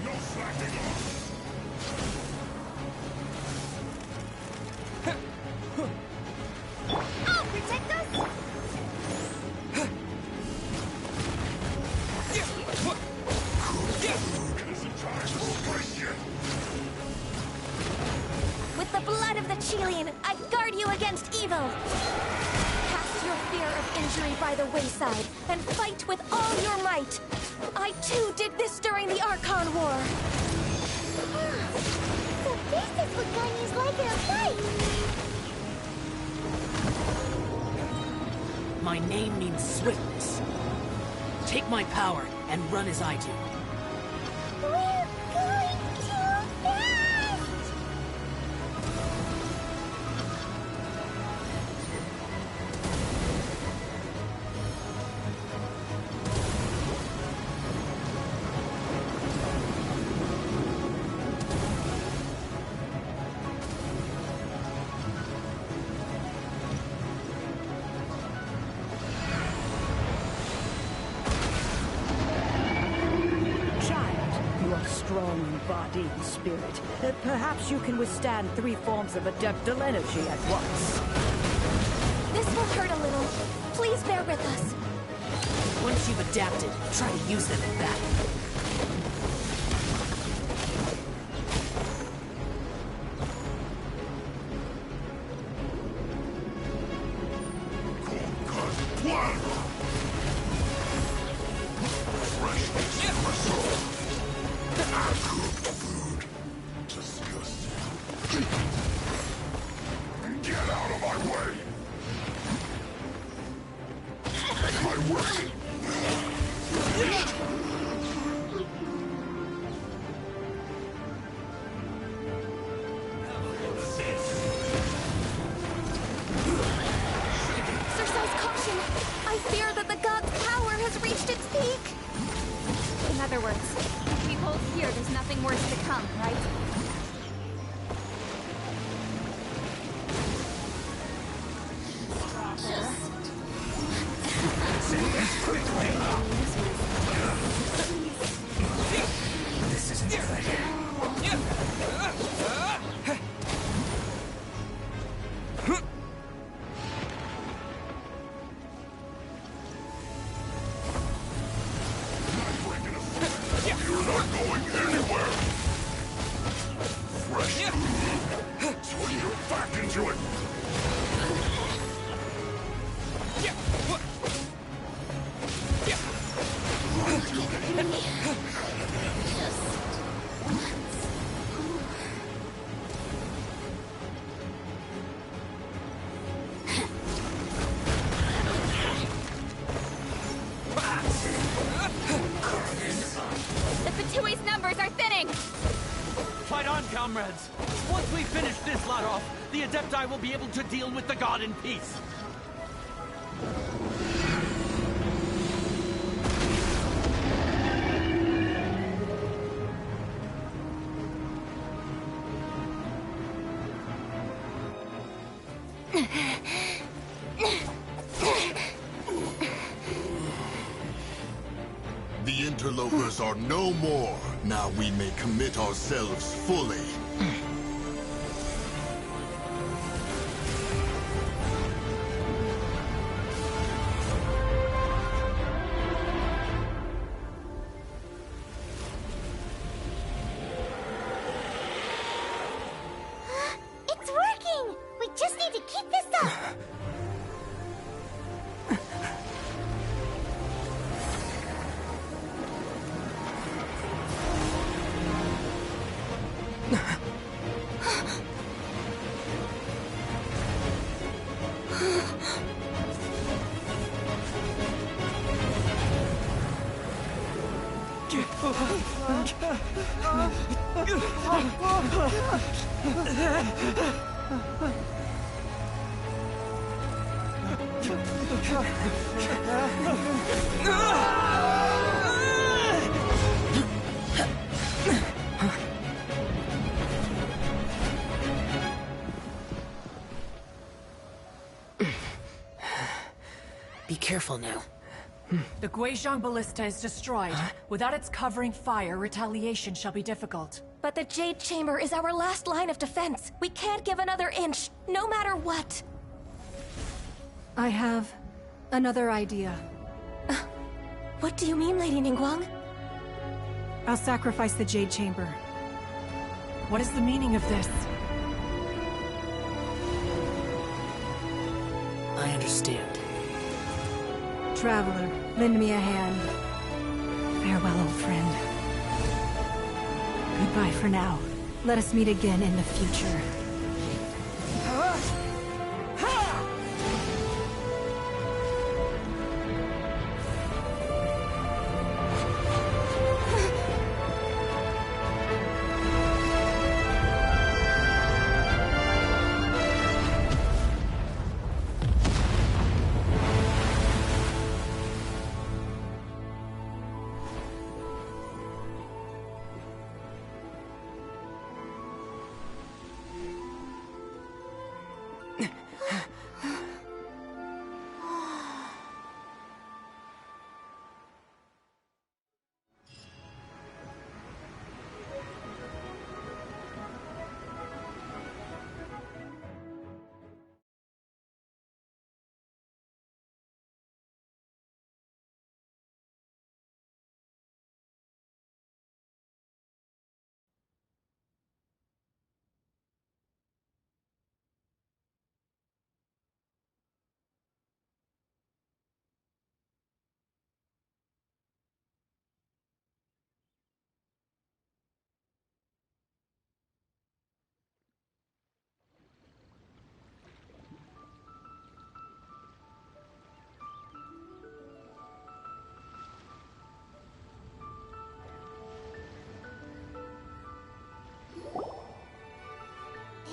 No slacking off. I'll protect us. With the blood of the Chilean, I guard you against evil! Cast your fear of injury by the wayside, and fight with all your might! I too did this during the Archon War! So this is what Ganyu's like in a fight. My name means swiftness. Take my power and run as I do. We're going too fast! You are strong in body and spirit. Perhaps you can withstand 3 forms of adeptal energy at once. This will hurt a little. Please bear with us. Once you've adapted, try to use them in battle. Get out of my way! My work! Exercise caution! I fear that the god's power has reached its peak! In other words, if we hold here, there's nothing worse to come, right? This isn't fair. You're not going anywhere. Fresh food. So you're back into it. The Fatui's numbers are thinning! Fight on, comrades! Once we finish this lot off, the Adepti will be able to deal with the god in peace. The interlopers are no more. Now we may commit ourselves fully. It's working! We just need to keep this up! Be careful now. The Guizhong Ballista is destroyed. Without its covering fire, retaliation shall be difficult. But the Jade Chamber is our last line of defense. We can't give another inch, no matter what. I have another idea. What do you mean, Lady Ningguang? I'll sacrifice the Jade Chamber. What is the meaning of this? I understand. Traveler, lend me a hand. Farewell, old friend. Goodbye for now. Let us meet again in the future.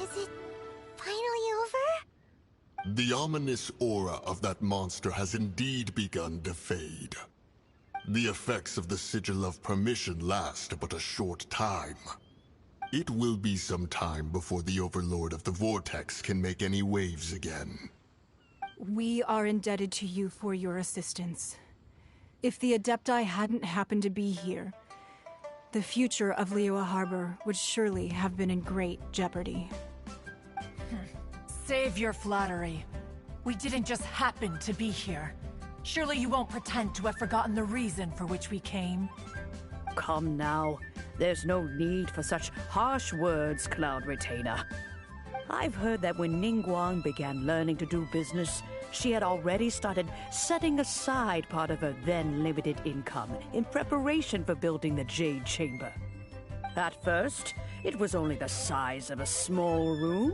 Is it finally over? The ominous aura of that monster has indeed begun to fade. The effects of the Sigil of Permission last but a short time. It will be some time before the Overlord of the Vortex can make any waves again. We are indebted to you for your assistance. If the Adepti hadn't happened to be here, the future of Liyue Harbor would surely have been in great jeopardy. Save your flattery. We didn't just happen to be here. Surely you won't pretend to have forgotten the reason for which we came. Come now. There's no need for such harsh words, Cloud Retainer. I've heard that when Ningguang began learning to do business, she had already started setting aside part of her then limited income in preparation for building the Jade Chamber. At first, it was only the size of a small room,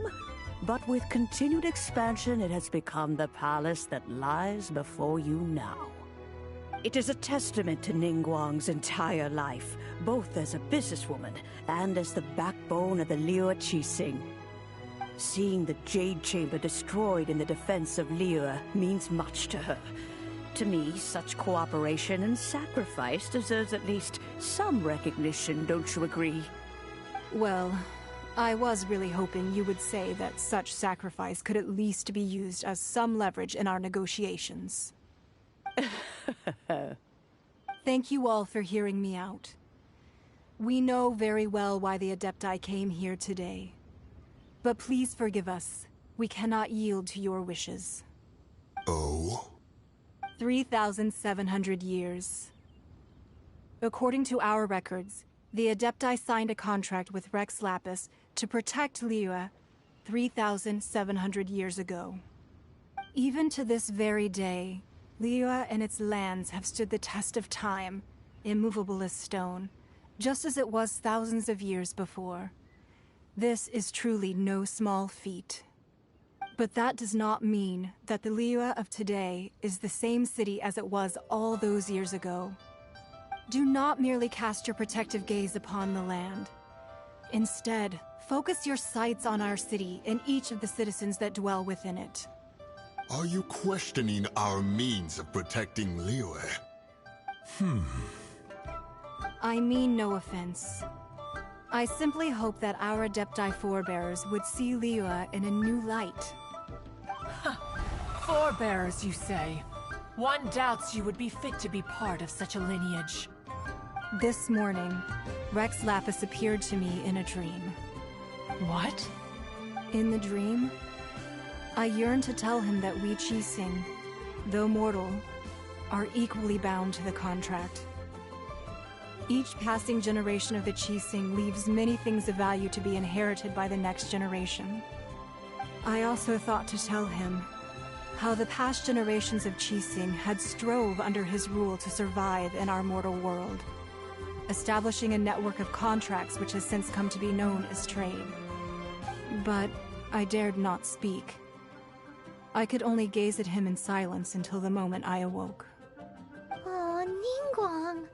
but with continued expansion, it has become the palace that lies before you now. It is a testament to Ningguang's entire life, both as a businesswoman and as the backbone of the Liyue Qixing. Seeing the Jade Chamber destroyed in the defense of Liyue means much to her. To me, such cooperation and sacrifice deserves at least some recognition, don't you agree? Well, I was really hoping you would say that such sacrifice could at least be used as some leverage in our negotiations. Thank you all for hearing me out. We know very well why the Adepti came here today. But please forgive us. We cannot yield to your wishes. Oh? 3,700 years. According to our records, the Adepti signed a contract with Rex Lapis to protect Liyue 3,700 years ago. Even to this very day, Liyue and its lands have stood the test of time, immovable as stone, just as it was thousands of years before. This is truly no small feat. But that does not mean that the Liyue of today is the same city as it was all those years ago. Do not merely cast your protective gaze upon the land. Instead, focus your sights on our city and each of the citizens that dwell within it. Are you questioning our means of protecting Liyue? I mean no offense. I simply hope that our Adepti forebears would see Liyue in a new light. Forebearers, you say? One doubts you would be fit to be part of such a lineage. This morning, Rex Lapis appeared to me in a dream. What? In the dream, I yearned to tell him that we Qixing, though mortal, are equally bound to the contract. Each passing generation of the Qixing leaves many things of value to be inherited by the next generation. I also thought to tell him how the past generations of Qixing had strove under his rule to survive in our mortal world, establishing a network of contracts which has since come to be known as trade. But I dared not speak. I could only gaze at him in silence until the moment I awoke. Oh, Ningguang.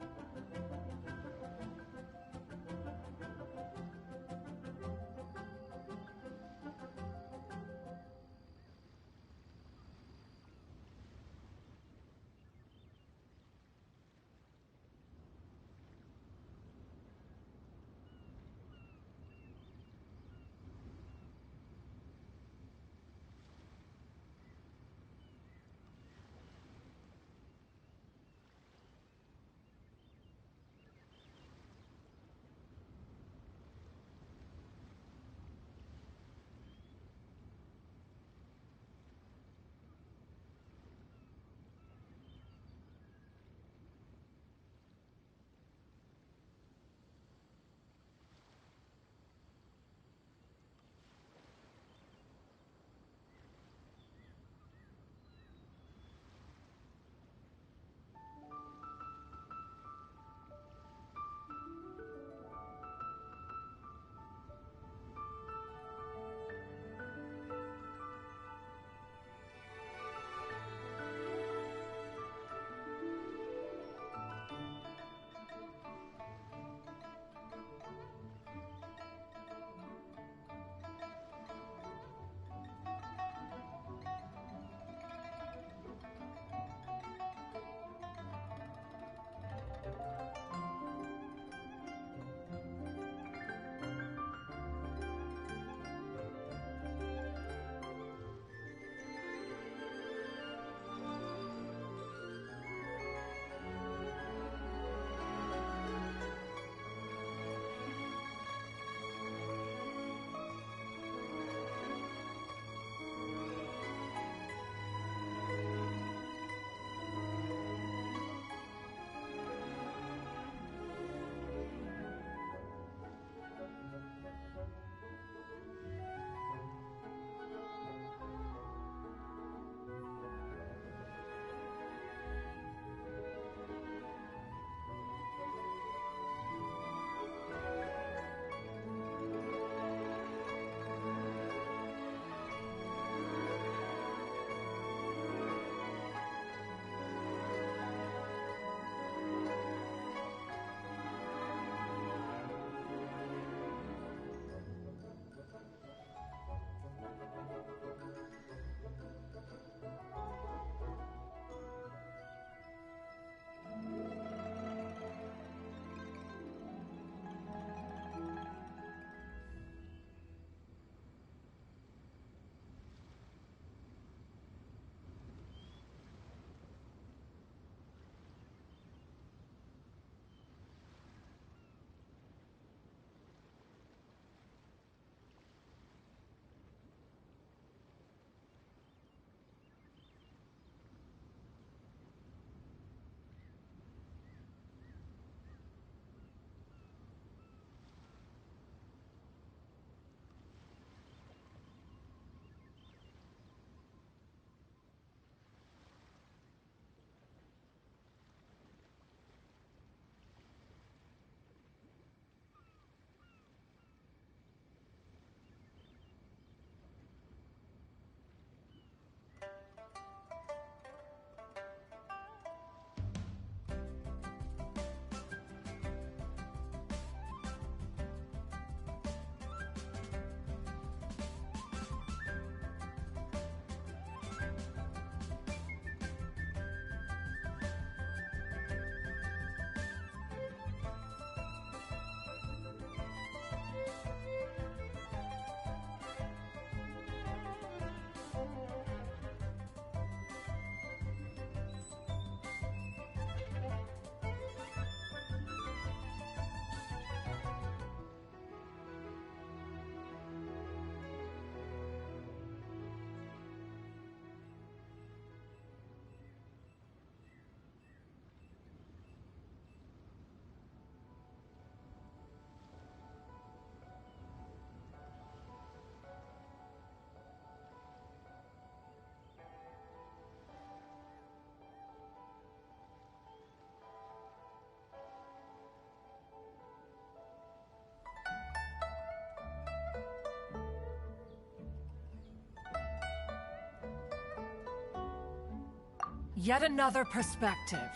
Yet another perspective.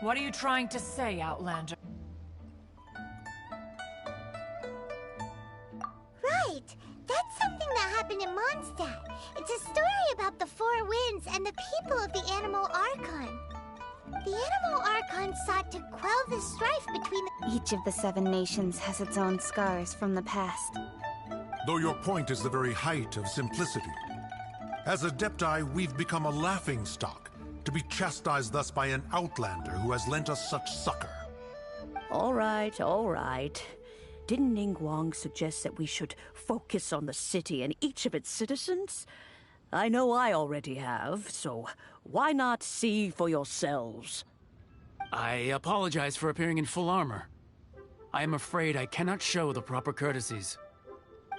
What are you trying to say, Outlander? Right! That's something that happened in Mondstadt. It's a story about the Four Winds and the people of the Animal Archon. The Animal Archon sought to quell the strife between the... Each of the 7 nations has its own scars from the past. Though your point is the very height of simplicity. As Adepti, we've become a laughingstock, to be chastised thus by an outlander who has lent us such succor. All right, all right. Didn't Ningguang suggest that we should focus on the city and each of its citizens? I know I already have, so why not see for yourselves? I apologize for appearing in full armor. I am afraid I cannot show the proper courtesies.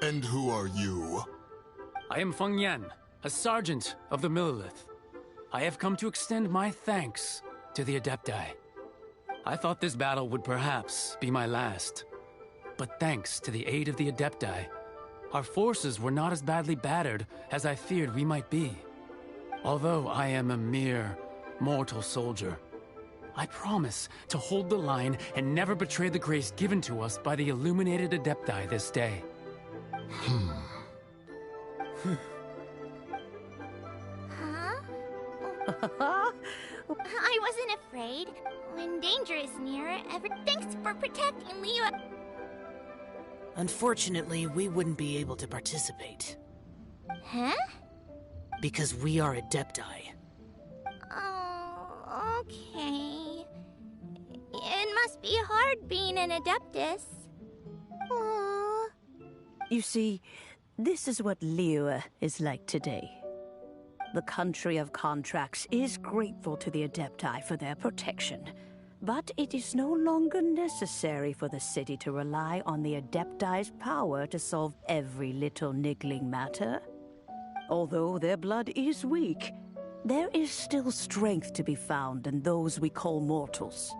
And who are you? I am Feng Yan, a sergeant of the Millilith. I have come to extend my thanks to the Adepti. I thought this battle would perhaps be my last. But thanks to the aid of the Adepti, our forces were not as badly battered as I feared we might be. Although I am a mere mortal soldier, I promise to hold the line and never betray the grace given to us by the illuminated Adepti this day. I wasn't afraid. When danger is near, thanks for protecting Leo. Unfortunately, we wouldn't be able to participate. Huh? Because we are Adepti. Oh, okay. It must be hard being an Adeptus. Aww. You see, this is what Liyue is like today. The country of contracts is grateful to the Adepti for their protection. But it is no longer necessary for the city to rely on the Adepti's power to solve every little niggling matter. Although their blood is weak, there is still strength to be found in those we call mortals.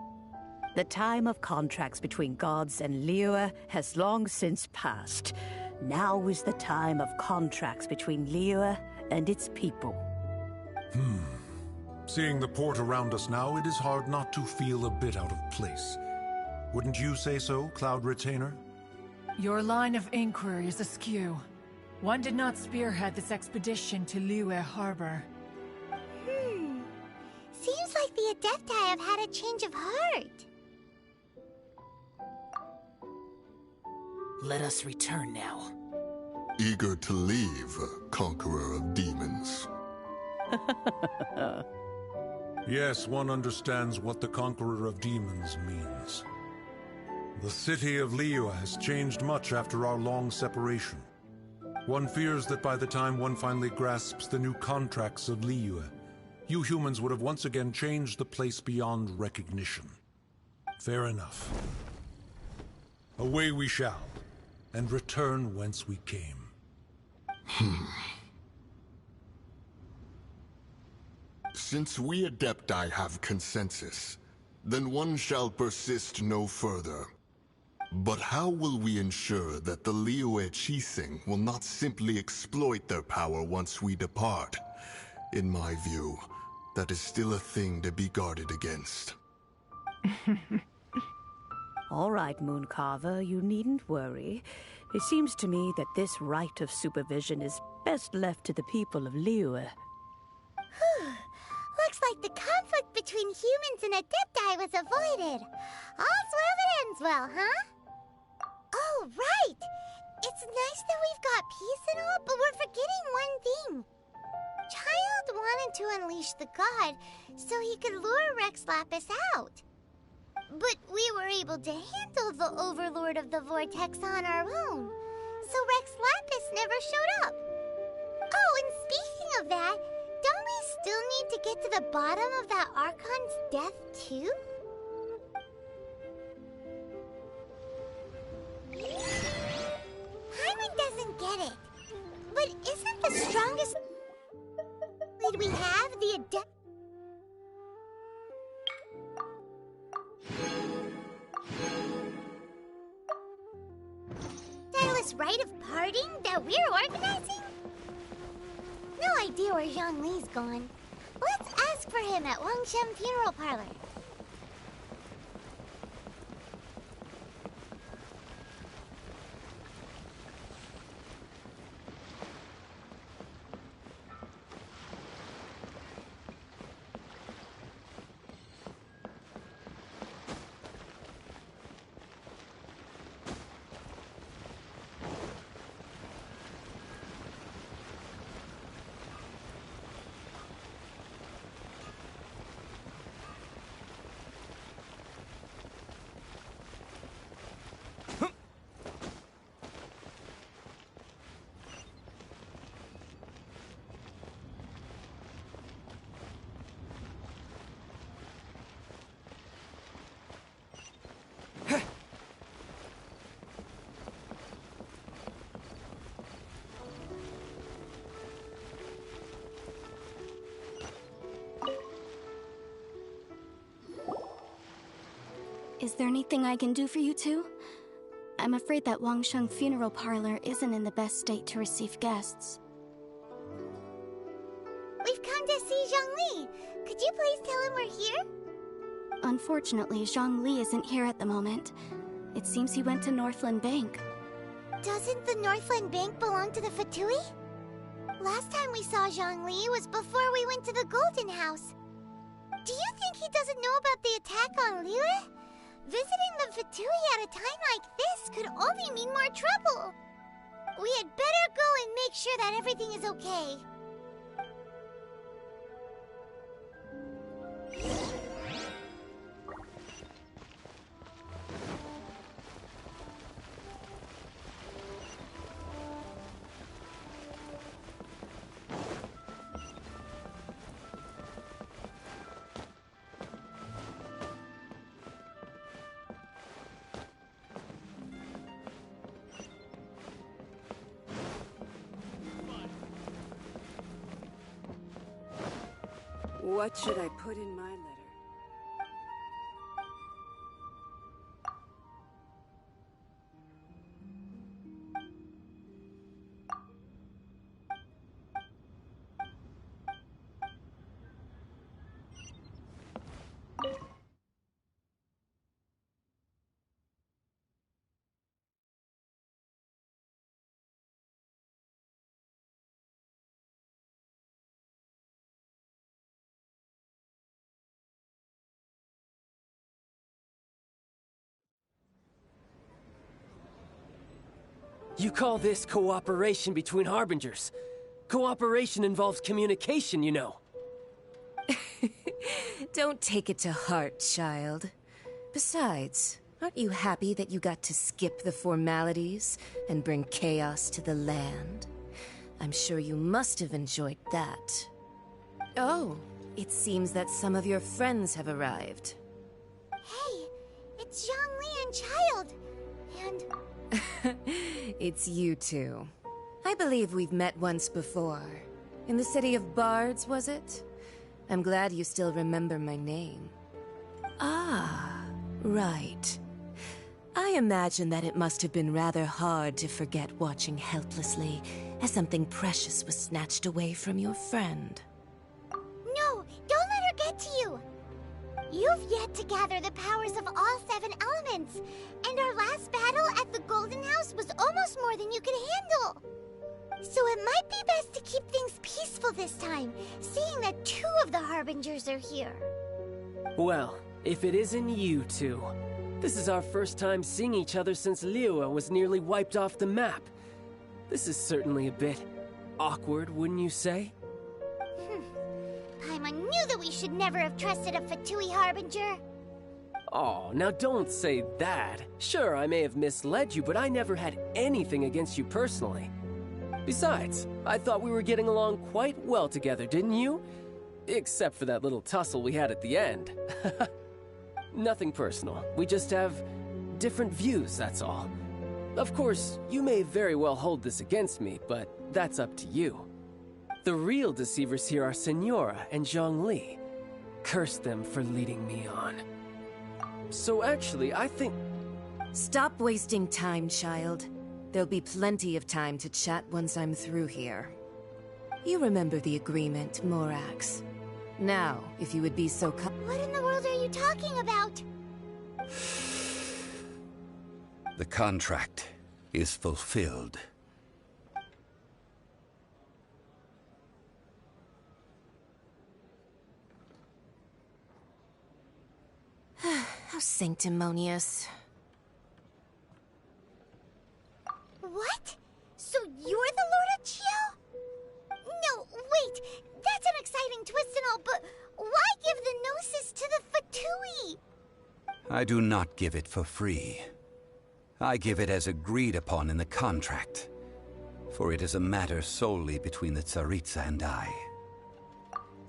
The time of contracts between gods and Liyue has long since passed. Now is the time of contracts between Liyue and its people. Seeing the port around us now, it is hard not to feel a bit out of place. Wouldn't you say so, Cloud Retainer? Your line of inquiry is askew. One did not spearhead this expedition to Liyue Harbor. Seems like the Adepti have had a change of heart. Let us return now. Eager to leave, Conqueror of Demons. Yes, one understands what the Conqueror of Demons means. The city of Liyue has changed much after our long separation. One fears that by the time one finally grasps the new contracts of Liyue, you humans would have once again changed the place beyond recognition. Fair enough. Away we shall, and return whence we came. Since we Adepti have consensus, then one shall persist no further. But how will we ensure that the Liyue Qixing will not simply exploit their power once we depart? In my view, that is still a thing to be guarded against. All right, Mooncarver, you needn't worry. It seems to me that this right of supervision is best left to the people of Liyue. Looks like the conflict between humans and Adepti was avoided. All's well that ends well, huh? Oh, right! It's nice that we've got peace and all, but we're forgetting one thing. Child wanted to unleash the god so he could lure Rex Lapis out. But we were able to handle the Overlord of the Vortex on our own, so Rex Lapis never showed up. Oh, and speaking of that, don't we still need to get to the bottom of that Archon's death, too? Hyman doesn't get it. But isn't the strongest lead we have the Adept? Tireless rite of parting that we're organizing? No idea where Zhang Li's gone. Let's ask ask for him at Wangshan Funeral Parlor. Is there anything I can do for you two? I'm afraid that Wangsheng Funeral Parlor isn't in the best state to receive guests. We've come to see Zhongli. Could you please tell him we're here? Unfortunately, Zhongli isn't here at the moment. It seems he went to Northland Bank. Doesn't the Northland Bank belong to the Fatui? Last time we saw Zhongli was before we went to the Golden House. Do you think he doesn't know about the attack on Liyue? Visiting the Fatui at a time like this could only mean more trouble. We had better go and make sure that everything is okay. What should I put in my letter? You call this cooperation between Harbingers? Cooperation involves communication, you know. Don't take it to heart, child. Besides, aren't you happy that you got to skip the formalities and bring chaos to the land? I'm sure you must have enjoyed that. Oh, it seems that some of your friends have arrived. Hey, it's Zhongli and Child. And... It's you two. I believe we've met once before. In the city of Bards, was it? I'm glad you still remember my name. Ah, right. I imagine that it must have been rather hard to forget watching helplessly as something precious was snatched away from your friend. No, don't let her get to you! You've yet to gather the powers of all 7 elements, and our last battle at the Golden House was almost more than you could handle. So it might be best to keep things peaceful this time, seeing that 2 of the Harbingers are here. Well, if it isn't you two. This is our first time seeing each other since Liyue was nearly wiped off the map. This is certainly a bit awkward, wouldn't you say? Paimon knew that we should never have trusted a Fatui Harbinger. Oh, now don't say that. Sure, I may have misled you, but I never had anything against you personally. Besides, I thought we were getting along quite well together, didn't you? Except for that little tussle we had at the end. Nothing personal. We just have different views, that's all. Of course, you may very well hold this against me, but that's up to you. The real deceivers here are Senora and Zhongli. Curse them for leading me on. So actually, I think... Stop wasting time, child. There'll be plenty of time to chat once I'm through here. You remember the agreement, Morax. Now, if you would be so What in the world are you talking about? The contract is fulfilled. How sanctimonious. What? So you're the Lord of Chiao? No, wait. That's an exciting twist and all, but why give the Gnosis to the Fatui? I do not give it for free. I give it as agreed upon in the contract, for it is a matter solely between the Tsaritsa and I.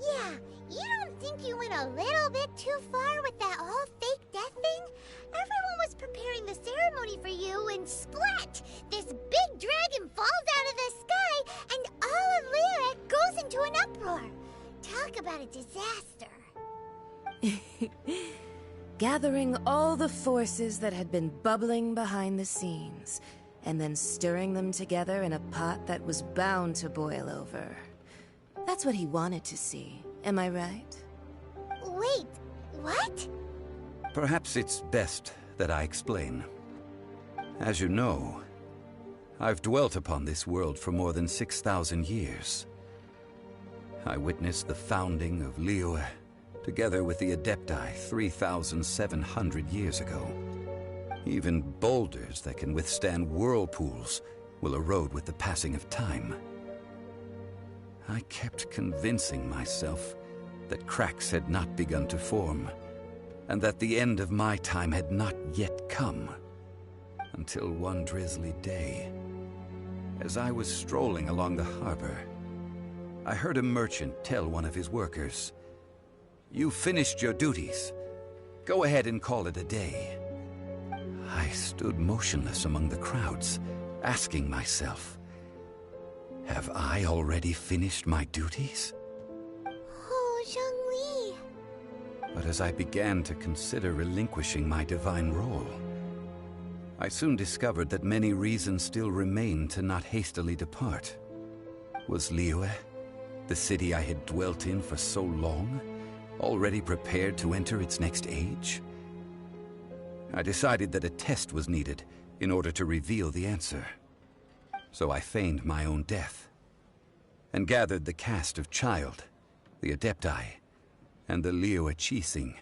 Yeah, you don't think you went a little bit too far with that whole fake death thing? Everyone was preparing the ceremony for you, and splat! This big dragon falls out of the sky, and all of Liyue goes into an uproar. Talk about a disaster. Gathering all the forces that had been bubbling behind the scenes, and then stirring them together in a pot that was bound to boil over. That's what he wanted to see, am I right? Wait, what? Perhaps it's best that I explain. As you know, I've dwelt upon this world for more than 6,000 years. I witnessed the founding of Liyue, together with the Adepti 3,700 years ago. Even boulders that can withstand whirlpools will erode with the passing of time. I kept convincing myself that cracks had not begun to form, and that the end of my time had not yet come. Until one drizzly day, as I was strolling along the harbor, I heard a merchant tell one of his workers, "You finished your duties. Go ahead and call it a day." I stood motionless among the crowds, asking myself, have I already finished my duties? Oh, Zhongli. But as I began to consider relinquishing my divine role, I soon discovered that many reasons still remained to not hastily depart. Was Liyue, the city I had dwelt in for so long, already prepared to enter its next age? I decided that a test was needed in order to reveal the answer. So I feigned my own death, and gathered the cast of Child, the Adepti, and the Liyue Qixing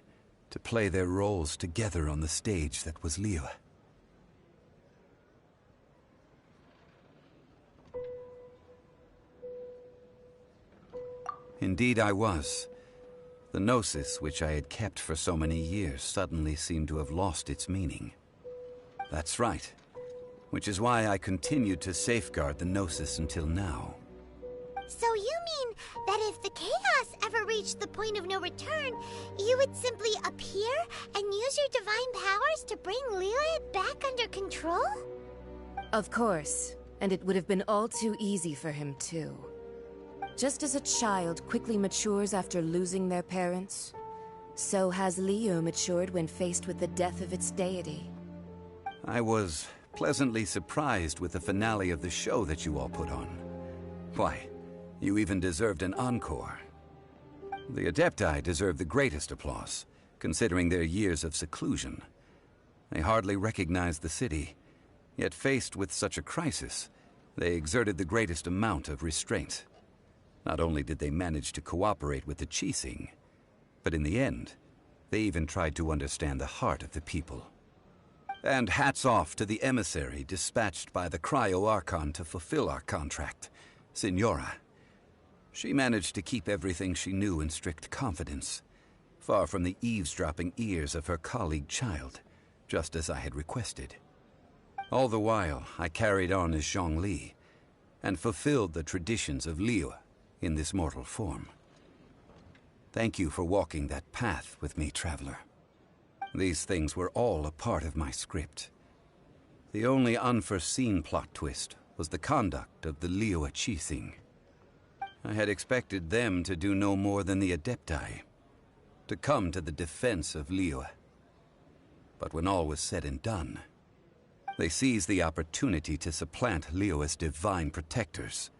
to play their roles together on the stage that was Liyue. Indeed I was. The Gnosis, which I had kept for so many years, suddenly seemed to have lost its meaning. That's right. Which is why I continued to safeguard the Gnosis until now. So you mean that if the chaos ever reached the point of no return, you would simply appear and use your divine powers to bring Liyue back under control? Of course, and it would have been all too easy for him too. Just as a child quickly matures after losing their parents, so has Liyue matured when faced with the death of its deity. I was pleasantly surprised with the finale of the show that you all put on. Why, you even deserved an encore. The Adepti deserve the greatest applause, considering their years of seclusion. They hardly recognized the city, yet faced with such a crisis, they exerted the greatest amount of restraint. Not only did they manage to cooperate with the Qixing, but in the end, they even tried to understand the heart of the people. And hats off to the emissary dispatched by the Cryo-Archon to fulfill our contract, Signora. She managed to keep everything she knew in strict confidence, far from the eavesdropping ears of her colleague Child, just as I had requested. All the while, I carried on as Zhongli, and fulfilled the traditions of Liyue in this mortal form. Thank you for walking that path with me, Traveler. These things were all a part of my script. The only unforeseen plot twist was the conduct of the Liyue Qixing. I had expected them to do no more than the Adepti, to come to the defense of Liyue. But when all was said and done, they seized the opportunity to supplant Liyue as divine protectors,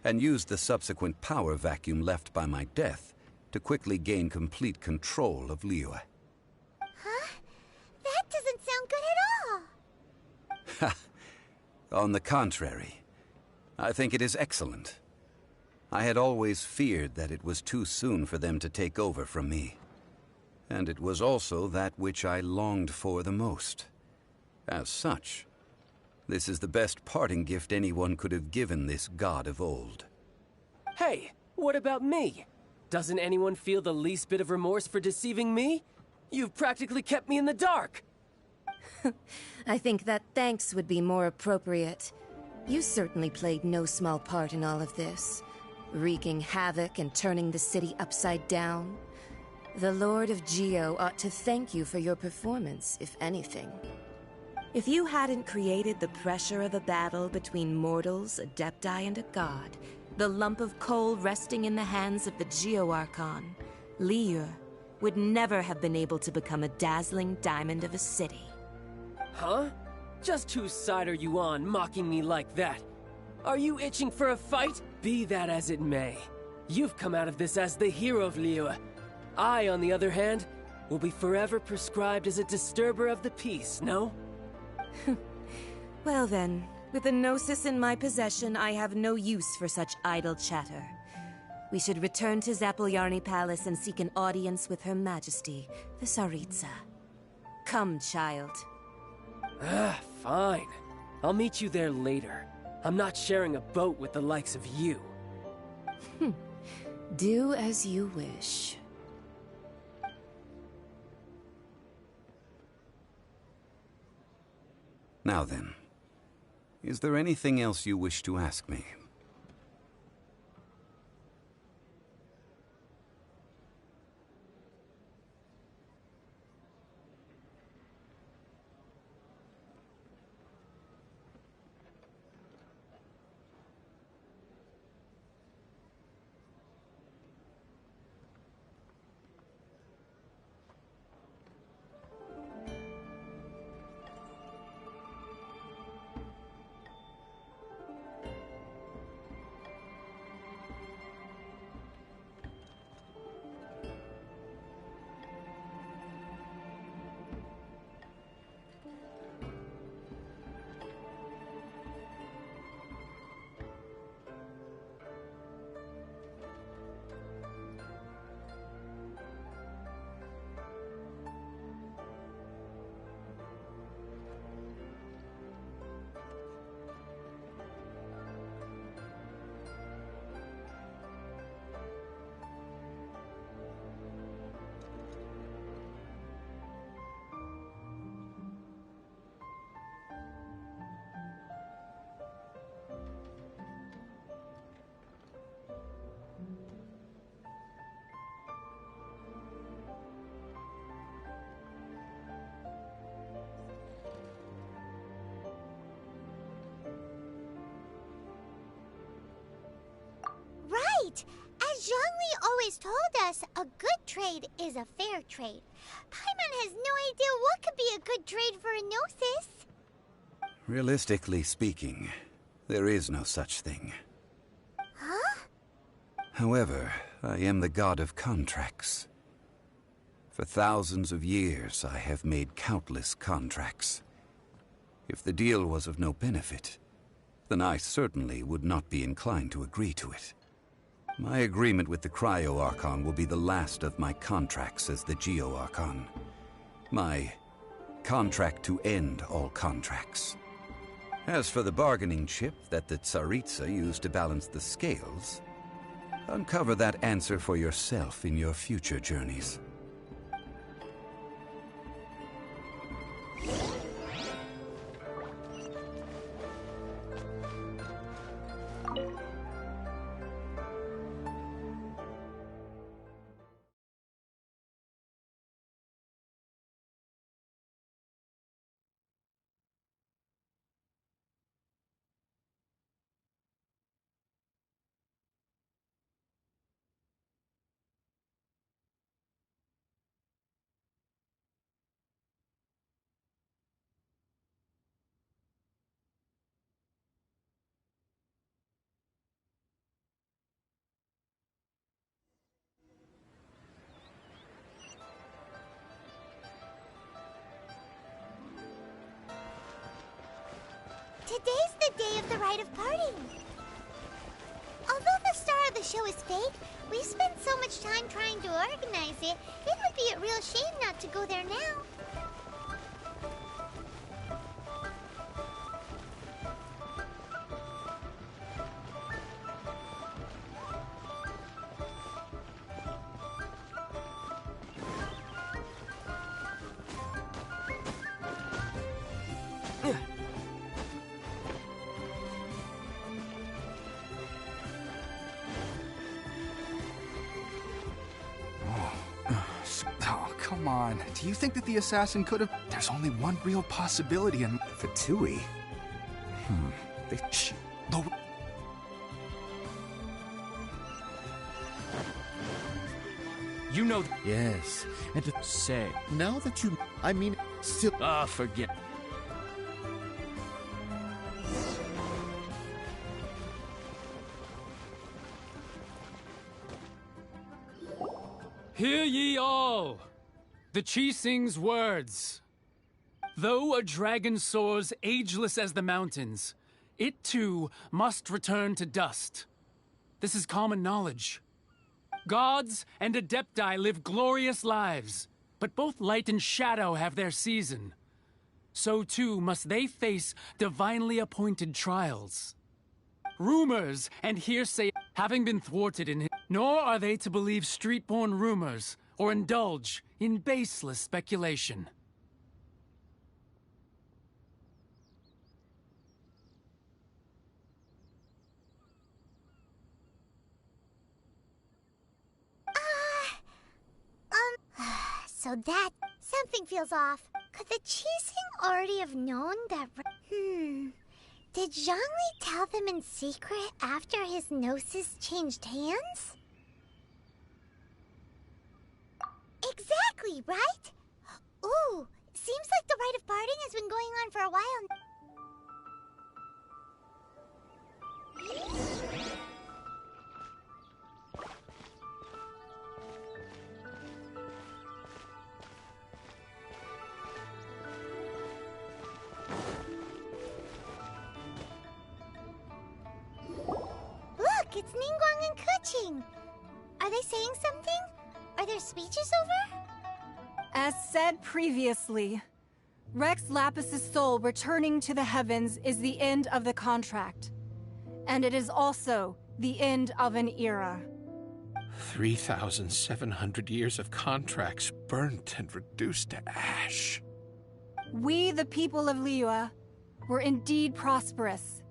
and used the subsequent power vacuum left by my death to quickly gain complete control of Liyue. Huh? That doesn't sound good at all. On the contrary, I think it is excellent. I had always feared that it was too soon for them to take over from me. And it was also that which I longed for the most. As such, this is the best parting gift anyone could have given this god of old. Hey, what about me? Doesn't anyone feel the least bit of remorse for deceiving me? You've practically kept me in the dark! I think that thanks would be more appropriate. You certainly played no small part in all of this, wreaking havoc and turning the city upside down. The Lord of Geo ought to thank you for your performance, if anything. If you hadn't created the pressure of a battle between mortals, adepti, and a god, the lump of coal resting in the hands of the Geo Archon, Liyue, would never have been able to become a dazzling diamond of a city. Huh? Just whose side are you on, mocking me like that? Are you itching for a fight? Be that as it may. You've come out of this as the hero of Liyue. I, on the other hand, will be forever prescribed as a disturber of the peace, no? Well then, with the Gnosis in my possession, I have no use for such idle chatter. We should return to Zapoljarny Palace and seek an audience with Her Majesty, the Tsaritsa. Come, child. Fine. I'll meet you there later. I'm not sharing a boat with the likes of you. Do as you wish. Now then, is there anything else you wish to ask me? Right! As Zhongli always told us, a good trade is a fair trade. Paimon has no idea what could be a good trade for a Gnosis. Realistically speaking, there is no such thing. Huh? However, I am the god of contracts. For thousands of years, I have made countless contracts. If the deal was of no benefit, then I certainly would not be inclined to agree to it. My agreement with the Cryo Archon will be the last of my contracts as the Geo Archon. My contract to end all contracts. As for the bargaining chip that the Tsaritsa used to balance the scales, uncover that answer for yourself in your future journeys. Today's the day of the rite of parting. Although the star of the show is fake, we've spent so much time trying to organize it, it would be a real shame not to go there now. Oh, come on. Do you think that the assassin could have... There's only one real possibility in... Fatui? You know... Yes, and to say... Now that you... I mean, still... forget... Hear ye all! The Qixing's words. Though a dragon soars ageless as the mountains, it too must return to dust. This is common knowledge. Gods and Adepti live glorious lives, but both light and shadow have their season. So too must they face divinely appointed trials. Rumors and hearsay having been thwarted in it, nor are they to believe street-born rumors or indulge in baseless speculation. So that... something feels off. Could the Qixing already have known that... Did Zhongli tell them in secret after his gnosis changed hands? Exactly, right? Ooh, seems like the rite of parting has been going on for a while. Look, it's Ningguang and Keqing. Are they saying something? Are their speeches over? As said previously, Rex Lapis's soul returning to the heavens is the end of the contract. And it is also the end of an era. 3,700 years of contracts burnt and reduced to ash. We, the people of Liyue, were indeed prosperous.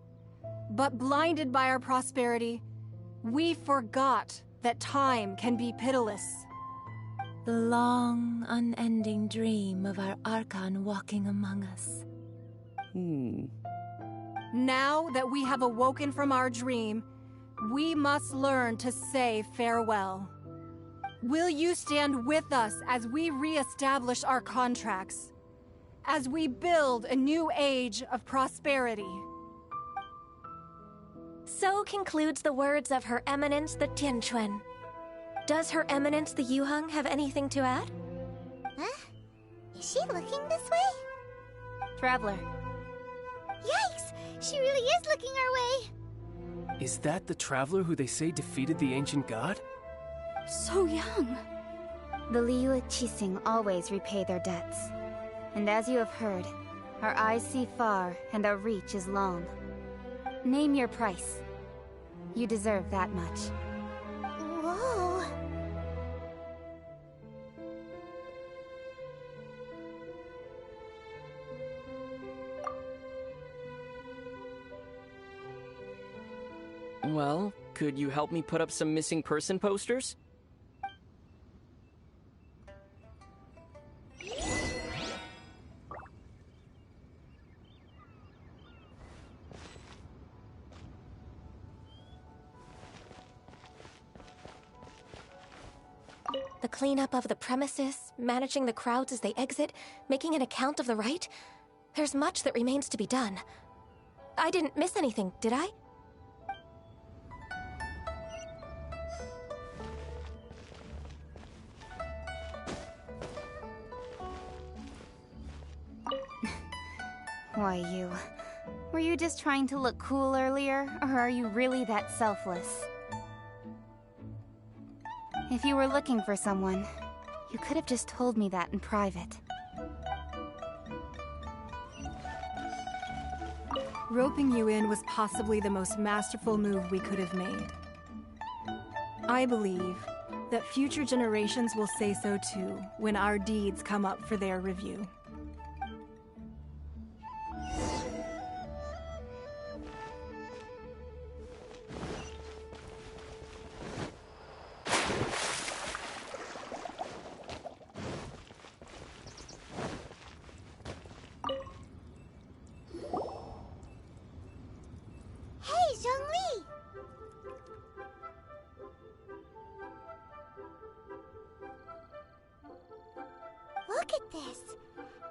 But blinded by our prosperity, we forgot that time can be pitiless. The long, unending dream of our Archon walking among us. Now that we have awoken from our dream, we must learn to say farewell. Will you stand with us as we re-establish our contracts? As we build a new age of prosperity? So concludes the words of Her Eminence the Tianquan. Does Her Eminence the Yuheng have anything to add? Huh? Is she looking this way? Traveler. Yikes! She really is looking our way! Is that the traveler who they say defeated the ancient god? So young. The Liyue Qixing always repay their debts. And as you have heard, our eyes see far and our reach is long. Name your price. You deserve that much. Whoa! Well, could you help me put up some missing person posters? The cleanup of the premises, managing the crowds as they exit, making an account of the rite. There's much that remains to be done. I didn't miss anything, did I? Why, you... Were you just trying to look cool earlier, or are you really that selfless? If you were looking for someone, you could have just told me that in private. Roping you in was possibly the most masterful move we could have made. I believe that future generations will say so too when our deeds come up for their review. Look at this.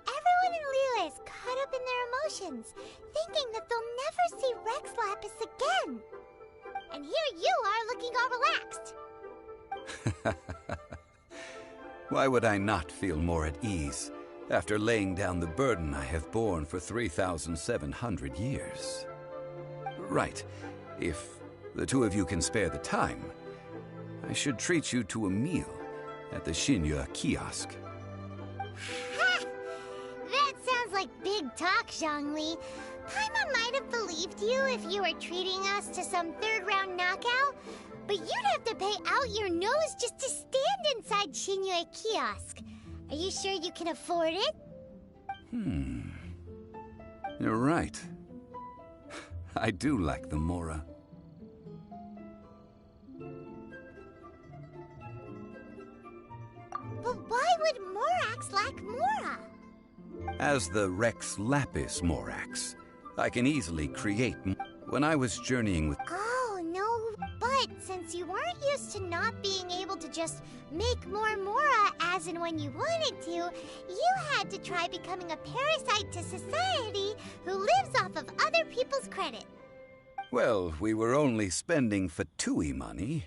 Everyone in Liyue is caught up in their emotions, thinking that they'll never see Rex Lapis again. And here you are looking all relaxed. Why would I not feel more at ease after laying down the burden I have borne for 3,700 years? Right. If the two of you can spare the time, I should treat you to a meal at the Xinyue kiosk. Ha! That sounds like big talk, Zhongli. Paimon might have believed you if you were treating us to some third-round knockout, but you'd have to pay out your nose just to stand inside Xinyue kiosk. Are you sure you can afford it? You're right. I do like the Mora. But why would Morax lack Mora? As the Rex Lapis Morax, I can easily create. When I was journeying with... Oh, no, but since you weren't used to not being able to just make more Mora as and when you wanted to, you had to try becoming a parasite to society who lives off of other people's credit. Well, we were only spending Fatui money.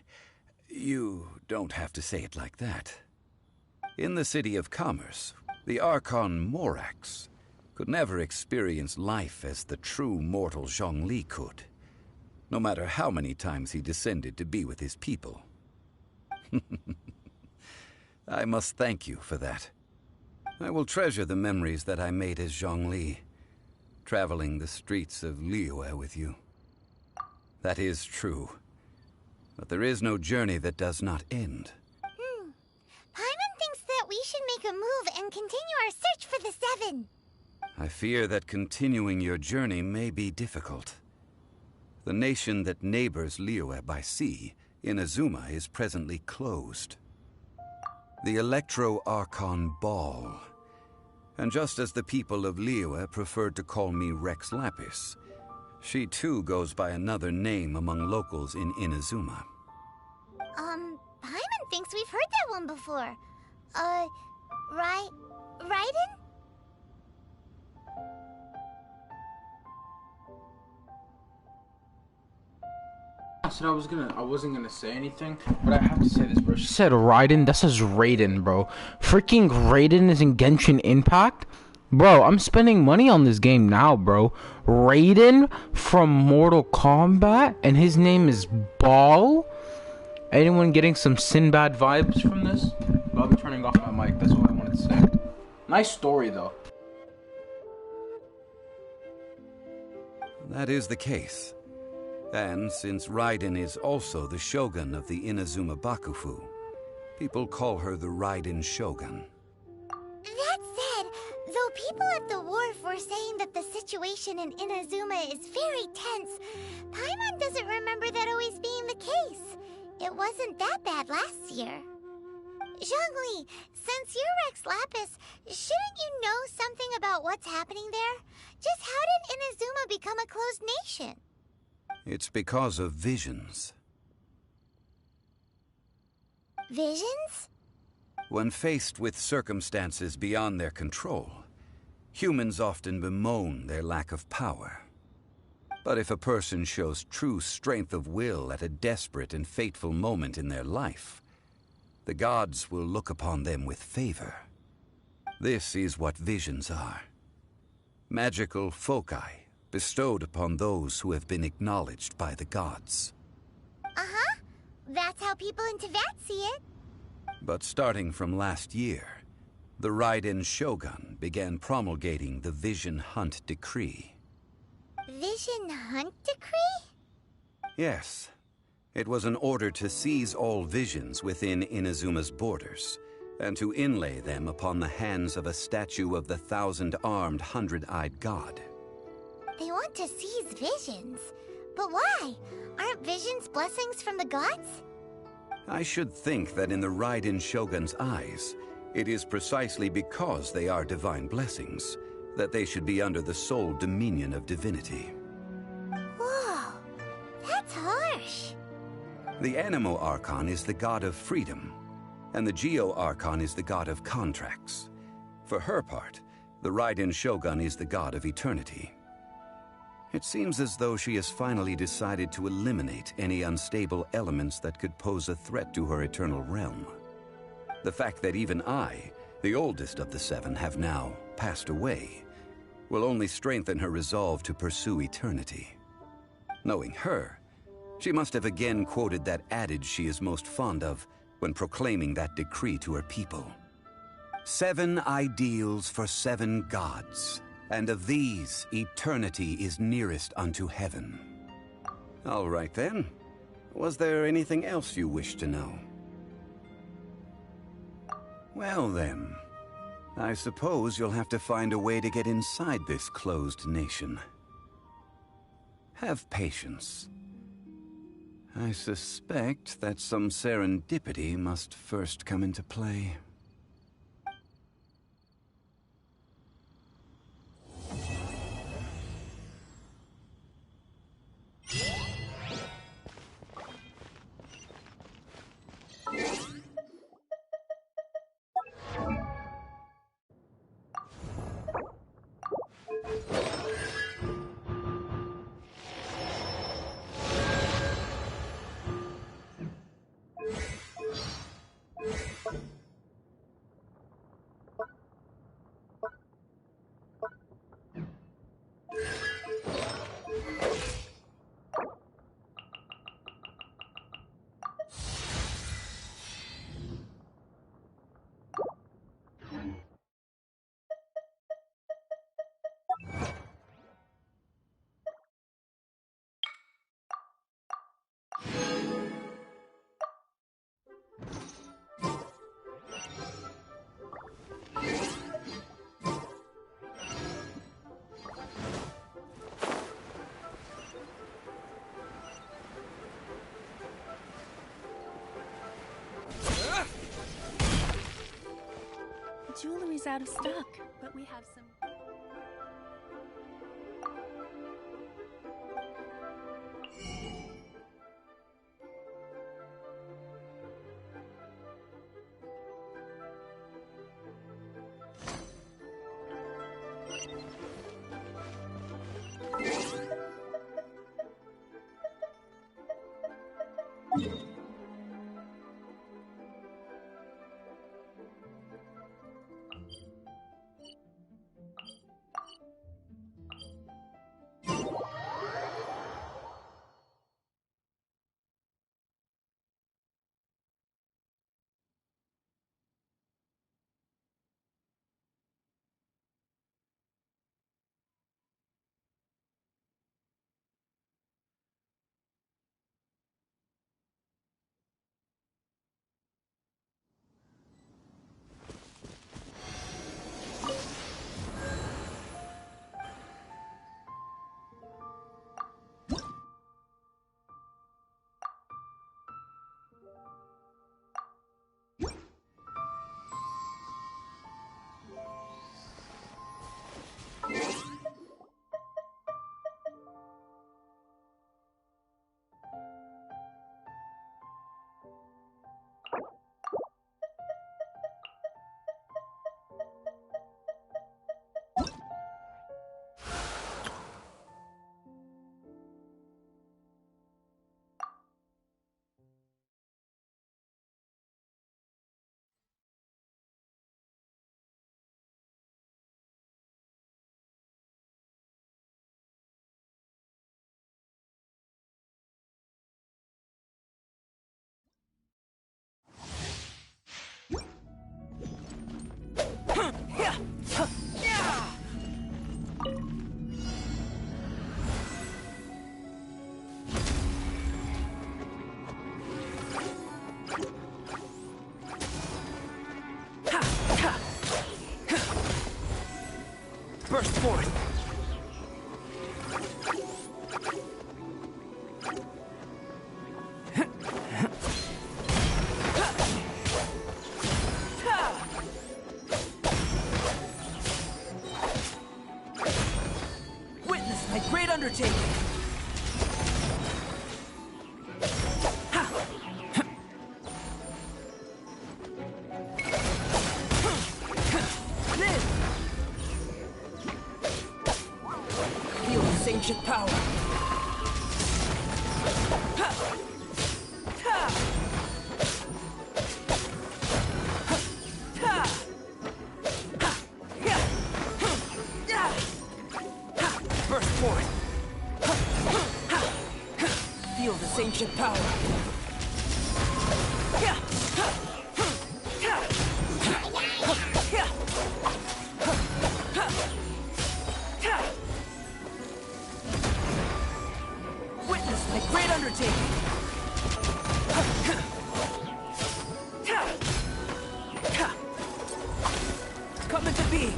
You don't have to say it like that. In the City of Commerce, the Archon Morax could never experience life as the true mortal Zhongli could, no matter how many times he descended to be with his people. I must thank you for that. I will treasure the memories that I made as Zhongli, traveling the streets of Liyue with you. That is true, but there is no journey that does not end. Paimon thinks that we should make a move and continue our search for the Seven. I fear that continuing your journey may be difficult. The nation that neighbors Liyue by sea, Inazuma, is presently closed. The Electro-Archon Ball. And just as the people of Liyue preferred to call me Rex Lapis, she too goes by another name among locals in Inazuma. Paimon thinks we've heard that one before. Raiden? I said I wasn't gonna say anything, but I have to say this, bro. She said Raiden, that says Raiden, bro. Freaking Raiden is in Genshin Impact? Bro, I'm spending money on this game now, bro. Raiden from Mortal Kombat, and his name is Ball? Anyone getting some Sinbad vibes from this? I'll be turning off my mic, that's all I wanted to say. Nice story, though. That is the case. And since Raiden is also the Shogun of the Inazuma Bakufu, people call her the Raiden Shogun. That said, though people at the wharf were saying that the situation in Inazuma is very tense, Paimon doesn't remember that always being the case. It wasn't that bad last year. Zhongli, since you're Rex Lapis, shouldn't you know something about what's happening there? Just how did Inazuma become a closed nation? It's because of visions. Visions? When faced with circumstances beyond their control, humans often bemoan their lack of power. But if a person shows true strength of will at a desperate and fateful moment in their life, the gods will look upon them with favor. This is what visions are. Magical foci, bestowed upon those who have been acknowledged by the gods. Uh-huh. That's how people in Teyvat see it. But starting from last year, the Raiden Shogun began promulgating the Vision Hunt Decree. Vision Hunt Decree? Yes. It was an order to seize all visions within Inazuma's borders, and to inlay them upon the hands of a statue of the thousand-armed, hundred-eyed god. They want to seize visions. But why? Aren't visions blessings from the gods? I should think that in the Raiden Shogun's eyes, it is precisely because they are divine blessings that they should be under the sole dominion of divinity. Whoa, that's harsh. The Anemo Archon is the god of freedom, and the Geo Archon is the god of contracts. For her part, the Raiden Shogun is the god of eternity. It seems as though she has finally decided to eliminate any unstable elements that could pose a threat to her eternal realm. The fact that even I, the oldest of the seven, have now passed away, will only strengthen her resolve to pursue eternity. Knowing her, she must have again quoted that adage she is most fond of when proclaiming that decree to her people. 7 ideals for 7 gods, and of these, eternity is nearest unto heaven. All right then. Was there anything else you wish to know? Well then, I suppose you'll have to find a way to get inside this closed nation. Have patience. I suspect that some serendipity must first come into play. Jewelry's out of stock, but we have some... undertaking! Live! Feel this ancient power. Burst forth. Feel this ancient power. Witness my great undertaking. Come into being.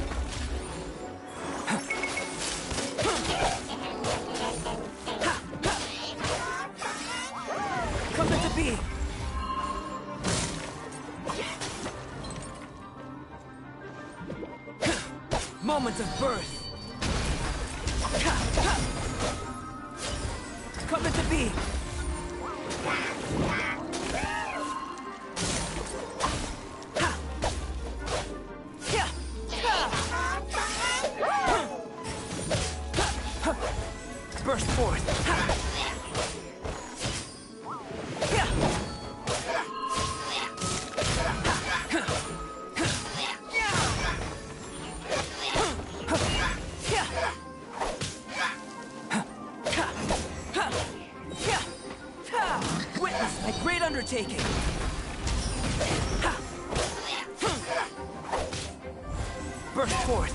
Come into being. Moment of birth. Come into being. Burst forth. Witness my great undertaking. Burst forth.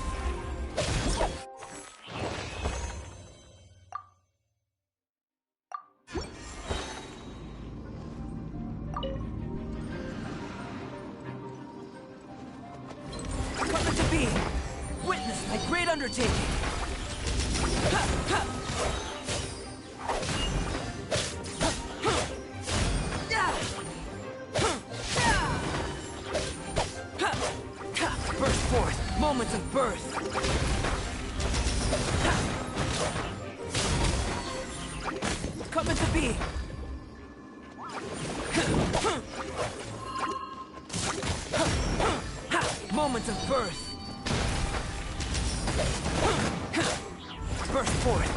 Come into being. Witness my great undertaking. Burst forth. Moments of birth. Come into being. Moments of birth. Burst forth.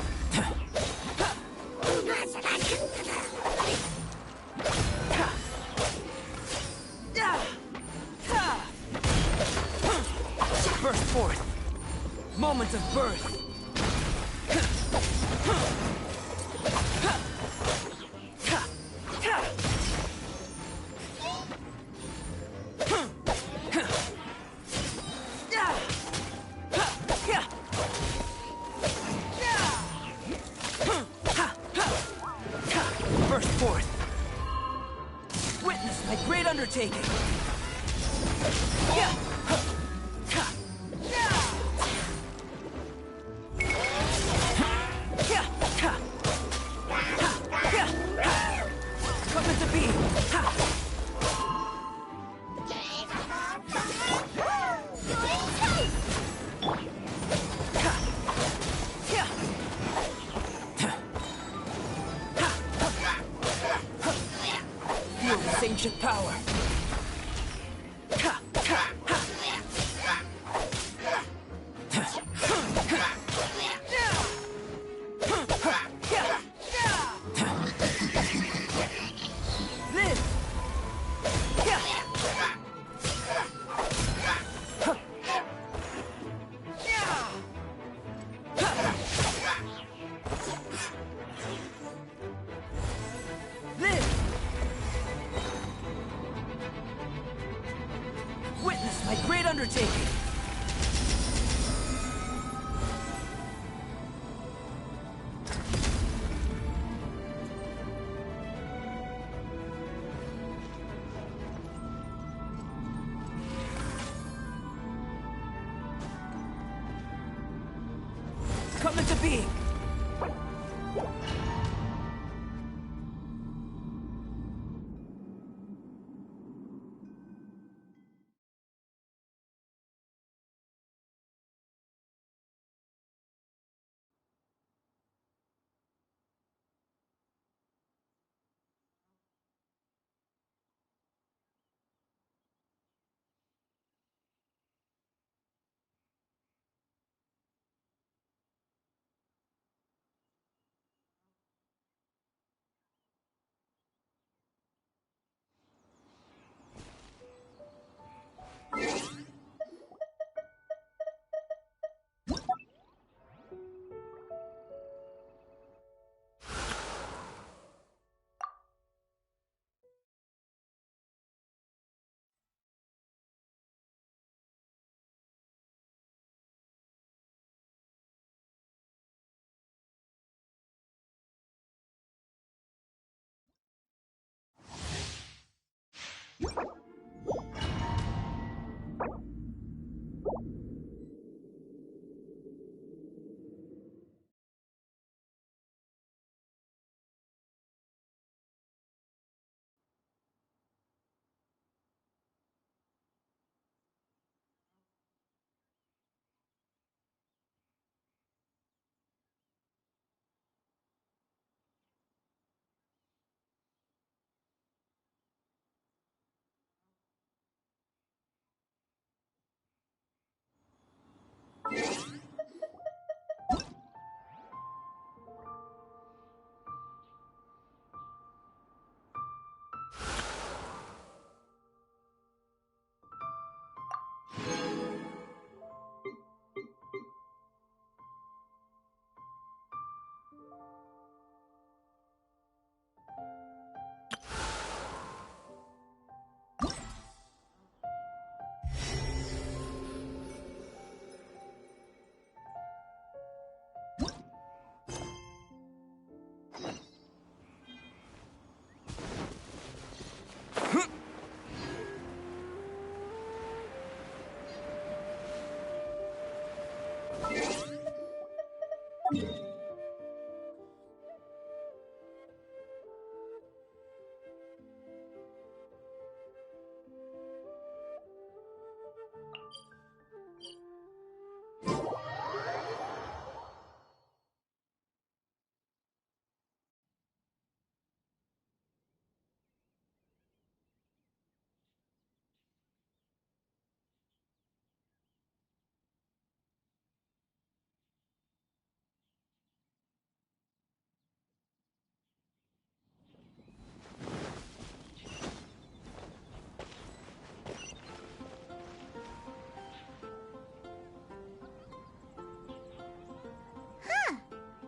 Burst forth. Moments of birth. Burst forth. Witness my great undertaking. Come into being. Feel this ancient power. Live! Live!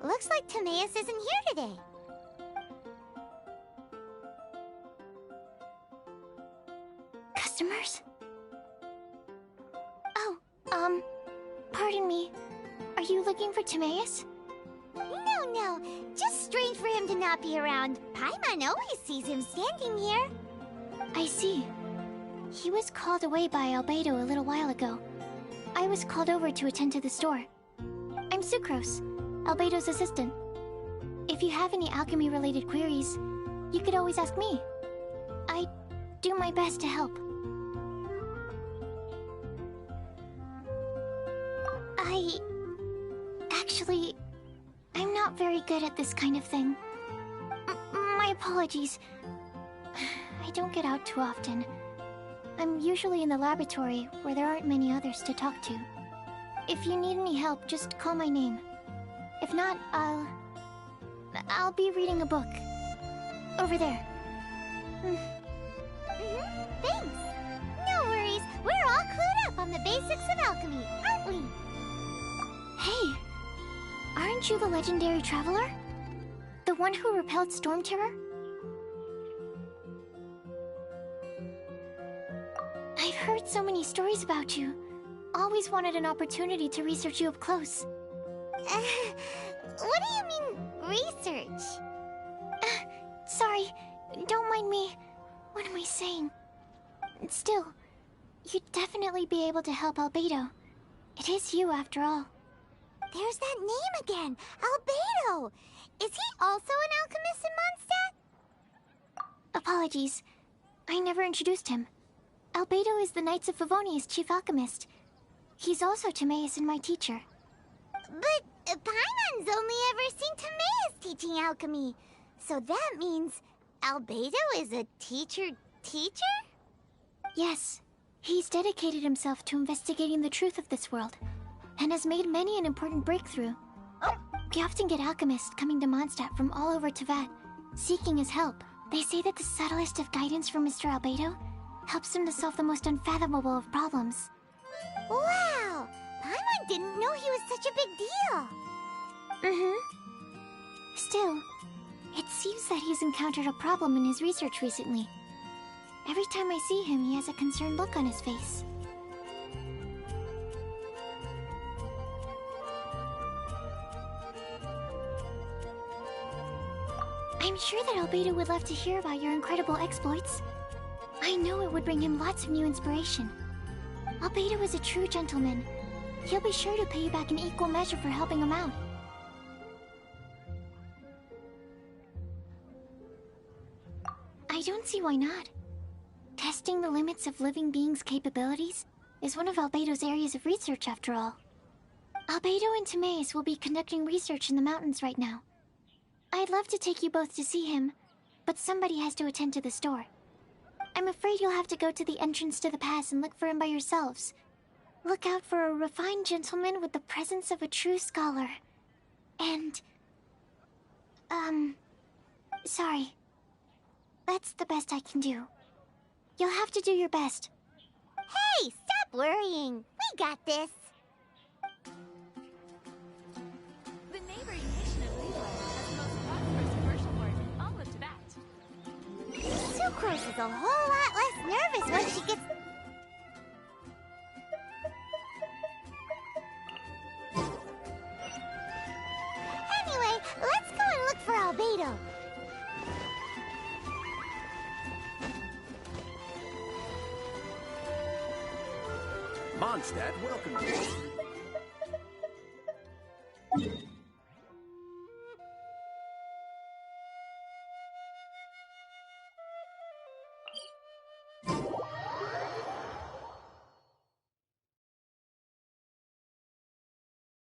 Looks like Timaeus isn't here today. Customers? Oh, pardon me. Are you looking for Timaeus? No. Just strange for him to not be around. Paimon always sees him standing here. I see. He was called away by Albedo a little while ago. I was called over to attend to the store. I'm Sucrose, Albedo's assistant. If you have any alchemy-related queries, you could always ask me. I do my best to help. Actually, I'm not very good at this kind of thing. My apologies. I don't get out too often. I'm usually in the laboratory, where there aren't many others to talk to. If you need any help, just call my name. If not, I'll be reading a book. Over there. Thanks. No worries. We're all clued up on the basics of alchemy, aren't we? Hey! Aren't you the legendary traveler? The one who repelled Storm Terror? I've heard so many stories about you. Always wanted an opportunity to research you up close. What do you mean, research? Sorry, don't mind me. What am I saying? Still, you'd definitely be able to help Albedo. It is you, after all. There's that name again, Albedo! Is he also an alchemist in Mondstadt? Apologies. I never introduced him. Albedo is the Knights of Favonia's chief alchemist. He's also Timaeus and my teacher. But Paimon's only ever seen Timaeus teaching alchemy. So that means Albedo is a teacher? Yes. He's dedicated himself to investigating the truth of this world, and has made many an important breakthrough. We often get alchemists coming to Mondstadt from all over Teyvat, seeking his help. They say that the subtlest of guidance from Mr. Albedo helps him to solve the most unfathomable of problems. Wow! Paimon didn't know he was such a big deal. Still, it seems that he's encountered a problem in his research recently. Every time I see him, he has a concerned look on his face. I'm sure that Albedo would love to hear about your incredible exploits. I know it would bring him lots of new inspiration. Albedo is a true gentleman. He'll be sure to pay you back in equal measure for helping him out. I don't see why not. Testing the limits of living beings' capabilities is one of Albedo's areas of research, after all. Albedo and Timaeus will be conducting research in the mountains right now. I'd love to take you both to see him, but somebody has to attend to the store. I'm afraid you'll have to go to the entrance to the pass and look for him by yourselves. Look out for a refined gentleman with the presence of a true scholar. And... sorry. That's the best I can do. You'll have to do your best. Hey, stop worrying. We got this. The neighboring nation of Liyue has the most prosperous commercial port in all of Teyvat. Sucrose is a whole lot less nervous when she gets... Anyway, let's go and look for Albedo. Mondstadt welcomes you.